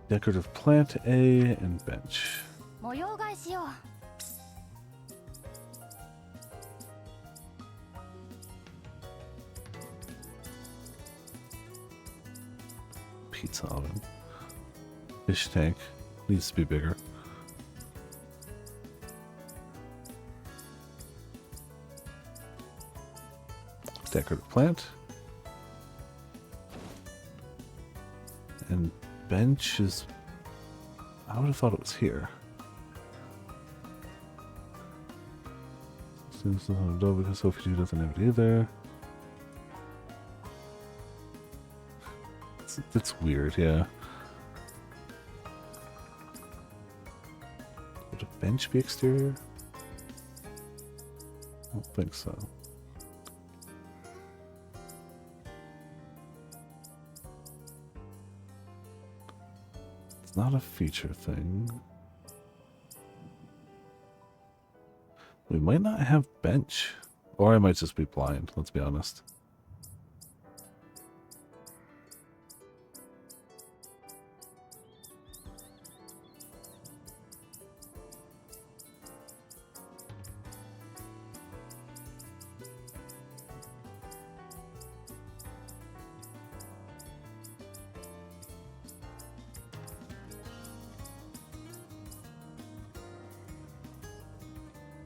A: Decorative plant A and bench.
C: 模様替えしよう。
A: Pizza oven. Fish tank. Needs to be bigger. Decorative plant. And bench is... I would have thought it was here. Seems no, because Sophie doesn't have it either. That's weird, yeah. Would a bench be exterior? I don't think so. It's not a feature thing. We might not have bench. Or I might just be blind, let's be honest.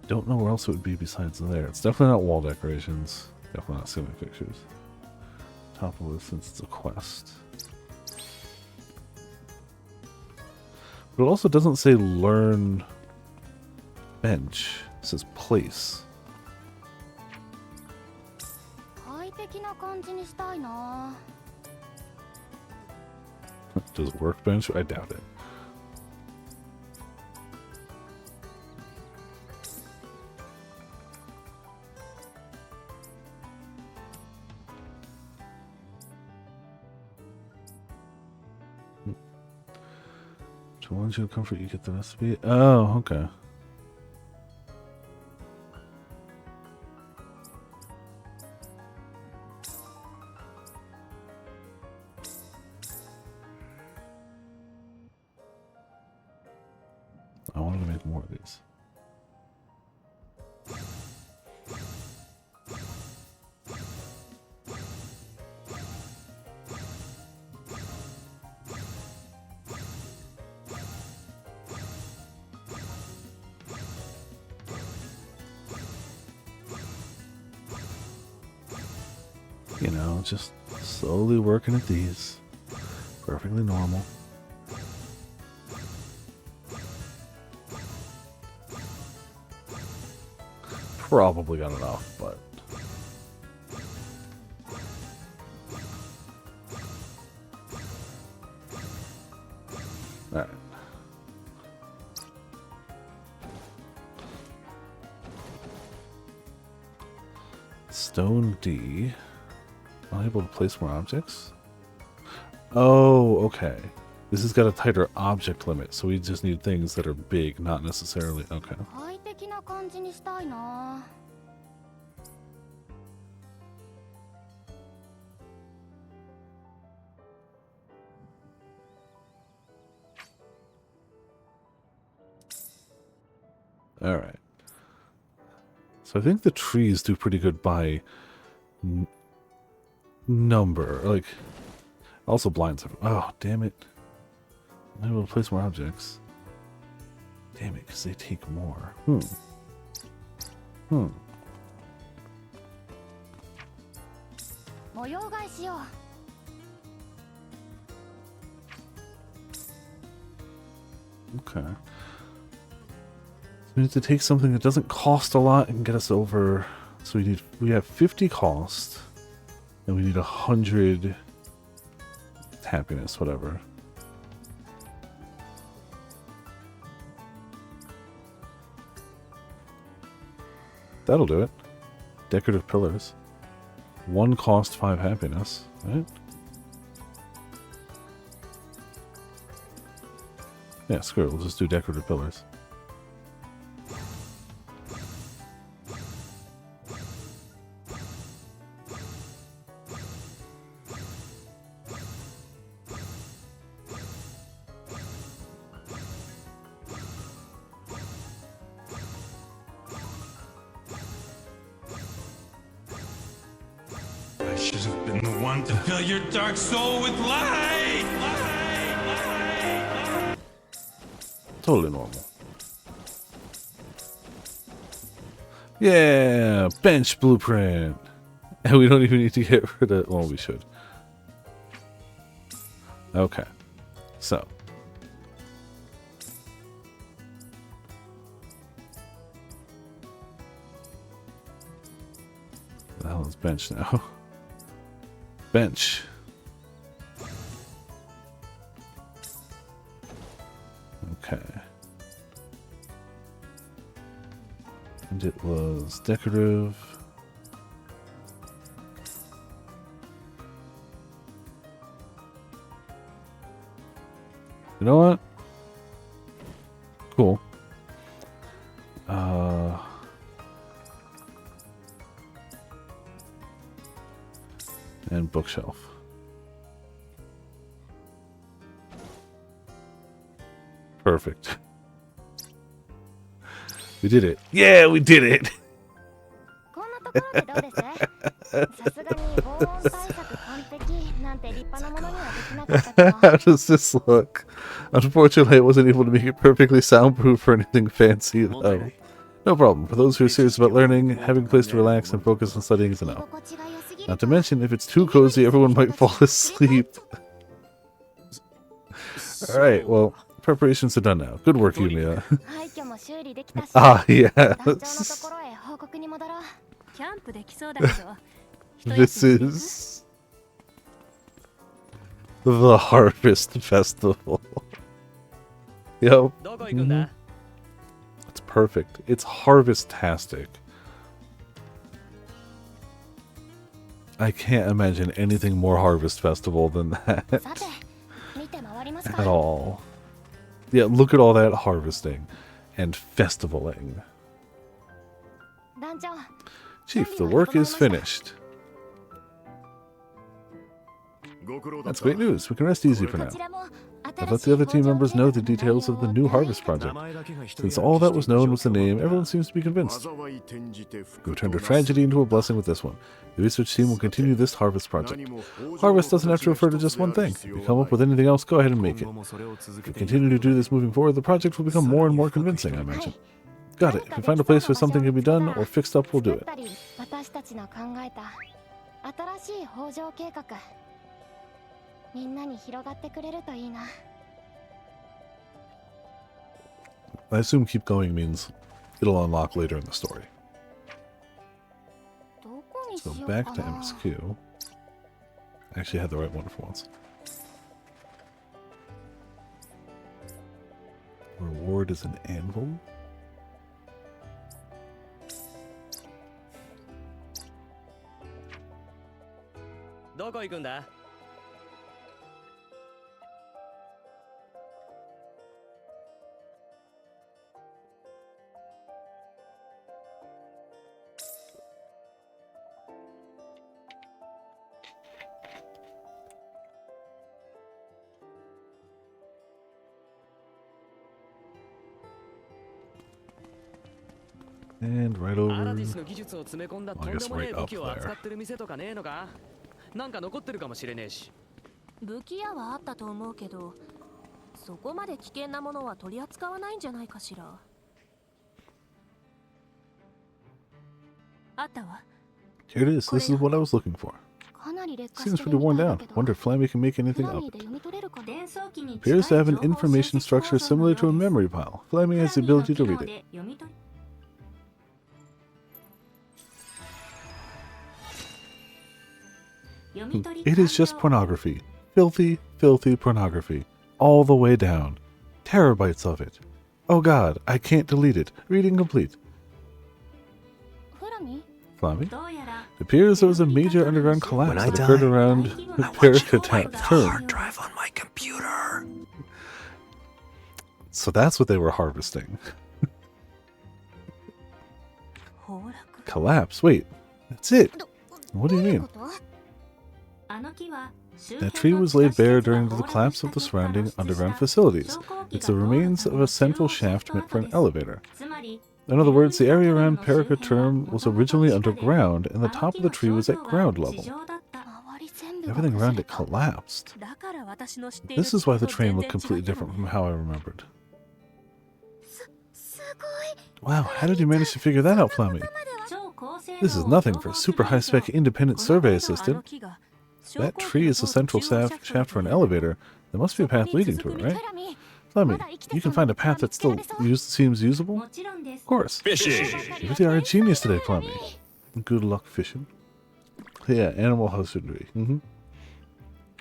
A: Don't know where else it would be besides there. It's definitely not wall decorations. Definitely not ceiling fixtures. Top of list since it's a quest. But it also doesn't say learn bench. It says place.
C: 快適な感じにしたいな。
A: Does it workbench? I doubt it. Once you comfort, you get the recipe. Oh, okay. I wanted to make more of these. You know, just slowly working at these. Perfectly normal. Probably got enough, but... Alright. Stone D. Unable to place more objects? Oh, okay. This has got a tighter object limit, so we just need things that are big, not necessarily... Okay.
C: 快適な感じにしたいな。
A: Alright. So I think the trees do pretty good by number. Like, also blinds. Oh, damn it. I'm able to place more objects. Damn it, because they take more. Hmm.
C: 模様替えしよう。
A: Okay. We need to take something that doesn't cost a lot and get us over. So we have 50 cost, and we need 100 happiness, whatever. That'll do it. Decorative pillars. 1 cost, 5 happiness, right? Yeah, screw it. We'll just do decorative pillars.
H: I should have been the one to fill your dark soul with light!
A: Totally normal. Yeah, bench blueprint. And we don't even need to get rid of. Well, we should. Okay, so the hell is bench now? Bench. Okay. And it was decorative. You know what? Cool. And bookshelf. Perfect. We did it. Yeah, we did it.
C: こんなところでどうです？さすがに防音対策完璧なんて立派なものにはできなかったけど。
A: How does this look? Unfortunately, I wasn't able to make it perfectly soundproof or anything fancy, though. No problem. For those who are serious about learning, having a place to relax and focus on studying is enough. Not to mention, if it's too cozy, everyone might fall asleep. Alright, well, preparations are done now. Good work, Yumia.
C: 廃墟も修理できたし、
A: Ah,
C: 団長のと
A: yes.
C: ころへ報告に戻ろう。
F: キャンプできそうだけど。
A: This is the Harvest Festival. Yep.
E: どこ行くんだ？
A: It's perfect. It's harvest-tastic. I can't imagine anything more Harvest Festival than that
C: さて、見て回ります
A: at
C: か。
A: all. Yeah, look at all that harvesting and festivaling.
C: 団長、
A: Chief, the work is finished. That's great news. We can rest easy for
C: こ
A: now.
C: ちらも
A: I've let the other team members know the details of the new harvest project. Since all that was known was the name, everyone seems to be convinced. We turned a tragedy into a blessing with this one. The research team will continue this harvest project. Harvest doesn't have to refer to just one thing. If you come up with anything else, go ahead and make it. If we continue to do this moving forward, the project will become more and more convincing, I imagine. Got it. If we find a place where something can be done or fixed up, we'll do it.
C: 私たちの考えた新しい北条計画、みんなに広がってくれるといいな。
A: I assume keep going means it'll unlock later in the story.
C: どこにし
A: So
C: よう
A: back
C: か
A: to
C: な。
A: MSQ. I actually had the right one for once. Reward is an anvil.
E: "どこ行くんだ?"
A: And right
E: ア
A: over.
E: ラディスの技術を詰め込んだとん
A: I
E: で
A: guess
E: もねえ
A: right
E: 武
A: up
E: 器を
A: there.
E: 扱ってる店とかねえのか？なんか残ってるかもしれねえし。
F: 武器屋はあったと思うけど、そこまで危険なものは取り扱わないんじゃないかしら。あったわ。
A: Here it is. This is what I was looking for.
C: かな
A: Seems pretty worn down. Wonder if Flammy can make anything of it.
G: 伝送機に
A: Appears to have an
G: 近い情報
A: information
G: 収集
A: structure
G: 方法
A: similar
G: の
A: to a
G: ようです
A: memory pile. Flammy has the
G: フラミーの
A: ability
G: 機
A: to
G: 能
A: read it.
G: で読み取り 読み取り
A: It is just
G: 完了
A: pornography. Filthy, filthy pornography. All the way down. Terabytes of it. Oh god, I can't delete it. Reading complete.
C: フラミ
A: Flammy?
G: どうやら
A: It appears there was a major underground collapse that occurred around Perica term.
B: drive on my computer.
A: So that's what they were harvesting. Collapse. Wait, that's it. What do you
C: どういう
A: mean?
C: こと
G: あの木は周
A: That
G: 辺
A: tree
G: の
A: was
G: 地下
A: laid
G: 施設
A: bare
G: が
A: during the
G: 崩落
A: collapse
G: した
A: of the
G: 結果露
A: surrounding
G: 出した
A: underground
G: 昇
A: facilities.
G: 降機
A: It's
G: が
A: the
G: 通る
A: remains
G: た
A: of
G: め
A: a
G: の
A: central
G: 中央
A: shaft meant for an
G: シャフト跡
A: elevator.
G: ですつまり
A: In other words, the area around Perica term was originally underground, and the
G: あの
A: top
G: 木
A: of the
G: の
A: tree
G: 頂
A: was
G: 上
A: at
G: は
A: ground
G: 地
A: level.
G: 上だった
C: 周り全部が
A: Everything
C: 崩
A: around
C: れ
A: it
C: た
A: collapsed.
F: だから私の知っている
A: This is why the
F: 地
A: train
F: と
A: looked
F: 全然
A: completely
F: 違ったの
A: different from how I remembered.
C: すごい
A: Wow, how did you manage to figure that out, Flammy?
G: 超高精
A: This is
G: 度を
A: nothing
G: 情
A: for a
G: 報
A: super
G: 処理
A: high-spec
G: 場
A: independent
G: この
A: survey
G: 程度
A: assistant.
F: あの木が
A: That tree is the central shaft for an elevator. There must be a path leading to it,
C: フ
A: right?
C: ラミ
A: Flemmy, you can find a path that still seems usable?
G: もちろんです
A: Of course.
B: Fishing.
A: You really are a genius today, Flemmy. Good luck fishing. Yeah, animal husbandry.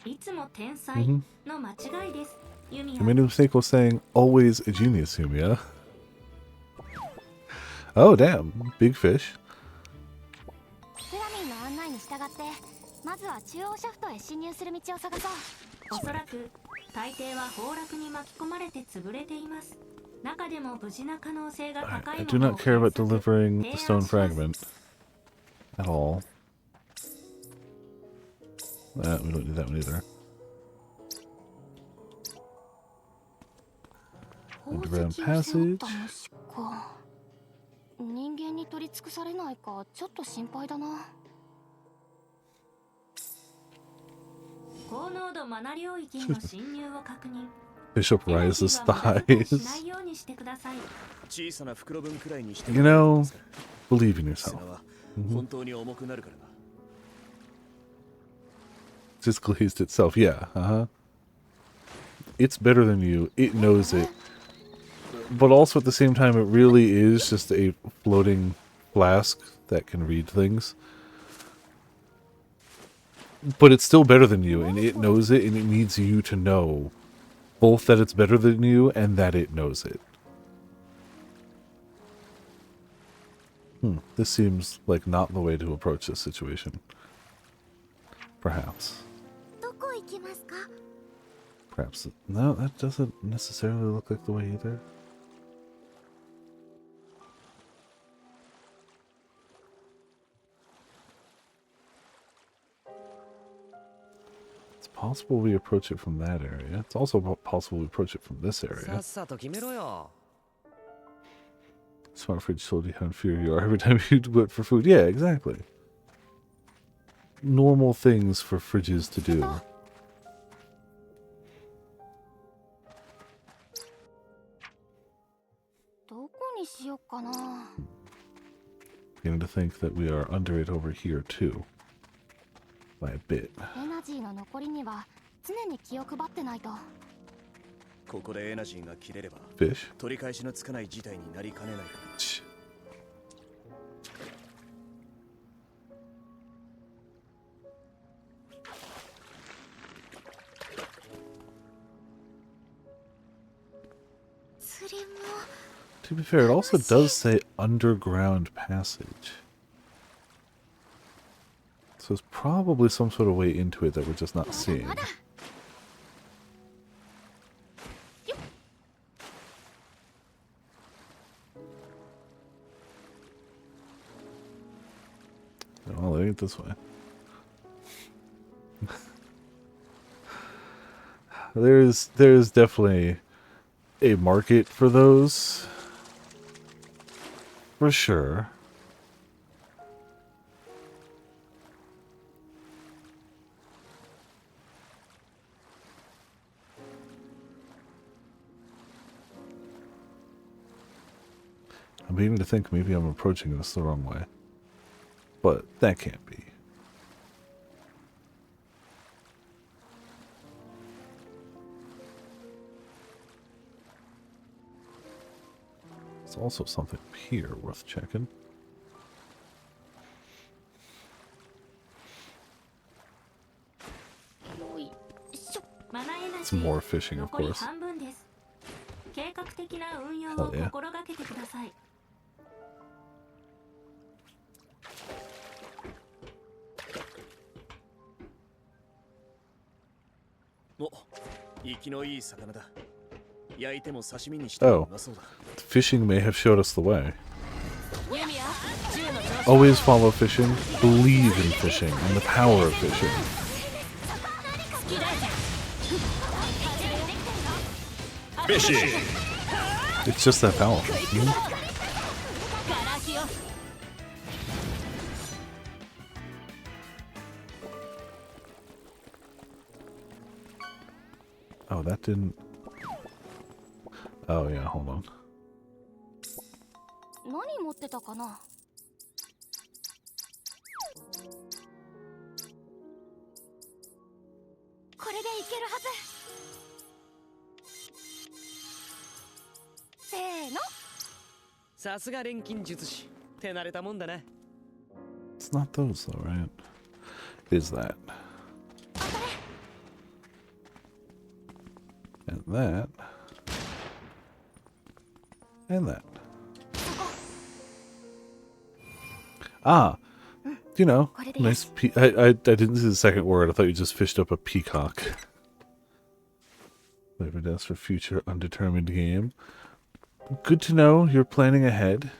G: いつも天才
A: Mhm.
G: の間違いですユミ
A: I
G: ヤ
A: made a mistake of saying always a genius, Yumia. Oh, damn. Big fish.
C: フラミンの案内に従ってまずは中央シャフトへ進入する道を探そう
G: おそらく大抵は崩落に巻き込まれて潰れています中でも無事な可能性が
A: I
G: 高い
A: do
G: もの
A: not
G: を
A: care about
G: 検索
A: delivering
G: 提
A: the
G: 案
A: stone
G: します
A: fragment. At all. We don't need that one either.
C: 宝
A: Underground
C: 石を背負っ
A: passage.
C: た虫か人間に取り尽くされないかちょっと心配だな
G: 高濃度マナ領域への侵入を確認
A: Bishop
G: エナジ
A: rises
G: ーは無駄遣いしな
A: thighs.
G: いようにしてください
I: 小さな袋分くらいにして
A: You know, believe in yourself.
I: 砂は本当に重くなるからな
A: Just glazed itself. Yeah, It's better than you. It knows it. But also at the same time, it really is just a floating flask that can read things. But it's still better than you, and it knows it, and it needs you to know both that it's better than you and that it knows it. This seems like not the way to approach this situation. Perhaps.
C: どこ行きますか
A: Perhaps. No, that doesn't necessarily look like the way either. It's possible we approach it from that area. It's also possible we approach it from this
E: さ
A: area.
E: っさと決めろよ
A: Smart fridge told you how inferior you are every time you went for food. Yeah, exactly. Normal things for fridges to do.
C: どこにしよっかな
A: Beginning to think that we are under it over here too. By a bit.
C: エナジーの残りには常に気を配ってないと
I: ここでエナジーが切れれば
A: Fish?
I: 取り返しのつかない事態になりかねないから
A: Shh.
C: 釣りも
A: To be fair, it also does say underground passage. So there's probably some sort of way into it that we're just not seeing. Well, it ain't this way. There's definitely a market for those. For sure. I'm beginning to think maybe I'm approaching this the wrong way. But that can't be. There's also something here worth checking. Some more fishing, of course. Hell yeah. Oh, fishing may have showed us the way. Always follow fishing, believe in fishing, and the power of fishing.
D: Fishing!
A: It's just that powerful. Oh, that didn't... Oh, yeah, hold on. It's not those, though, right? It is that. And that. And that. Ah! You know, nice I didn't see the second word. I thought you just fished up a peacock. Flavor desk for future undetermined game. Good to know you're planning ahead.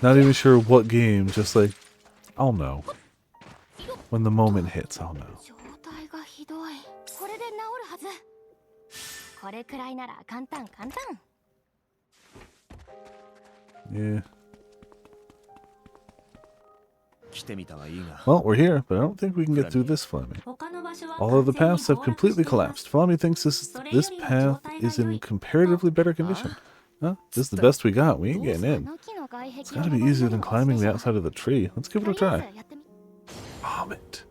A: Not even sure what game, just like, I'll know. When the moment hits, I'll know. Yeah. Well, we're here, but I don't think we can get through this, Flammy. All of the paths have completely collapsed. Flammy thinks this path is in comparatively better condition. Huh? This is the best we got. We ain't getting in. It's gotta be easier than climbing the outside of the tree. Let's give it a try. Vomit.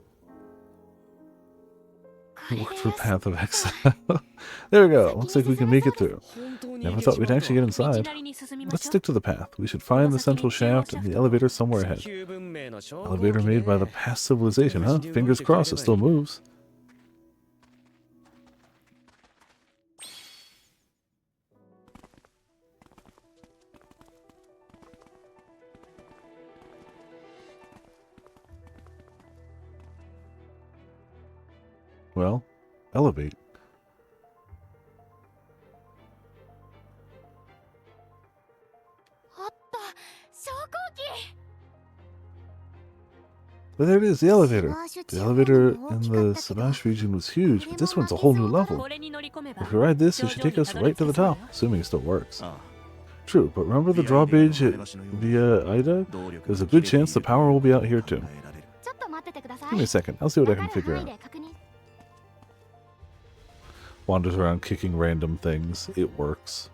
A: Look for Path of Exile. There we go. Looks like we can make it through. Never thought we'd actually get inside. Let's stick to the path. We should find the central shaft and the elevator somewhere ahead. Elevator made by the past civilization, huh? Fingers crossed it still moves. Well, elevate. But there it is, the elevator. The elevator in the Sabash region was huge, but this one's a whole new level. If we ride this, it should take us right to the top, assuming it still works. True, but remember the drawbridge via Ida? There's a good chance the power will be out here too. Give me a second, I'll see what I can figure out. Wanders around kicking random things. It works.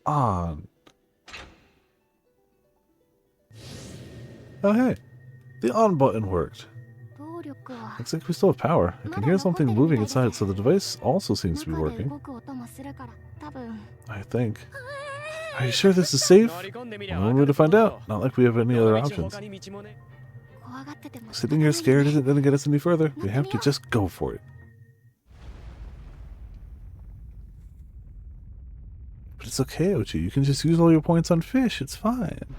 A: On. Oh hey, the on button worked. Looks like we still have power. I can hear something moving inside, so the device also seems to be working. I think. Are you sure this is safe? One way to find out. Not like we have any other options. Sitting here scared isn't going to get us any further. We have to just go for it. But it's okay, Ochi. You can just use all your points on fish. It's fine.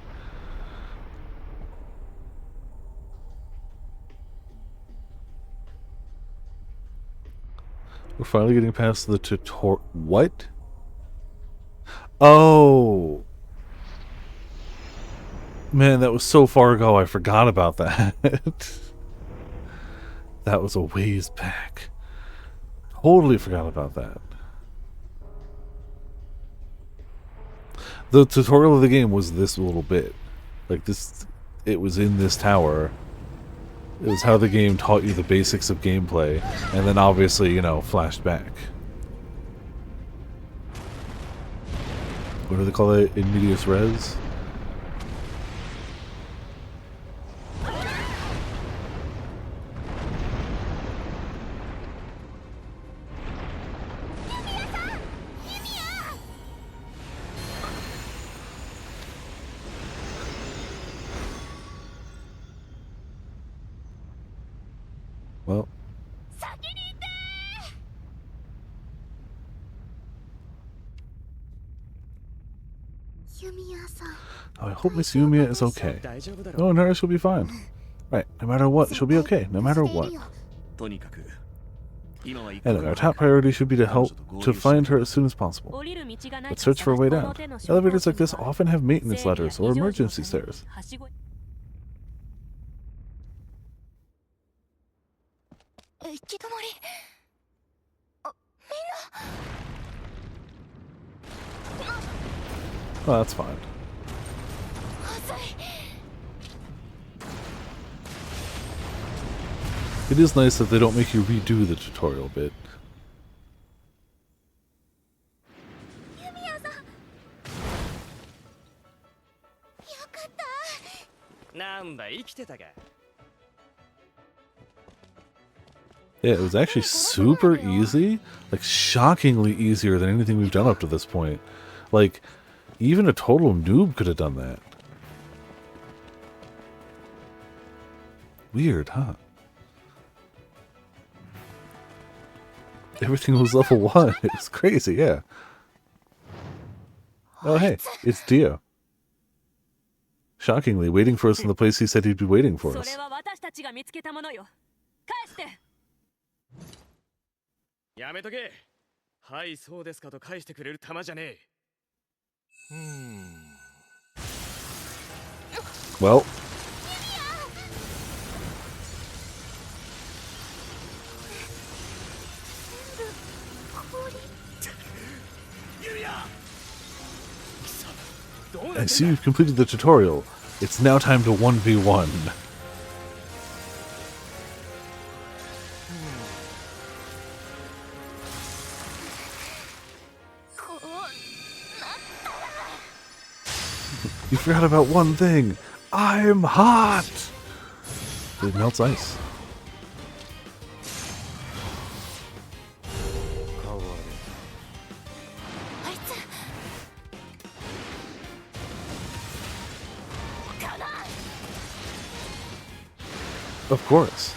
A: We're finally getting past the tutorial. What? Oh. Man, that was so far ago, I forgot about that. That was a ways back. Totally forgot about that. The tutorial of the game was this little bit. Like this, it was in this tower. It was how the game taught you the basics of gameplay, and then obviously, you know, flashed back. What do they call it? In medias res? Well. Oh, I hope Miss Yumia is okay. No, no, she'll be fine. Right, no matter what, she'll be okay, no matter what.
I: とにかく今は一
A: And
I: 刻
A: our
I: も早
A: top
I: く
A: priority should be to help
I: 彼女と合流
A: to
I: しない
A: find her as soon as possible.
F: 降りる道がない
A: Let's search for a way down.
F: この手の
A: Elevators like
F: 信
A: this
F: 号機には
A: often have maintenance
F: 整理や
A: ladders or
F: 非常時の
A: emergency
F: ために
A: stairs.
F: はしご
C: 行き止まり。
A: Oh, that's fine. It is nice that they don't make you redo the tutorial bit.
C: ユミヤさん。よかった。
E: なんだ生きてたか。
A: Yeah, it was actually super easy. Like, shockingly easier than anything we've done up to this point. Like, even a total noob could have done that. Weird, huh? Everything was level 1. It was crazy, yeah. Oh, hey, it's Dio. Shockingly, waiting for us in the place he said he'd be waiting for
F: そ
A: us.
F: れは私たちが見つけたものよ。返して。
E: やめとけ。はいそうですかと返してくれる玉じゃねえ。
A: Well. I see you've completed the tutorial. It's now time to 1v1. You forgot about one thing. I'm hot! It melts ice. Of course.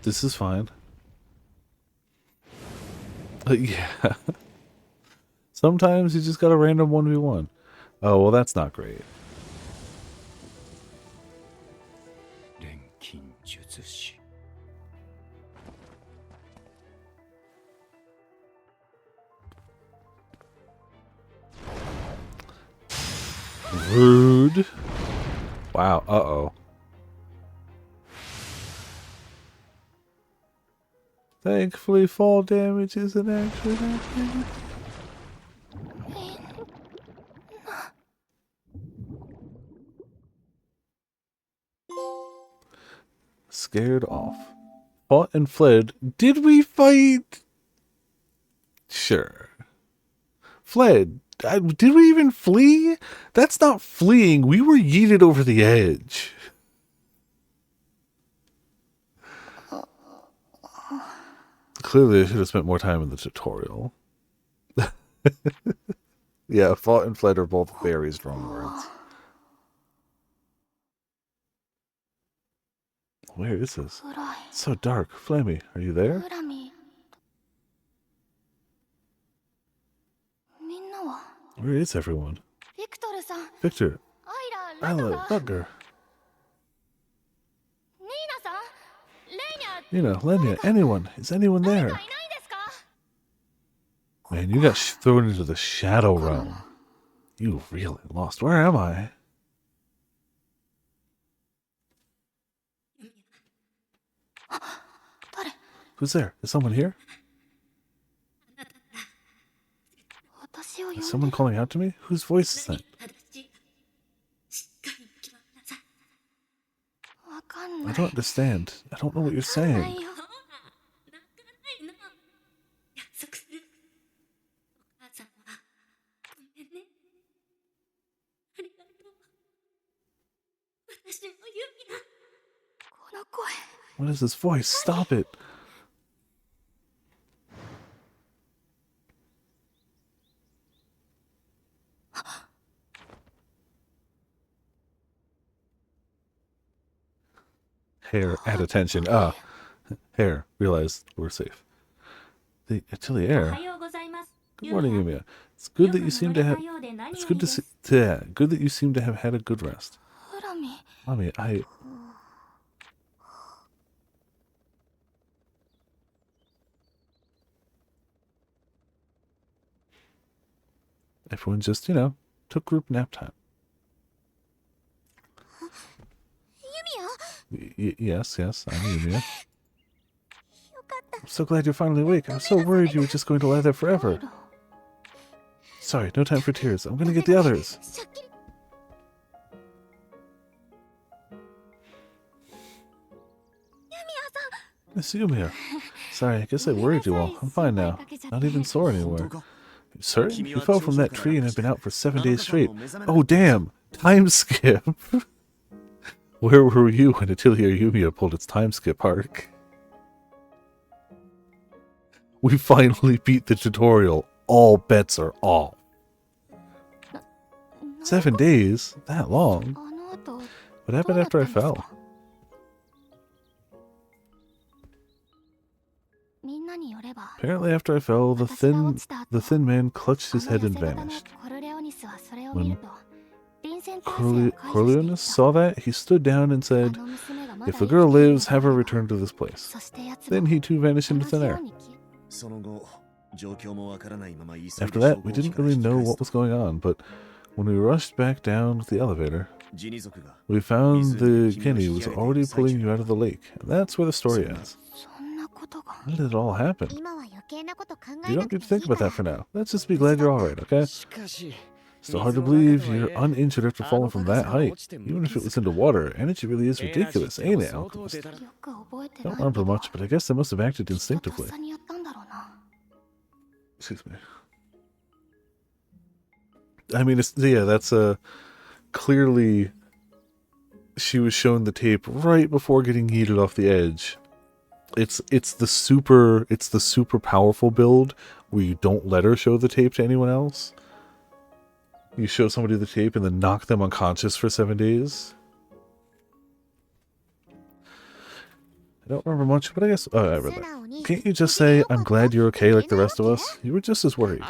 A: This is fine. Yeah. Sometimes you just got a random 1v1. Oh, well, that's not great.
I: 錬金術師
A: Rude. Wow, uh-oh. Thankfully, fall damage isn't actually that big. Scared off. Fought and fled. Did we fight? Sure. Fled. Did we even flee? That's not fleeing. We were yeeted over the edge. Clearly, I should have spent more time in the tutorial. Yeah, fought and fled are both very strong words. Where is this? It's so dark. Flammy, are you there? Where is everyone? Victor, Isla, Bugger, Nina, Lenya, anyone? Is anyone there? Man, you got thrown into the shadow realm. You really lost. Where am I? Who's there? Is someone here? Is someone calling out to me? Whose voice is that? I don't understand. I don't know what you're saying. What is this voice? Stop it. Hair at attention. Hair. Realize we're safe. The Atelier.
G: ようございます。
A: Good morning, Yumia. It's good that you seem to have. It's good to see. Yeah, good that you seem to have had a good rest.
F: フラミ
A: Mommy, Everyone just, took group nap time. Yes, I'm Yumia. I'm so glad you're finally awake. I was so worried you were just going to lie there forever. Sorry, no time for tears. I'm gonna get the others. Miss Yumia. Sorry, I guess I worried you all. I'm fine now. Not even sore anymore. You certain? You fell from that tree and have been out for 7 days straight. Oh, damn! Time skip! Where were you when Atelier Yumia pulled its time skip arc? We finally beat the tutorial. All bets are off. 7 days? That long?
C: あの後
A: What happened after I fell?
C: みんなによれば
A: Apparently after I fell, the
C: 私が落ちた後
A: thin man clutched his
C: あの
A: head and
C: 痩せ型の
A: vanished.
C: コルレオニスはそれを見ると臨戦態勢を
A: Corleone
C: 解除してい
A: saw that, he stood down and
C: た
A: said,
C: あの娘がまだ
A: If the
C: 生きてい
A: girl
C: るの
A: lives,
C: であ
A: have
C: れ
A: her
C: ば
A: return to this place.
C: そして奴
A: Then
C: も
A: he too vanished
C: 同
A: into
C: じ
A: thin
C: よ
A: air.
C: うに
I: その後、状況もわからないまま急いで
A: After that, we didn't really know what was going on, but when we rushed back down with the elevator,
I: ジニ族が
A: we found the Kenny was already pulling you out of the lake. And that's where the story ends.
C: そんなことが
A: How did it all happen?
C: 今は余計なこと考
A: You
C: えな
A: don't
C: く
A: need
C: て
A: to
C: い
A: think
C: いか
A: about that
C: ら
A: for now. Let's just be glad you're alright, okay?
E: しかし
A: Still hard to believe you're uninjured after falling from that height. Even if it was into water, energy really is ridiculous, ain't it, Alchemist?
C: よく覚えて
A: Don't
C: ないけ
A: remember
C: ど
A: much, but I guess they must have acted
C: きっととっ
A: instinctively.
C: さにやったんだろうな
A: Excuse me. I mean, that's clearly she was shown the tape right before getting yeeted off the edge. It's the super powerful build where you don't let her show the tape to anyone else. You show somebody the tape and then knock them unconscious for 7 days. I don't remember much, but I guess I read
C: 素
A: that.
C: 直に
A: Can't you just say, I'm glad you're okay like the rest of us? You were just as worried.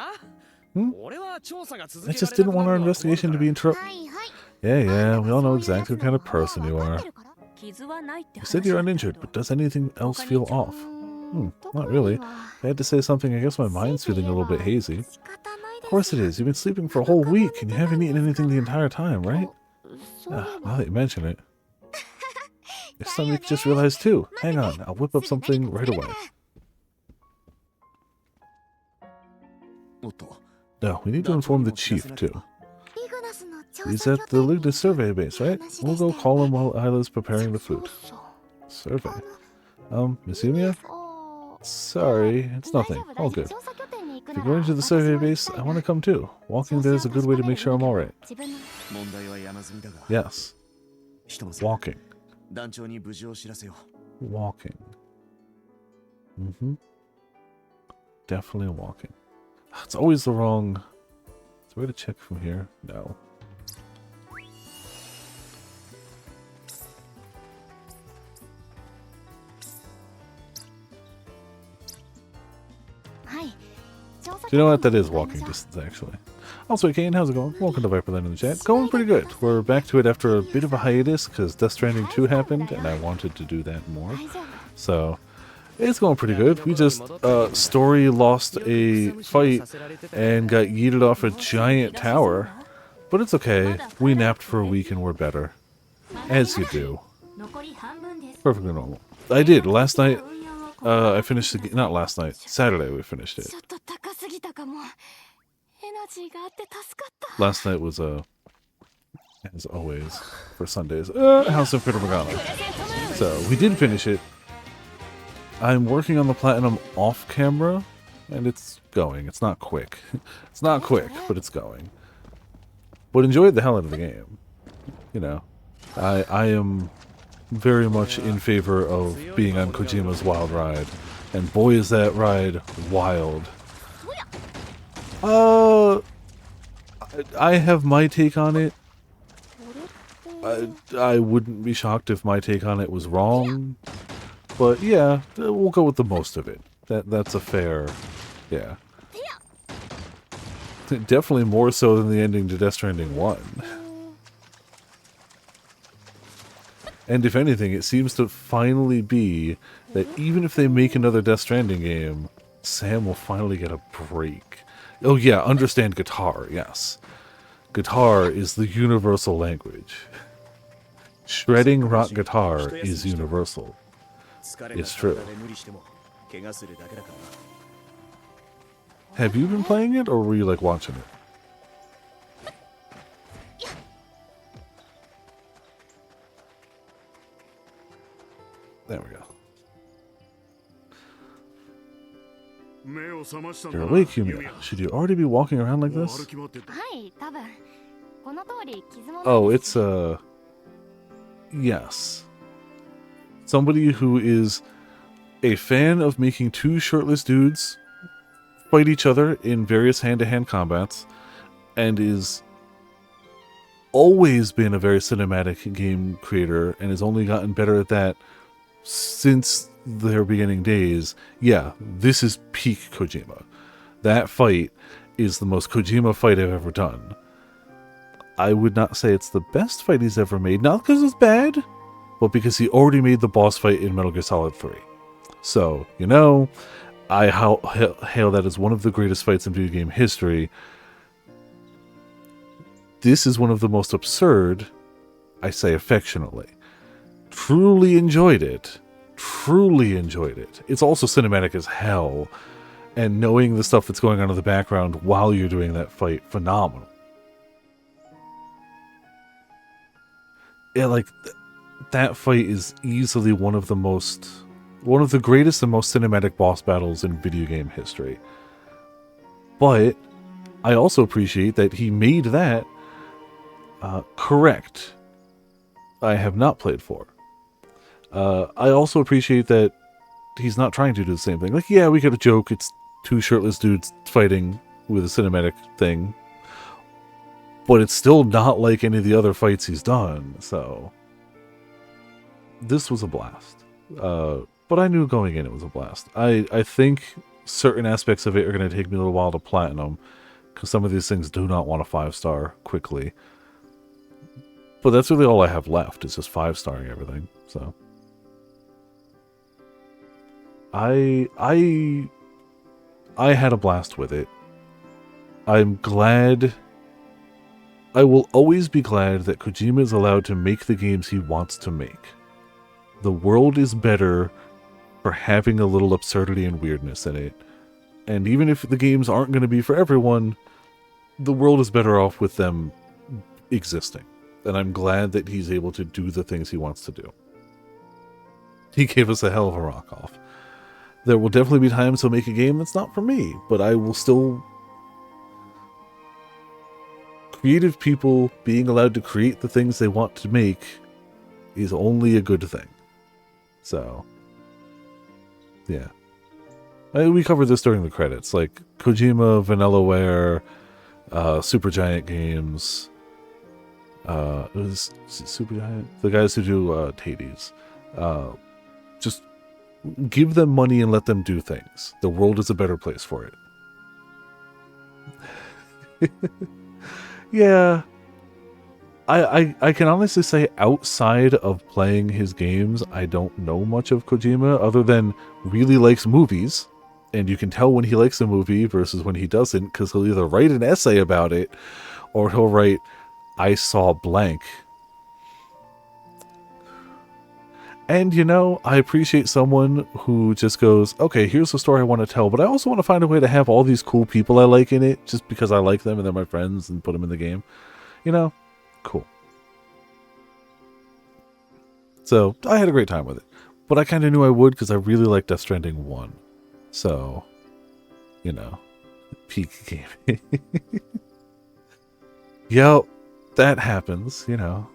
E: 俺は調査が続
A: I
E: けら
A: just
E: れな
A: didn't
E: く
A: want
E: な
A: our
E: るのは
A: investigation to be
C: は
A: interrupted.
C: いはい
A: Yeah, we all know
C: そういう
A: exactly
C: 奴
A: what kind
C: の
A: of
C: 顔は
A: person you
C: 分か
A: are.
C: ってるから
G: 傷はないって
A: You
G: 話
A: said you're
G: だけ
A: uninjured,
G: ど
A: but does anything else feel
C: 他に
A: off?
C: うーん
A: Not
C: 特
A: really.
C: には
A: If I had to say something, I guess my mind's feeling a little bit hazy.
C: 仕方ないで
A: Of
C: す
A: course it is. You've been sleeping for a whole week and you haven't eaten anything the entire time, right?
C: そういえ
A: Now
C: ば
A: that you mention it. It's something you just realized too. Hang on, I'll whip up something right away.
I: おっと
A: No, we need to inform the chief too.
C: リグナスの調
A: He's
C: 査
A: at
C: 拠
A: the
C: 点に
A: Lugnus survey base, right? We'll go call him while Isla's preparing the
C: そう
A: food.
C: そう
A: Survey.
C: あの
A: Miss Yumia?
C: あー
A: Sorry, it's
C: 大
A: nothing.
C: 丈夫
A: All
C: 大丈夫
A: good.
C: 調査拠点に行く
A: If
C: な
A: you're
C: ら
A: going to the
C: 私も
A: survey
C: 行き
A: base,
C: たい
A: I
C: な
A: want to come too. Walking there is a good way to make sure I'm alright.
C: 自分の
I: 問題は山積みだが
A: Yes,
I: ひとまず
A: walking.
I: 団長に無事を知らせよ
A: Walking. Definitely walking. It's always the wrong... Is there a way to check from here? No.
C: Do
A: you know what? That is walking distance, actually. Also, Kane, how's it going? Welcome to Viperland in the chat. Going pretty good. We're back to it after a bit of a hiatus because Death Stranding 2 happened, and I wanted to do that more. So, it's going pretty good. We just, Story lost a fight and got yeeted off a giant tower. But it's okay. We napped for a week and we're better. As you do.
G: 残り半分です
A: Perfectly normal. I did. Last night, I finished the game. Not last night. Saturday we finished it.
C: ちょっと高すぎたかもエナジーがあって助かった
A: Last night was, as always, for Sundays, House of Peter Morgana. So, we did finish it. I'm working on the platinum off camera, and it's going. It's not quick. It's not quick, but it's going. But enjoyed the hell out of the game. You know, I am very much in favor of being on Kojima's wild ride. And boy is that ride wild. I have my take on it. I wouldn't be shocked if my take on it was wrong. But yeah, we'll go with the most of it. That's a fair... Yeah. Definitely more so than the ending to Death Stranding 1. And if anything, it seems to finally be that even if they make another Death Stranding game, Sam will finally get a break. Oh yeah, understand guitar, yes. Guitar is the universal language. Shredding rock guitar is universal. It's true. Have you been playing it, or were you like watching it? There we go. You're awake, Yumia. Should you already be walking around like this? Oh, it's yes. Somebody who is a fan of making two shirtless dudes fight each other in various hand-to-hand combats, and is always been a very cinematic game creator, and has only gotten better at that since their beginning days. Yeah, this is peak Kojima. That fight is the most Kojima fight I've ever done. I would not say it's the best fight he's ever made, not because it's bad, but because he already made the boss fight in Metal Gear Solid 3. So, you know, I hail that as one of the greatest fights in video game history. This is one of the most absurd, I say affectionately. Truly enjoyed it. Truly enjoyed it. It's also cinematic as hell. And knowing the stuff that's going on in the background while you're doing that fight, phenomenal. Yeah, like, that fight is easily one of the greatest and most cinematic boss battles in video game history. But I also appreciate that he made that correct. I have not played 4. I also appreciate that he's not trying to do the same thing. Like, yeah, we get a joke. It's two shirtless dudes fighting with a cinematic thing. But it's still not like any of the other fights he's done, so... This was a blast. But I knew going in it was a blast. I think certain aspects of it are going to take me a little while to platinum, because some of these things do not want a 5-star quickly. But that's really all I have left, is just 5-starring everything, so... I had a blast with it. I'm glad... I will always be glad that Kojima is allowed to make the games he wants to make. The world is better for having a little absurdity and weirdness in it. And even if the games aren't going to be for everyone, the world is better off with them existing. And I'm glad that he's able to do the things he wants to do. He gave us a hell of a rock off. There will definitely be times he'll make a game that's not for me, but I will still... Creative people being allowed to create the things they want to make is only a good thing. So, yeah. We covered this during the credits. Like, Kojima, Vanillaware, Supergiant Games. It was Supergiant? The guys who do Hades. Just give them money and let them do things. The world is a better place for it. Yeah, I can honestly say outside of playing his games, I don't know much of Kojima other than really likes movies. And you can tell when he likes a movie versus when he doesn't, because he'll either write an essay about it or he'll write, I saw blank. And, you know, I appreciate someone who just goes, okay, here's the story I want to tell, but I also want to find a way to have all these cool people I like in it just because I like them and they're my friends and put them in the game. You know? Cool. So, I had a great time with it. But I kind of knew I would because I really liked Death Stranding 1. So, you know, peak game. Yep, that happens, you know.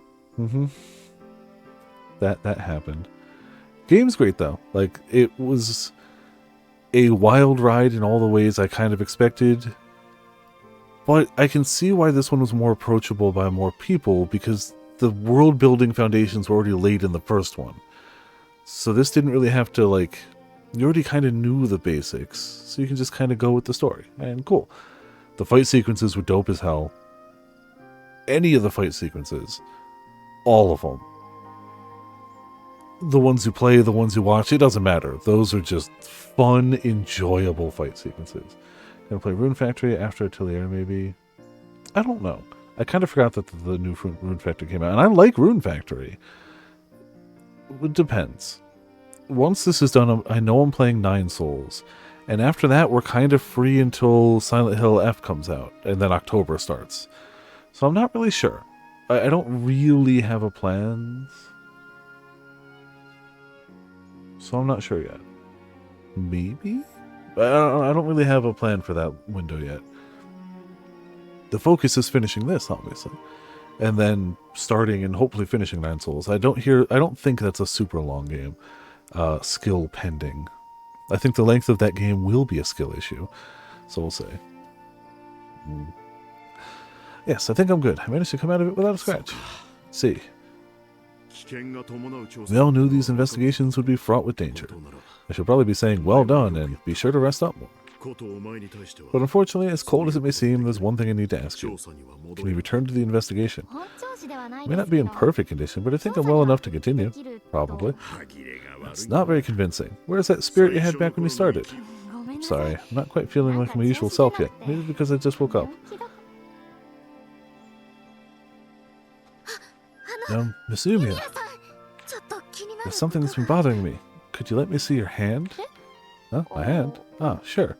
A: That happened. Game's great though. Like, it was a wild ride in all the ways I kind of expected. But I can see why this one was more approachable by more people, because the world building foundations were already laid in the first one. So this didn't really have to, like, you already kind of knew the basics, so you can just kind of go with the story. And cool. The fight sequences were dope as hell. Any of the fight sequences. All of them. The ones you play, the ones you watch, it doesn't matter. Those are just fun, enjoyable fight sequences. Gonna play Rune Factory after Atelier, maybe? I don't know. I kind of forgot that the new Rune Factory came out. And I like Rune Factory. It depends. Once this is done, I know I'm playing 9 Souls. And after that, we're kind of free until Silent Hill F comes out. And then October starts. So I'm not really sure. I don't really have a plan. So I'm not sure yet. Maybe? I don't really have a plan for that window yet. The focus is finishing this, obviously. And then starting and hopefully finishing 9 Souls. I don't think that's a super long game. Skill pending. I think the length of that game will be a skill issue. So we'll see. Yes, I think I'm good. I managed to come out of it without a scratch. Let's see. We all knew these investigations would be fraught with danger. I should probably be saying well done and be sure to rest up more. But unfortunately, as cold as it may seem, there's one thing I need to ask you. Can you return to the investigation? I may not be in perfect condition, but I think I'm well enough to continue. Probably. It's not very convincing. Where's that spirit you had back when you started? I'm sorry, I'm not quite feeling like my usual self yet. Maybe because I just woke up. Miss Yumia, there's something that's been bothering me. Could you let me see your hand? Huh? My hand? Ah, sure.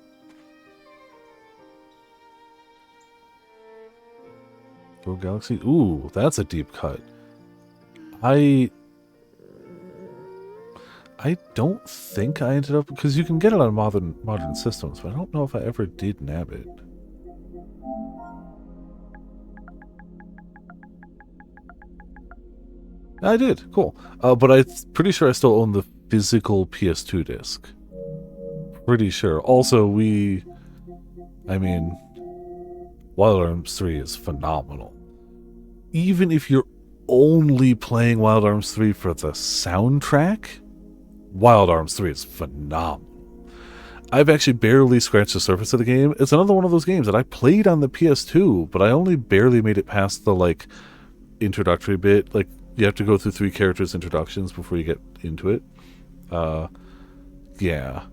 A: Rogue Galaxy? Ooh, that's a deep cut. I don't think I ended up... Because you can get it on modern systems, but I don't know if I ever did nab it. I did. Cool. But I'm pretty sure I still own the physical PS2 disc. Pretty sure. Also, I mean, Wild Arms 3 is phenomenal. Even if you're only playing Wild Arms 3 for the soundtrack, Wild Arms 3 is phenomenal. I've actually barely scratched the surface of the game. It's another one of those games that I played on the PS2, but I only barely made it past the, like, introductory bit. Like, you have to go through 3 characters' introductions before you get into it. Yeah.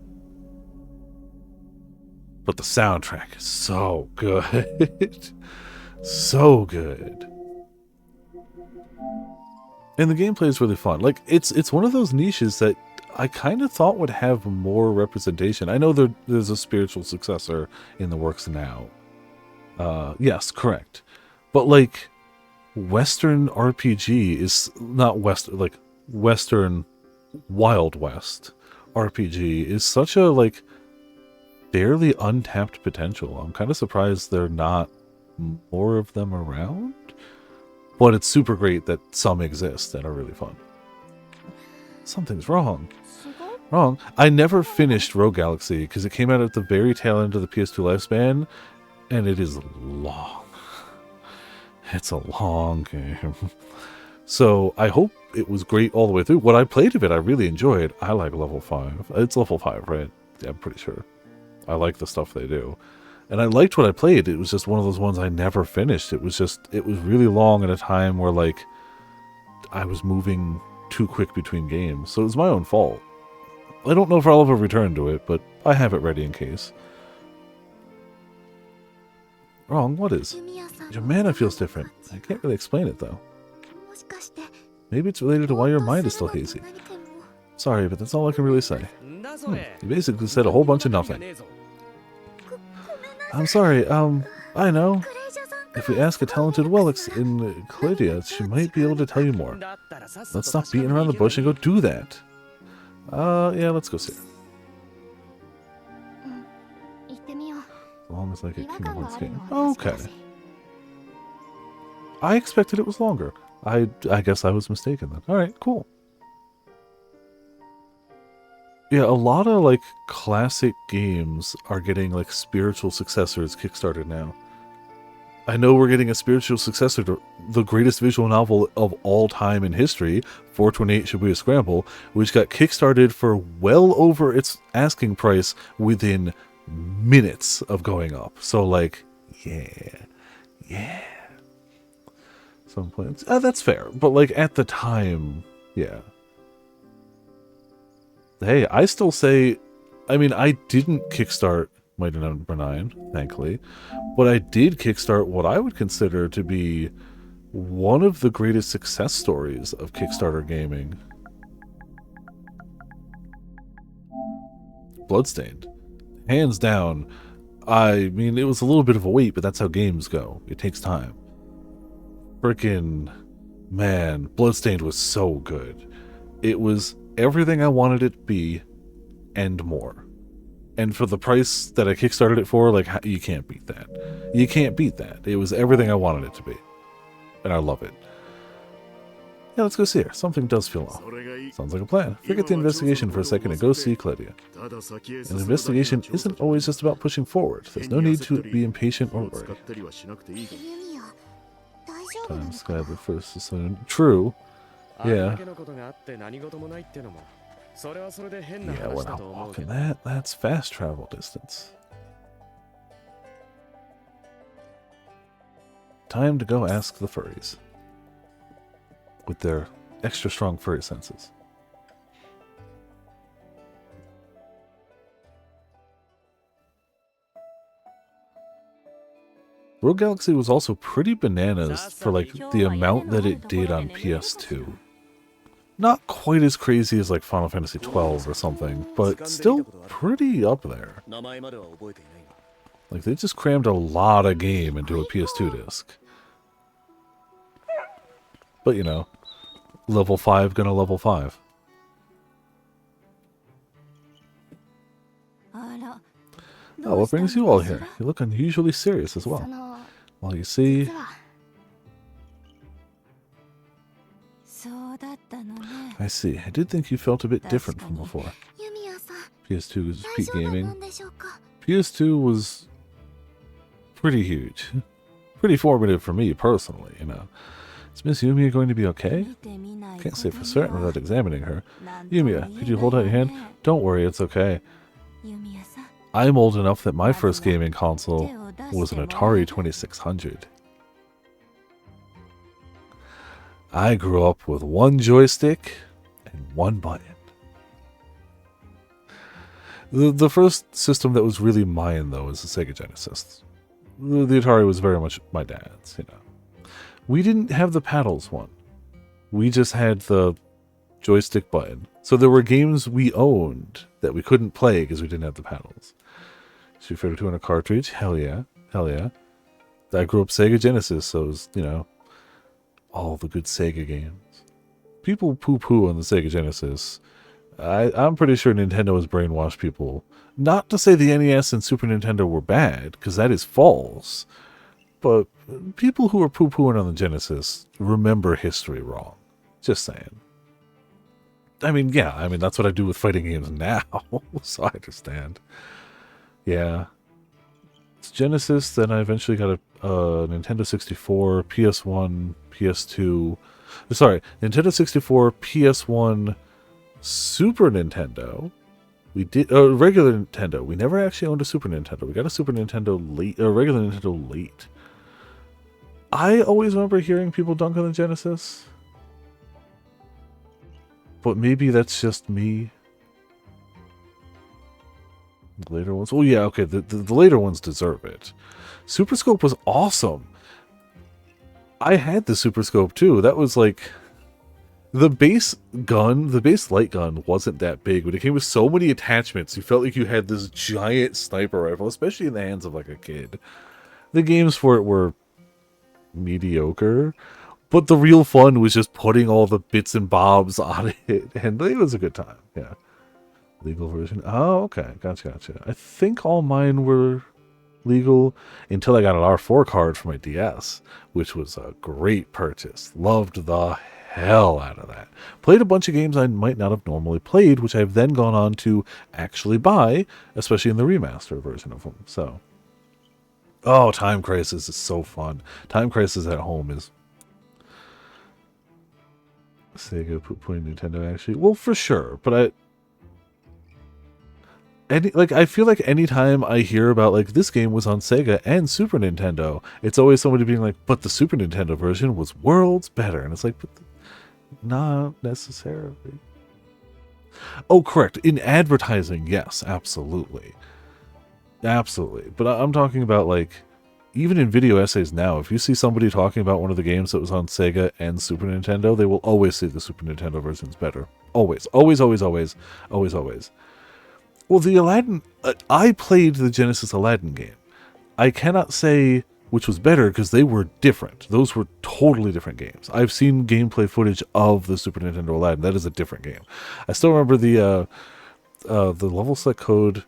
A: But the soundtrack is so good. So good. And the gameplay is really fun. Like, it's one of those niches that I kind of thought would have more representation. I know there's a spiritual successor in the works now. Yes, correct. But, like, Western RPG is not Western Wild West RPG is such a, like, fairly untapped potential. I'm kind of surprised there are not more of them around. But it's super great that some exist that are really fun. Something's wrong. Wrong. I never finished Rogue Galaxy because it came out at the very tail end of the PS2 lifespan, and it is long. It's a long game. So I hope it was great all the way through. What I played of it, I really enjoyed. I like level 5. It's level 5, right? Yeah, I'm pretty sure. I like the stuff they do. And I liked what I played. It was just one of those ones I never finished. It was really long at a time where, like, I was moving too quick between games. So it was my own fault. I don't know if I'll ever return to it, but I have it ready in case. Wrong? What is? Your mana feels different. I can't really explain it, though. Maybe it's related to why your mind is still hazy. Sorry, but that's all I can really say. You basically said a whole bunch of nothing. I'm sorry, I know. If we ask a talented Wellix in Clydia, she might be able to tell you more. Let's stop beating around the bush and go do that. Yeah, let's go see her. As long as I get Kingdom Hearts game. Okay. I expected it was longer. I guess I was mistaken then. Alright, cool. Yeah, a lot of, like, classic games are getting, like, spiritual successors kickstarted now. I know we're getting a spiritual successor to the greatest visual novel of all time in history, 428 Shibuya Scramble, which got kickstarted for well over its asking price within minutes of going up. So, like, yeah. Some plans. That's fair. But, like, at the time, yeah. Hey, I still say, I mean, I didn't kickstart Mighty Number 9, thankfully, but I did kickstart what I would consider to be one of the greatest success stories of Kickstarter gaming. Bloodstained. Hands down. I mean, it was a little bit of a wait, but that's how games go. It takes time. Frickin', man, Bloodstained was so good. It was everything I wanted it to be, and more. And for the price that I kickstarted it for, like, you can't beat that. You can't beat that. It was everything I wanted it to be. And I love it. Yeah, let's go see her. Something does feel off. Sounds like a plan. Forget the investigation for a second and go see Cledia. An investigation isn't always just about pushing forward. There's no need to be impatient or worried. Time sky the first is soon. True. Yeah. Yeah, we're not walking that. That's fast travel distance. Time to go ask the furries. With their extra strong furry senses. Rogue Galaxy was also pretty bananas for like the amount that it did on PS2. Not quite as crazy as like Final Fantasy XII or something, but still pretty up there. Like they just crammed a lot of game into a PS2 disc. But you know, level 5 gonna level 5. Oh, what brings you all here? You look unusually serious as well. Well, you see... I see. I did think you felt a bit different from before. PS2 was peak gaming. PS2 was pretty huge. Pretty formative for me, personally, you know. Is Miss Yumia going to be okay? Can't say for certain without examining her. Yumia, could you hold out your hand? Don't worry, it's okay. I'm old enough that my first gaming console was an Atari 2600. I grew up with one joystick and one button. The first system that was really mine, though, was the Sega Genesis. The Atari was very much my dad's, you know. We didn't have the paddles one. We just had the joystick button. So there were games we owned that we couldn't play because we didn't have the paddles. Street Fighter 2 on a cartridge? Hell yeah. Hell yeah. I grew up Sega Genesis, so it was, you know, all the good Sega games. People poo-poo on the Sega Genesis. I'm pretty sure Nintendo has brainwashed people. Not to say the NES and Super Nintendo were bad, because that is false. But people who are poo-pooing on the Genesis remember history wrong. Just saying. I mean, yeah, I mean, that's what I do with fighting games now, so I understand. Yeah. It's Genesis, then I eventually got a Nintendo 64, PS1, PS2... Sorry, Nintendo 64, PS1, Super Nintendo. We did... regular Nintendo. We never actually owned a Super Nintendo. We got a Super Nintendo late... regular Nintendo late. I always remember hearing people dunk on the Genesis. But maybe that's just me. The later ones... Oh, yeah, okay. The later ones deserve it. Super Scope was awesome. I had the Super Scope, too. That was like... The base gun, the base light gun wasn't that big, but it came with so many attachments. You felt like you had this giant sniper rifle, especially in the hands of like a kid. The games for it were mediocre, but the real fun was just putting all the bits and bobs on it, and it was a good time. Yeah. Legal version. Oh, okay. Gotcha. I think all mine were legal until I got an R4 card for my DS, which was a great purchase. Loved the hell out of that. Played a bunch of games I might not have normally played, which I've then gone on to actually buy, especially in the remaster version of them. So, Oh, Time Crisis is so fun. Time Crisis at home is Sega putting Nintendo actually. Well, for sure, but I feel like anytime I hear about like this game was on Sega and Super Nintendo, it's always somebody being like, "But the Super Nintendo version was worlds better," and it's like, "But not necessarily." Oh, correct. In advertising, yes, absolutely. Absolutely. But I'm talking about, like, even in video essays now, if you see somebody talking about one of the games that was on Sega and Super Nintendo, they will always say the Super Nintendo version's better. Always. Always, always, always. Always, always. Well, the Aladdin... I played the Genesis Aladdin game. I cannot say which was better because they were different. Those were totally different games. I've seen gameplay footage of the Super Nintendo Aladdin. That is a different game. I still remember the level select code.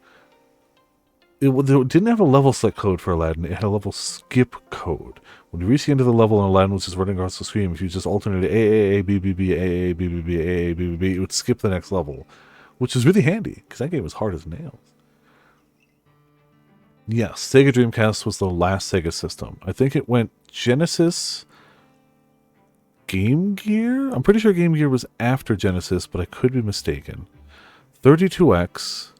A: It didn't have a level select code for Aladdin. It had a level skip code. When you reach the end of the level and Aladdin was just running across the screen, if you just alternated A, B, B, B, A, B, B, B, A, B, B, B, it would skip the next level, which is really handy because that game was hard as nails. Yes, Sega Dreamcast was the last Sega system. I think it went Genesis, Game Gear? I'm pretty sure Game Gear was after Genesis, but I could be mistaken. 32X,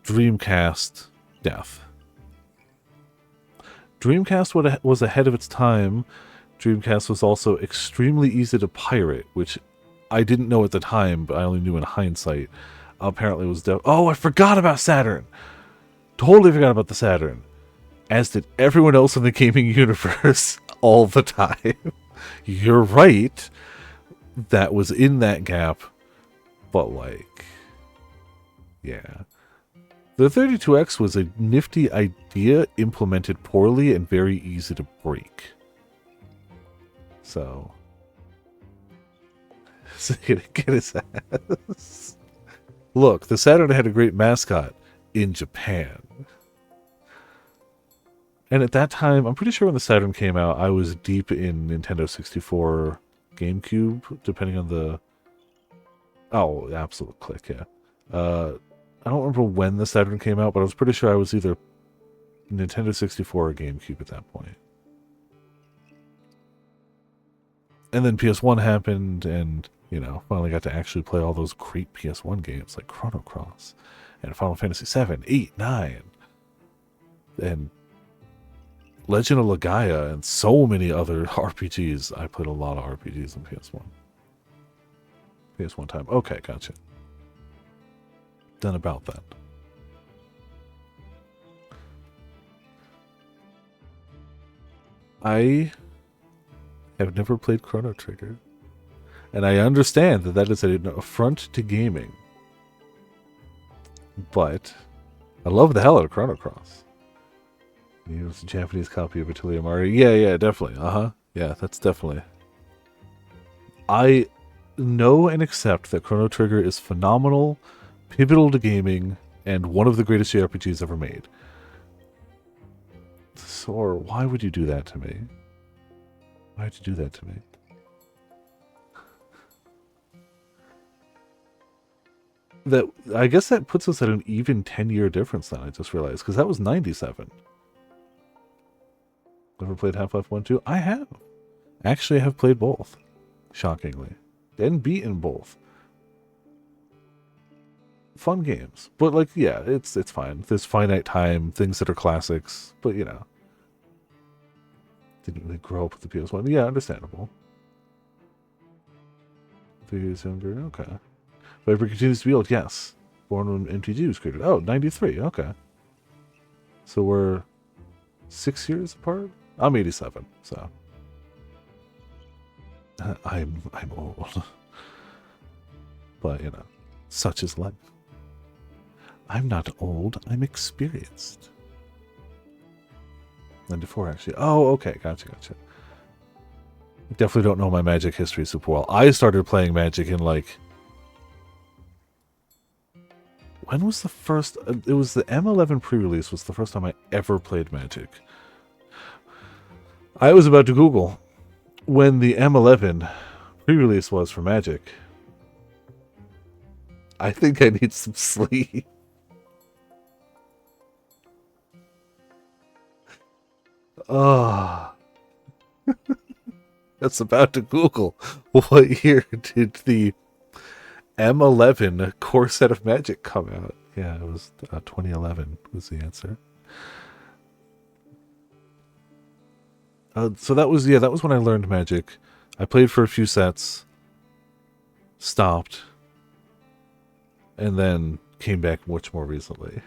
A: Dreamcast, death. Dreamcast was ahead of its time. Dreamcast was also extremely easy to pirate, which I didn't know at the time, but I only knew in hindsight. Apparently it was oh, I forgot about Saturn! Totally forgot about the Saturn. As did everyone else in the gaming universe all the time. You're right. That was in that gap. But like, yeah. The 32X was a nifty idea implemented poorly and very easy to break. So. Get his ass. Look, the Saturn had a great mascot in Japan. And at that time, I'm pretty sure when the Saturn came out, I was deep in Nintendo 64, GameCube, depending on the... Oh, absolute click, yeah. I don't remember when the Saturn came out, but I was pretty sure I was either Nintendo 64 or GameCube at that point. And then PS1 happened, and, you know, finally got to actually play all those great PS1 games like Chrono Cross and Final Fantasy 7, 8, 9, and Legend of Legaia, and so many other RPGs. I played a lot of RPGs in PS1. PS1 time. Okay, gotcha. Done about that. I have never played Chrono Trigger. And I understand that that is an affront to gaming. But I love the hell out of Chrono Cross. It was a Japanese copy of Atelier Mario. Yeah, definitely. Yeah, that's definitely. I know and accept that Chrono Trigger is phenomenal, pivotal to gaming, and one of the greatest JRPGs ever made. Sor, why would you do that to me? Why'd you do that to me? That, I guess that puts us at an even 10-year difference then, I just realized, because that was 97. Ever played Half-Life 1, 2? I have. Actually, I have played both. Shockingly. And beaten both. Fun games. But, like, yeah, it's fine. There's finite time, things that are classics, but, you know. Didn't really grow up with the PS1. Yeah, understandable. 3 years younger, okay. Viper continues to be old, yes. Born when MTG was created. Oh, 93, okay. So we're 6 years apart? I'm 87, so. I'm old. But, you know, such is life. I'm not old, I'm experienced. 94, actually. Oh, okay, gotcha. Definitely don't know my Magic history super well. I started playing Magic in, like... When was the first... It was the M11 pre-release was the first time I ever played Magic. I was about to Google when the M11 pre-release was for Magic. I think I need some sleep. Oh. That's about to Google what year did the M11 core set of magic come out. Yeah, it was 2011 was the answer. So that was when I learned magic. I played for a few sets, stopped, and then came back much more recently.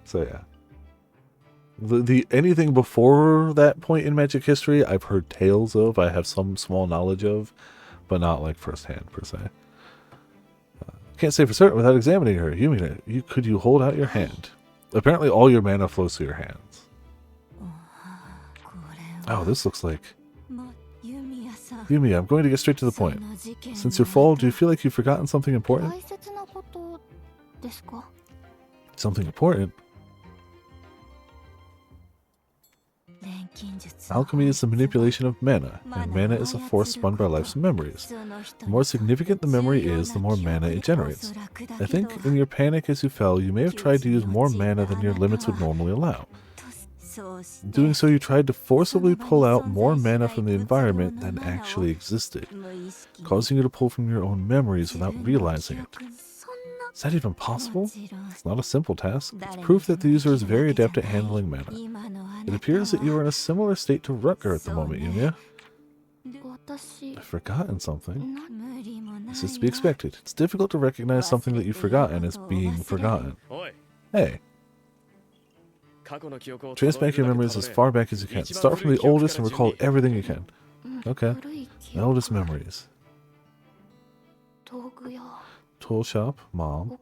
A: So yeah. The anything before that point in magic history, I've heard tales of, I have some small knowledge of, but not like firsthand per se. Can't say for certain without examining her. Yumia, could you hold out your hand? Apparently all your mana flows through your hands. Oh, this looks like... Yumia, I'm going to get straight to the point. Since your fall, do you feel like you've forgotten something important? Something important? Alchemy is the manipulation of mana, and mana is a force spun by life's memories. The more significant the memory is, the more mana it generates. I think in your panic as you fell, you may have tried to use more mana than your limits would normally allow. In doing so, you tried to forcibly pull out more mana from the environment than actually existed, causing you to pull from your own memories without realizing it. Is that even possible? It's not a simple task. It's proof that the user is very adept at handling mana. It appears that you are in a similar state to Rutger at the moment, Yumia. I've forgotten something. This is to be expected. It's difficult to recognize something that you've forgotten as being forgotten. Hey. Trace back your memories as far back as you can. Start from the oldest and recall everything you can. Okay. The oldest memories. Tool shop, mom.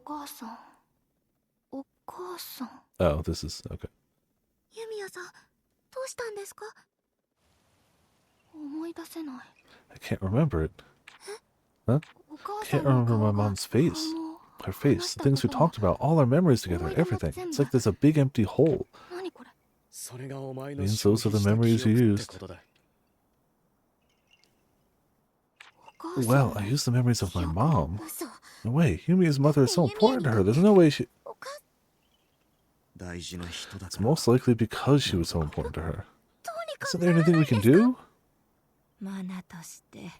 A: Oh, this is okay. I can't remember it. Huh? Can't remember my mom's face. Her face, the things we talked about, all our memories together, everything. It's like there's a big empty hole. Means those are the memories you used. Well, I used the memories of my mom. No way, Yumia's mother is so important to her. There's no way she... It's most likely because she was so important to her. Isn't there anything we can do?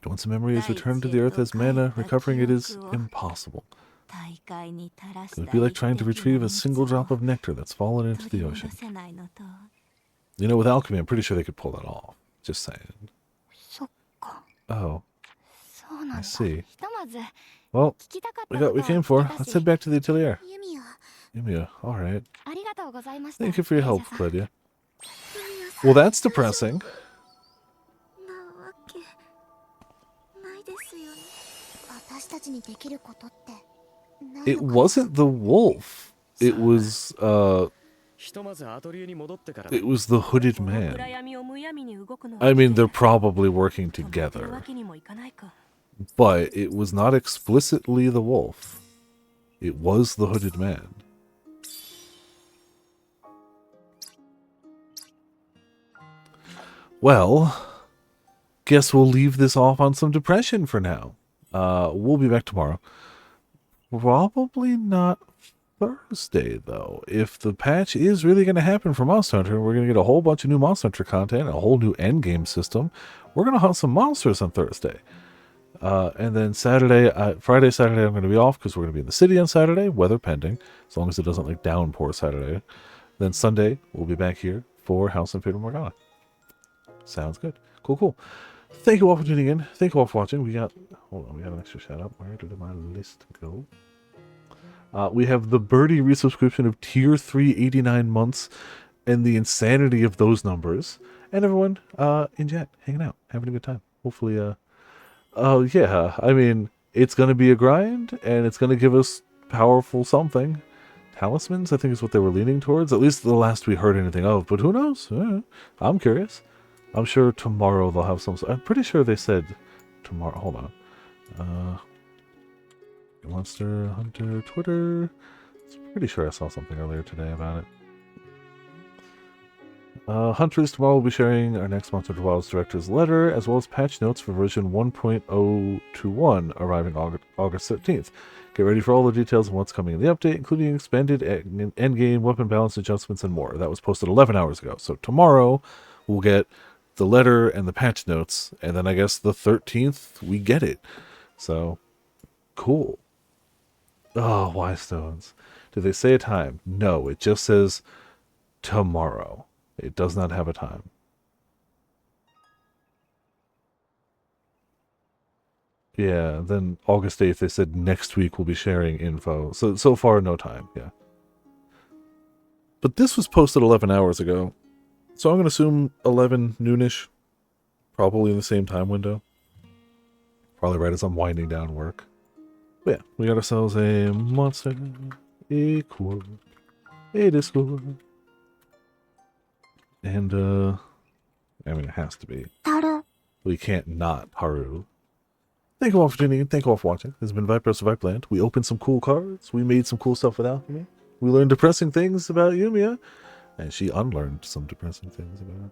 A: Once a memory is returned to the earth as mana, recovering it is impossible. It would be like trying to retrieve a single drop of nectar that's fallen into the ocean. You know, with alchemy, I'm pretty sure they could pull that off. Just saying. Oh. I see. Well, we got what we came for. Let's head back to the Atelier. Yumia, alright. Thank you for your help, Lydia. Well, that's depressing. It wasn't the wolf. It was the hooded man. I mean, they're probably working together. But it was not explicitly the wolf. It was the hooded man. Well, guess we'll leave this off on some depression for now. We'll be back tomorrow. Probably not Thursday, though. If the patch is really going to happen for Monster Hunter, we're going to get a whole bunch of new Monster Hunter content, a whole new endgame system. We're going to hunt some monsters on Thursday. And then Friday, Saturday, I'm going to be off because we're going to be in the city on Saturday, weather pending, as long as it doesn't like downpour Saturday. Then Sunday, we'll be back here for House and Fate of Morgana. Sounds good. Cool. Thank you all for tuning in. Thank you all for watching. Hold on, we got an extra shout out. Where did my list go? We have the Birdie resubscription of tier 3, 89 months, and the insanity of those numbers. And everyone in chat, hanging out, having a good time. Hopefully, yeah, I mean, it's going to be a grind, and it's going to give us powerful something. Talismans, I think, is what they were leaning towards. At least the last we heard anything of, but who knows? I'm curious. I'm sure tomorrow they'll have some... I'm pretty sure they said tomorrow... Hold on. Monster Hunter Twitter. I'm pretty sure I saw something earlier today about it. Hunters tomorrow will be sharing our next Monster of Wilds director's letter, as well as patch notes for version 1.021, arriving August 13th. Get ready for all the details on what's coming in the update, including expanded endgame, weapon balance adjustments, and more. That was posted 11 hours ago. So tomorrow, we'll get the letter and the patch notes, and then I guess the 13th, we get it. So, cool. Oh, why stones? Do they say a time? No, it just says tomorrow. It does not have a time. Yeah, then August 8th, they said next week we'll be sharing info. So far, no time, yeah. But this was posted 11 hours ago. So I'm going to assume 11 noonish. Probably in the same time window. Probably right as I'm winding down work. But yeah, we got ourselves a monster, a core, a Discord. And, I mean, it has to be. We can't not Haru. Thank you all for tuning in. Thank you all for watching. This has been Viper Survive Land. We opened some cool cards. We made some cool stuff with alchemy. We learned depressing things about Yumia. And she unlearned some depressing things about her.